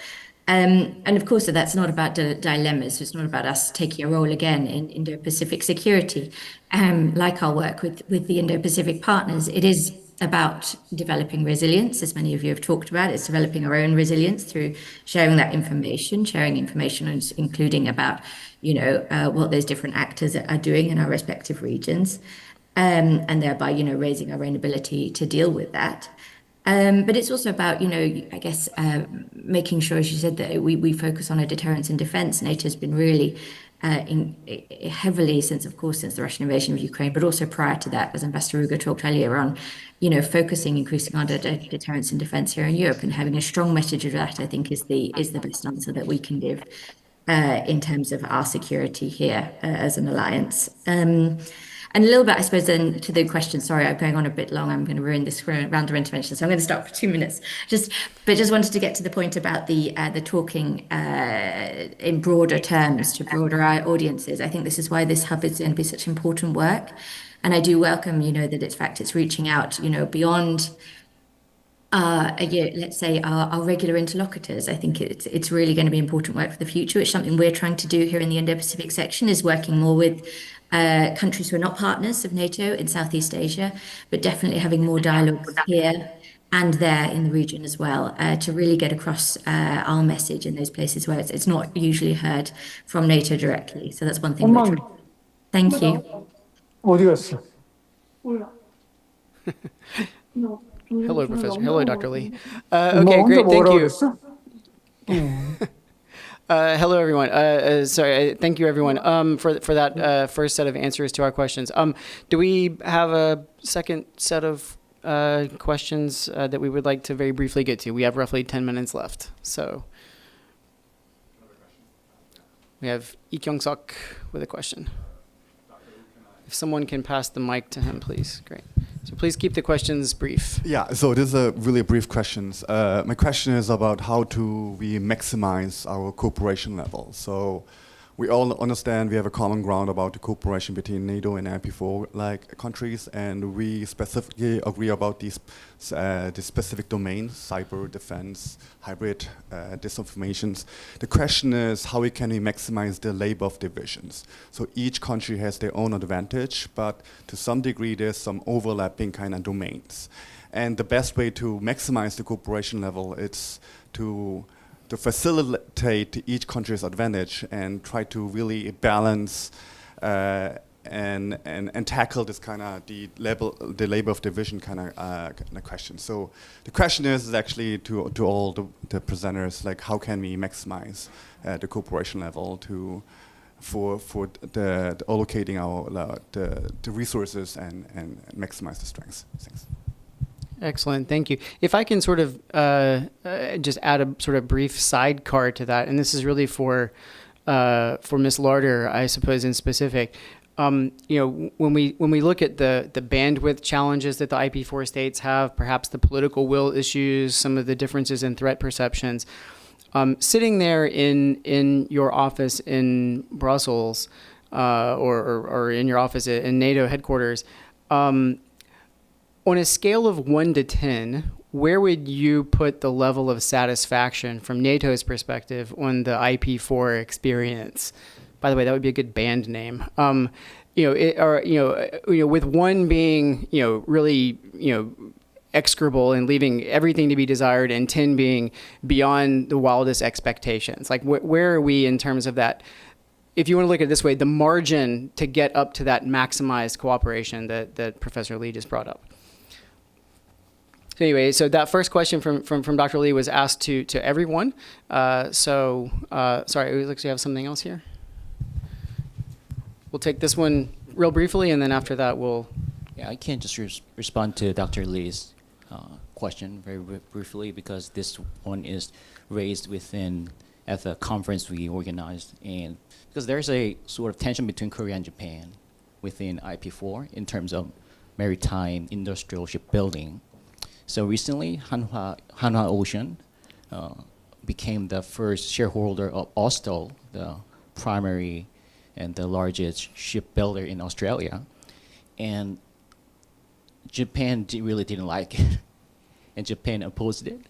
And of course, that's not about dilemmas. It's not about us taking a role again in Indo-Pacific security. Like our work with the Indo-Pacific partners, it is about developing resilience, as many of you have talked about. It's developing our own resilience through sharing information including about, what those different actors are doing in our respective regions, and thereby, raising our own ability to deal with that. But it's also about, I guess, making sure, as you said, that we focus on a deterrence and defense. NATO's been really heavily since the Russian invasion of Ukraine, but also prior to that, as Ambassador Ruger talked earlier on, increasing on deterrence and defense here in Europe, and having a strong message of that, I think, is the best answer that we can give in terms of our security here as an alliance. And a little bit, I suppose, then to the question, sorry, I'm going on a bit long. I'm going to ruin this round of intervention. So I'm going to stop for 2 minutes. Just wanted to get to the point about the talking in broader terms to broader audiences. I think this is why this hub is going to be such important work. And I do welcome, that it's reaching out, beyond let's say our regular interlocutors. I think it's really going to be important work for the future. It's something we're trying to do here in the Indo-Pacific section, is working more with countries who are not partners of NATO in Southeast Asia, but definitely having more dialogues here and there in the region as well, to really get across our message in those places where it's not usually heard from NATO directly. So that's one thing we're trying. Thank you. Hello, Professor. Hello, Dr. Lee. Okay, great. Thank you. Hello, everyone. Sorry, thank you, everyone, for that first set of answers to our questions. Do we have a second set of questions that we would like to very briefly get to? We have roughly 10 minutes left. So we have Lee Kyung-suk with a question. If someone can pass the mic to him, please. Great. So please keep the questions brief. Yeah, so this is a really brief question. My question is about how do we maximize our cooperation level. So we all understand we have a common ground about the cooperation between NATO and IP4 countries, and we specifically agree about these the specific domains: cyber, defense, hybrid, disinformations. The question is how can we maximize the labor of divisions. So each country has their own advantage, but to some degree there's some overlapping kind of domains. And the best way to maximize the cooperation level is to facilitate each country's advantage and try to really balance and tackle this kind of the labor of division kind of question. So the question is actually to all the presenters, like how can we maximize the cooperation level for the allocating our the resources and maximize the strengths. Thanks. Excellent, thank you. If I can sort of just add a sort of brief sidecar to that, and this is really for Ms. Larder, I suppose, in specific. When we look at the bandwidth challenges that the IP4 states have, perhaps the political will issues, some of the differences in threat perceptions, sitting there in your office in Brussels or in your office in NATO headquarters. On a scale of 1 to 10, where would you put the level of satisfaction from NATO's perspective on the IP4 experience? By the way, that would be a good band name. With 1 being, really, execrable and leaving everything to be desired, and 10 being beyond the wildest expectations. Like, where are we in terms of that? If you want to look at it this way, the margin to get up to that maximized cooperation that Professor Lee just brought up. So anyway, so that first question from Dr. Lee was asked to everyone. Sorry, we actually have something else here. We'll take this one real briefly, and then after that we'll... Yeah, I can just respond to Dr. Lee's question very briefly, because this one is raised at the conference we organized, and because there's a sort of tension between Korea and Japan within IP4 in terms of maritime industrial shipbuilding. So recently, Hanwha Ocean became the first shareholder of Austal, the primary and the largest shipbuilder in Australia. And Japan really didn't like it. And Japan opposed it.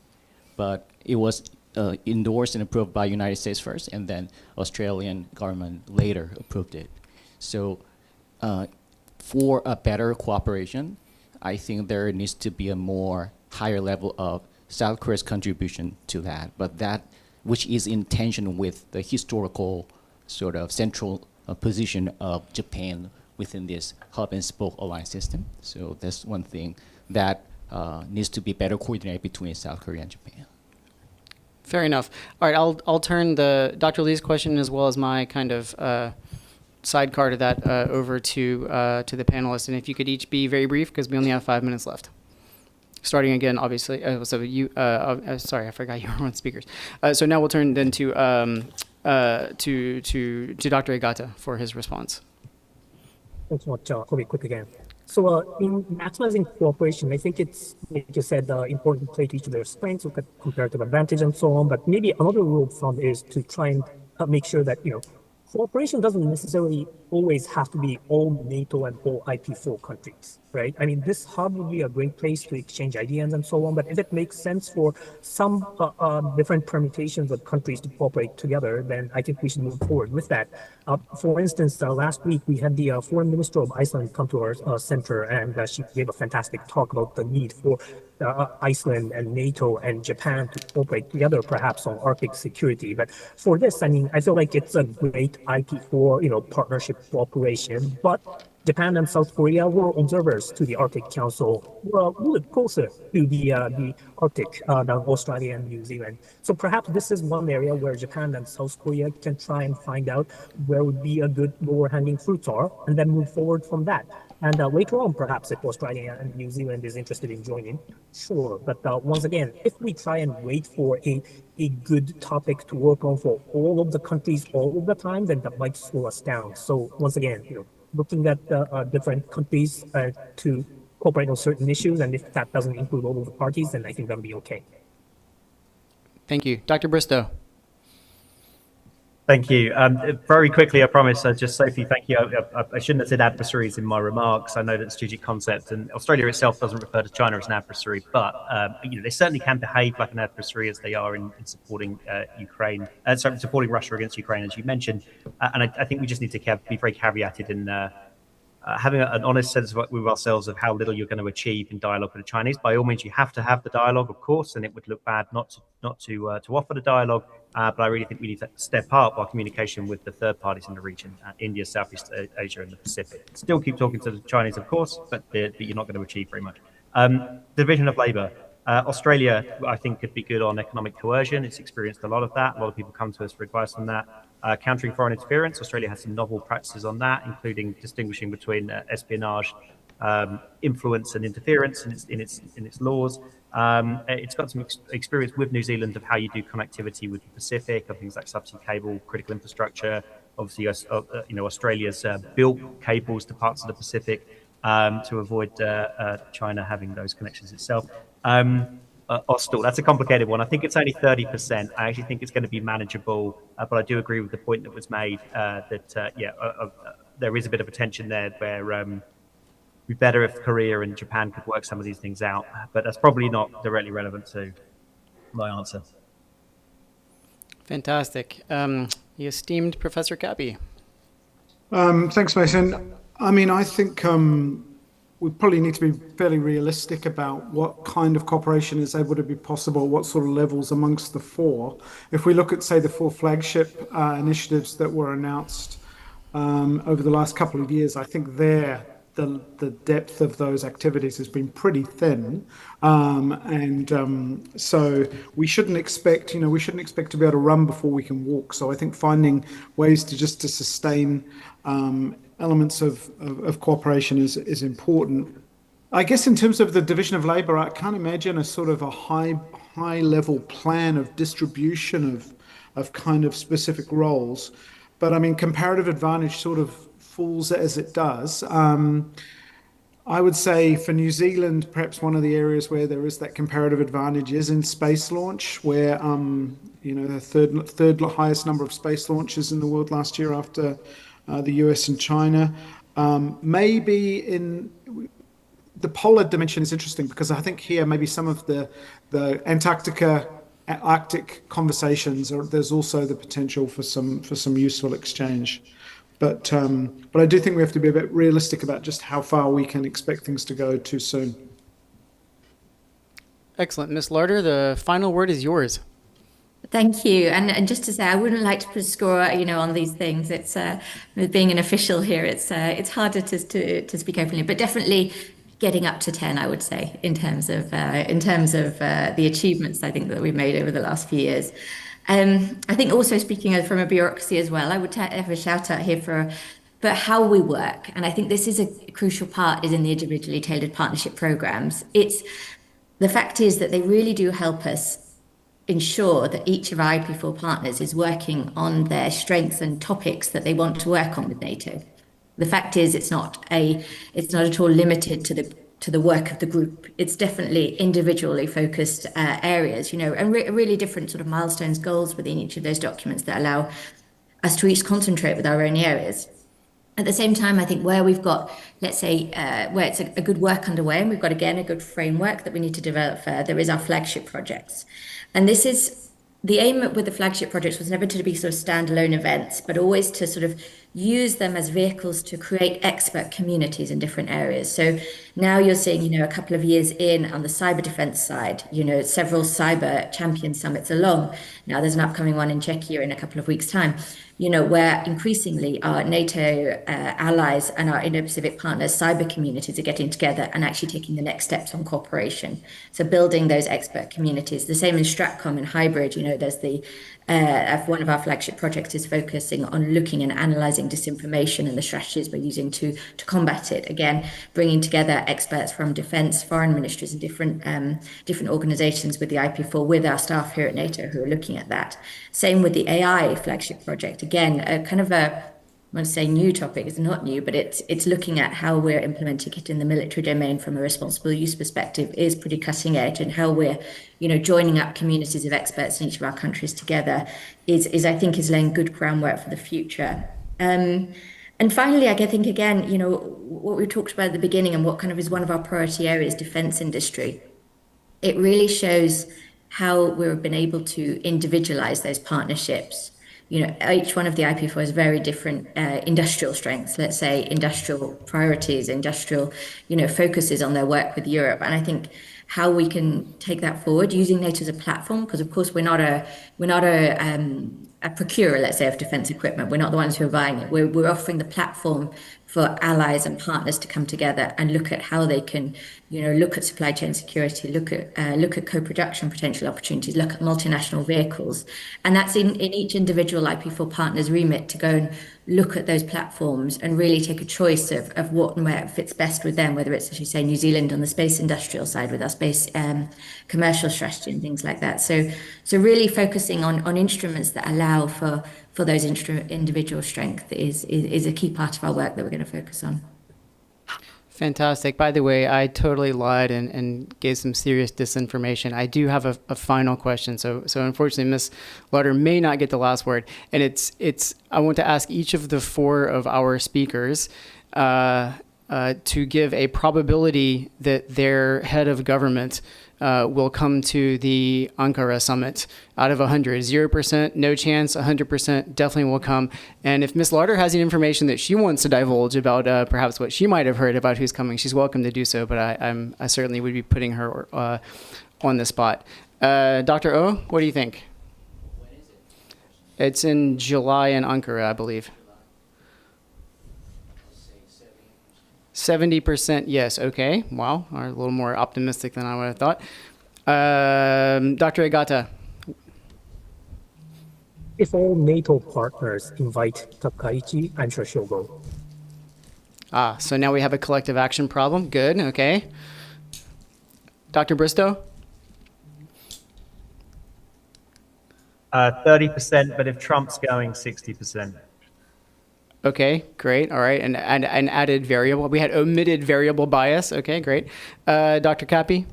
But it was endorsed and approved by United States first, and then Australian government later approved it. So for a better cooperation, I think there needs to be a more higher level of South Korea's contribution to that, but that which is in tension with the historical sort of central position of Japan within this hub and spoke alliance system. So that's one thing that needs to be better coordinated between South Korea and Japan. Fair enough. All right, I'll turn Dr. Lee's question as well as my kind of sidecar to that over to the panelists, and if you could each be very brief, because we only have 5 minutes left. Starting again, obviously. So you, sorry, I forgot you were on speakers. So now we'll turn then to Dr. Egata for his response. Thanks so much. I'll be quick again. So in maximizing cooperation, I think it's, like you said, important to play to each of their strengths, look at comparative advantage and so on. But maybe another rule of thumb is to try and make sure that, cooperation doesn't necessarily always have to be all NATO and all IP4 countries, right? I mean, this hub would be a great place to exchange ideas and so on, but if it makes sense for some different permutations of countries to cooperate together, then I think we should move forward with that. For instance, last week we had the foreign minister of Iceland come to our center, and she gave a fantastic talk about the need for Iceland and NATO and Japan to cooperate together, perhaps on Arctic security. But for this, I mean, I feel like it's a great IP4, partnership cooperation, but Japan and South Korea were observers to the Arctic Council, well, a little closer to the Arctic than Australia and New Zealand. So perhaps this is one area where Japan and South Korea can try and find out where would be a good lower hanging fruits are, and then move forward from that. And later on, perhaps if Australia and New Zealand is interested in joining, sure. But once again, if we try and wait for a good topic to work on for all of the countries all of the time, then that might slow us down. So once again, looking at different countries to cooperate on certain issues, and if that doesn't include all of the parties, then I think that'll be okay. Thank you. Dr. Bristow. Thank you. Very quickly, I promise, just Sophie, thank you. I shouldn't have said adversaries in my remarks. I know that's a strategic concept, and Australia itself doesn't refer to China as an adversary, but they certainly can behave like an adversary as they are in supporting Ukraine, supporting Russia against Ukraine, as you mentioned. And I think we just need to be very caveated in having an honest sense with ourselves of how little you're going to achieve in dialogue with the Chinese. By all means, you have to have the dialogue, of course, and it would look bad not to offer the dialogue. But I really think we need to step up our communication with the third parties in the region, India, Southeast Asia, and the Pacific. Still keep talking to the Chinese, of course, but you're not going to achieve very much. Division of labour. Australia, I think, could be good on economic coercion. It's experienced a lot of that. A lot of people come to us for advice on that. Countering foreign interference. Australia has some novel practices on that, including distinguishing between espionage, influence, and interference in its laws. It's got some experience with New Zealand of how you do connectivity with the Pacific, of things like subsea cable, critical infrastructure. Obviously, Australia's built cables to parts of the Pacific to avoid China having those connections itself. Austral, that's a complicated one. I think it's only 30%. I actually think it's going to be manageable, but I do agree with the point that was made that there is a bit of a tension there where it'd be better if Korea and Japan could work some of these things out, but that's probably not directly relevant to my answer. Fantastic. The esteemed Professor Kapi. Thanks, Mason. I mean, I think we probably need to be fairly realistic about what kind of cooperation is able to be possible, what sort of levels amongst the four. If we look at, say, the four flagship initiatives that were announced over the last couple of years, I think the depth of those activities has been pretty thin, so we shouldn't expect to be able to run before we can walk. So I think finding ways to sustain elements of cooperation is important. I guess in terms of the division of labour, I can't imagine a sort of a high level plan of distribution of kind of specific roles, but I mean comparative advantage sort of falls as it does. I would say for New Zealand, perhaps one of the areas where there is that comparative advantage is in space launch, where the third highest number of space launches in the world last year after the US and China. Maybe in the polar dimension is interesting because I think here maybe some of the Antarctica Arctic conversations, there's also the potential for some useful exchange. But I do think we have to be a bit realistic about just how far we can expect things to go too soon. Excellent. Ms. Larder, the final word is yours. Thank you. And just to say, I wouldn't like to put a score, on these things. It's being an official here. It's harder to speak openly, but definitely getting up to 10, I would say, in terms of the achievements I think that we've made over the last few years. I think also speaking from a bureaucracy as well, I would have a shout out here for how we work. And I think this is a crucial part is in the individually tailored partnership programs. The fact is that they really do help us ensure that each of our IP4 partners is working on their strengths and topics that they want to work on with NATO. The fact is, it's not at all limited to the work of the group. It's definitely individually focused areas, you know, and really different sort of milestones, goals within each of those documents that allow us to each concentrate with our own areas. At the same time, I think where we've got, let's say, where it's a good work underway, and we've got, again, a good framework that we need to develop further, is our flagship projects. And this is, the aim with the flagship projects was never to be sort of standalone events, but always to sort of use them as vehicles to create expert communities in different areas. So now you're seeing, you know, a couple of years in on the cyber defense side, you know, several cyber champion summits along. Now there's an upcoming one in Czechia in a couple of weeks' time, you know, where increasingly our NATO allies and our Indo-Pacific partners, cyber communities are getting together and actually taking the next steps on cooperation. So building those expert communities. The same in Stratcom and hybrid, you know, there's the one of our flagship projects is focusing on looking and analysing disinformation and the strategies we're using to combat it. Again, bringing together experts from defence, foreign ministries, and different organisations with the IP4, with our staff here at NATO who are looking at that. Same with the AI flagship project. Again, kind of I want to say new topic. It's not new, but it's looking at how we're implementing it in the military domain from a responsible use perspective is pretty cutting edge, and how we're, you know, joining up communities of experts in each of our countries together is I think is laying good groundwork for the future. And finally, I think, again, you know, what we talked about at the beginning and what kind of is one of our priority areas, defence industry. It really shows how we've been able to individualize those partnerships. You know, each one of the IP4 has very different industrial strengths, let's say industrial priorities, industrial, you know, focuses on their work with Europe. And I think how we can take that forward using NATO as a platform, because of course we're not a procurer, let's say, of defence equipment. We're not the ones who are buying it. We're offering the platform for allies and partners to come together and look at how they can, you know, look at supply chain security, look at co-production potential opportunities, look at multinational vehicles. And that's in each individual IP4 partner's remit to go and look at those platforms and really take a choice of what and where fits best with them, whether it's, as you say, New Zealand on the space industrial side with our space commercial strategy and things like that. So really focusing on instruments that allow for those individual strength is a key part of our work that we're going to focus on. Fantastic. By the way, I totally lied and gave some serious disinformation. I do have a final question. So unfortunately, Ms. Lauder may not get the last word. And I want to ask each of the four of our speakers to give a probability that their head of government will come to the Ankara summit out of 100. 0%, no chance, 100% definitely will come. And if Ms. Lauder has any information that she wants to divulge about perhaps what she might have heard about who's coming, she's welcome to do so, but I certainly would be putting her on the spot. Dr. O, what do you think? When is it? It's in July in Ankara, I believe. 70% yes. Okay. Wow. Are a little more optimistic than I would have thought. Dr. Egata. If all NATO partners invite Takaichi, I'm sure she'll go. So now we have a collective action problem. Good. Okay. Dr. Bristow? 30%, but if Trump's going, 60%. Okay, great. All right. And added variable. We had omitted variable bias. Okay, great. Dr. Cappy?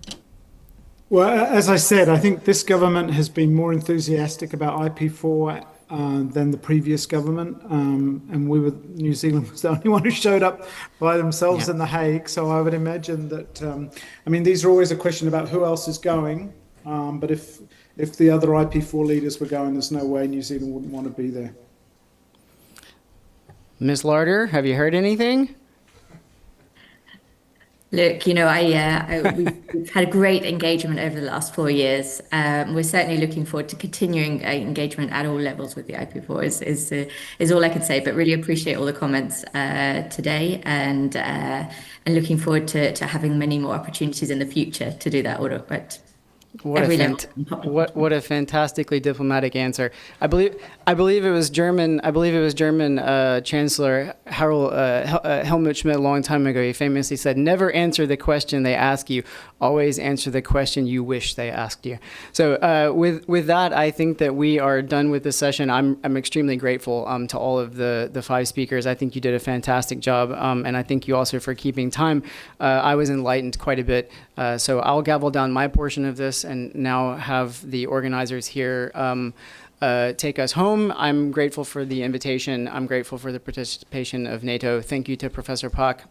Well, as I said, I think this government has been more enthusiastic about IP4 than the previous government. And New Zealand was the only one who showed up by themselves in The Hague. So I would imagine that, I mean, these are always a question about who else is going. But if the other IP4 leaders were going, there's no way New Zealand wouldn't want to be there. Ms. Larder, have you heard anything? Look, you know, we've had a great engagement over the last 4 years. We're certainly looking forward to continuing engagement at all levels with the IP4 is all I can say, but really appreciate all the comments today and looking forward to having many more opportunities in the future to do that. What a fantastically diplomatic answer. I believe it was German. I believe it was German Chancellor Helmut Schmidt a long time ago. He famously said, "Never answer the question they ask you. Always answer the question you wish they asked you." So with that, I think that we are done with this session. I'm extremely grateful to all of the five speakers. I think you did a fantastic job, and I thank you also for keeping time. I was enlightened quite a bit. So I'll gavel down my portion of this and now have the organizers here take us home. I'm grateful for the invitation. I'm grateful for the participation of NATO. Thank you to Professor Pak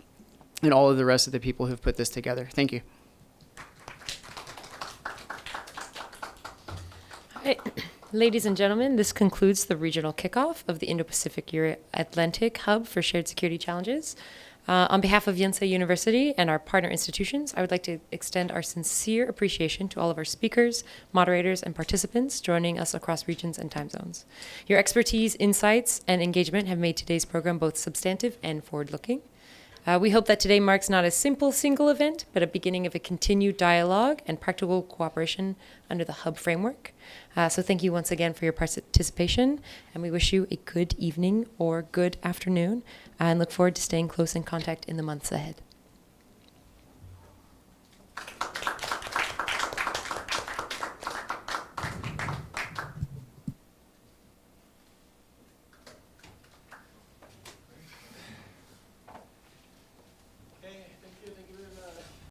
and all of the rest of the people who've put this together. Thank you. All right. Ladies and gentlemen, this concludes the regional kickoff of the Indo-Pacific Euro-Atlantic Hub for Shared Security Challenges. On behalf of Yonsei University and our partner institutions, I would like to extend our sincere appreciation to all of our speakers, moderators, and participants joining us across regions and time zones. Your expertise, insights, and engagement have made today's program both substantive and forward-looking. We hope that today marks not a simple single event, but a beginning of a continued dialogue and practical cooperation under the Hub framework. So thank you once again for your participation, and we wish you a good evening or good afternoon, and look forward to staying close in contact in the months ahead.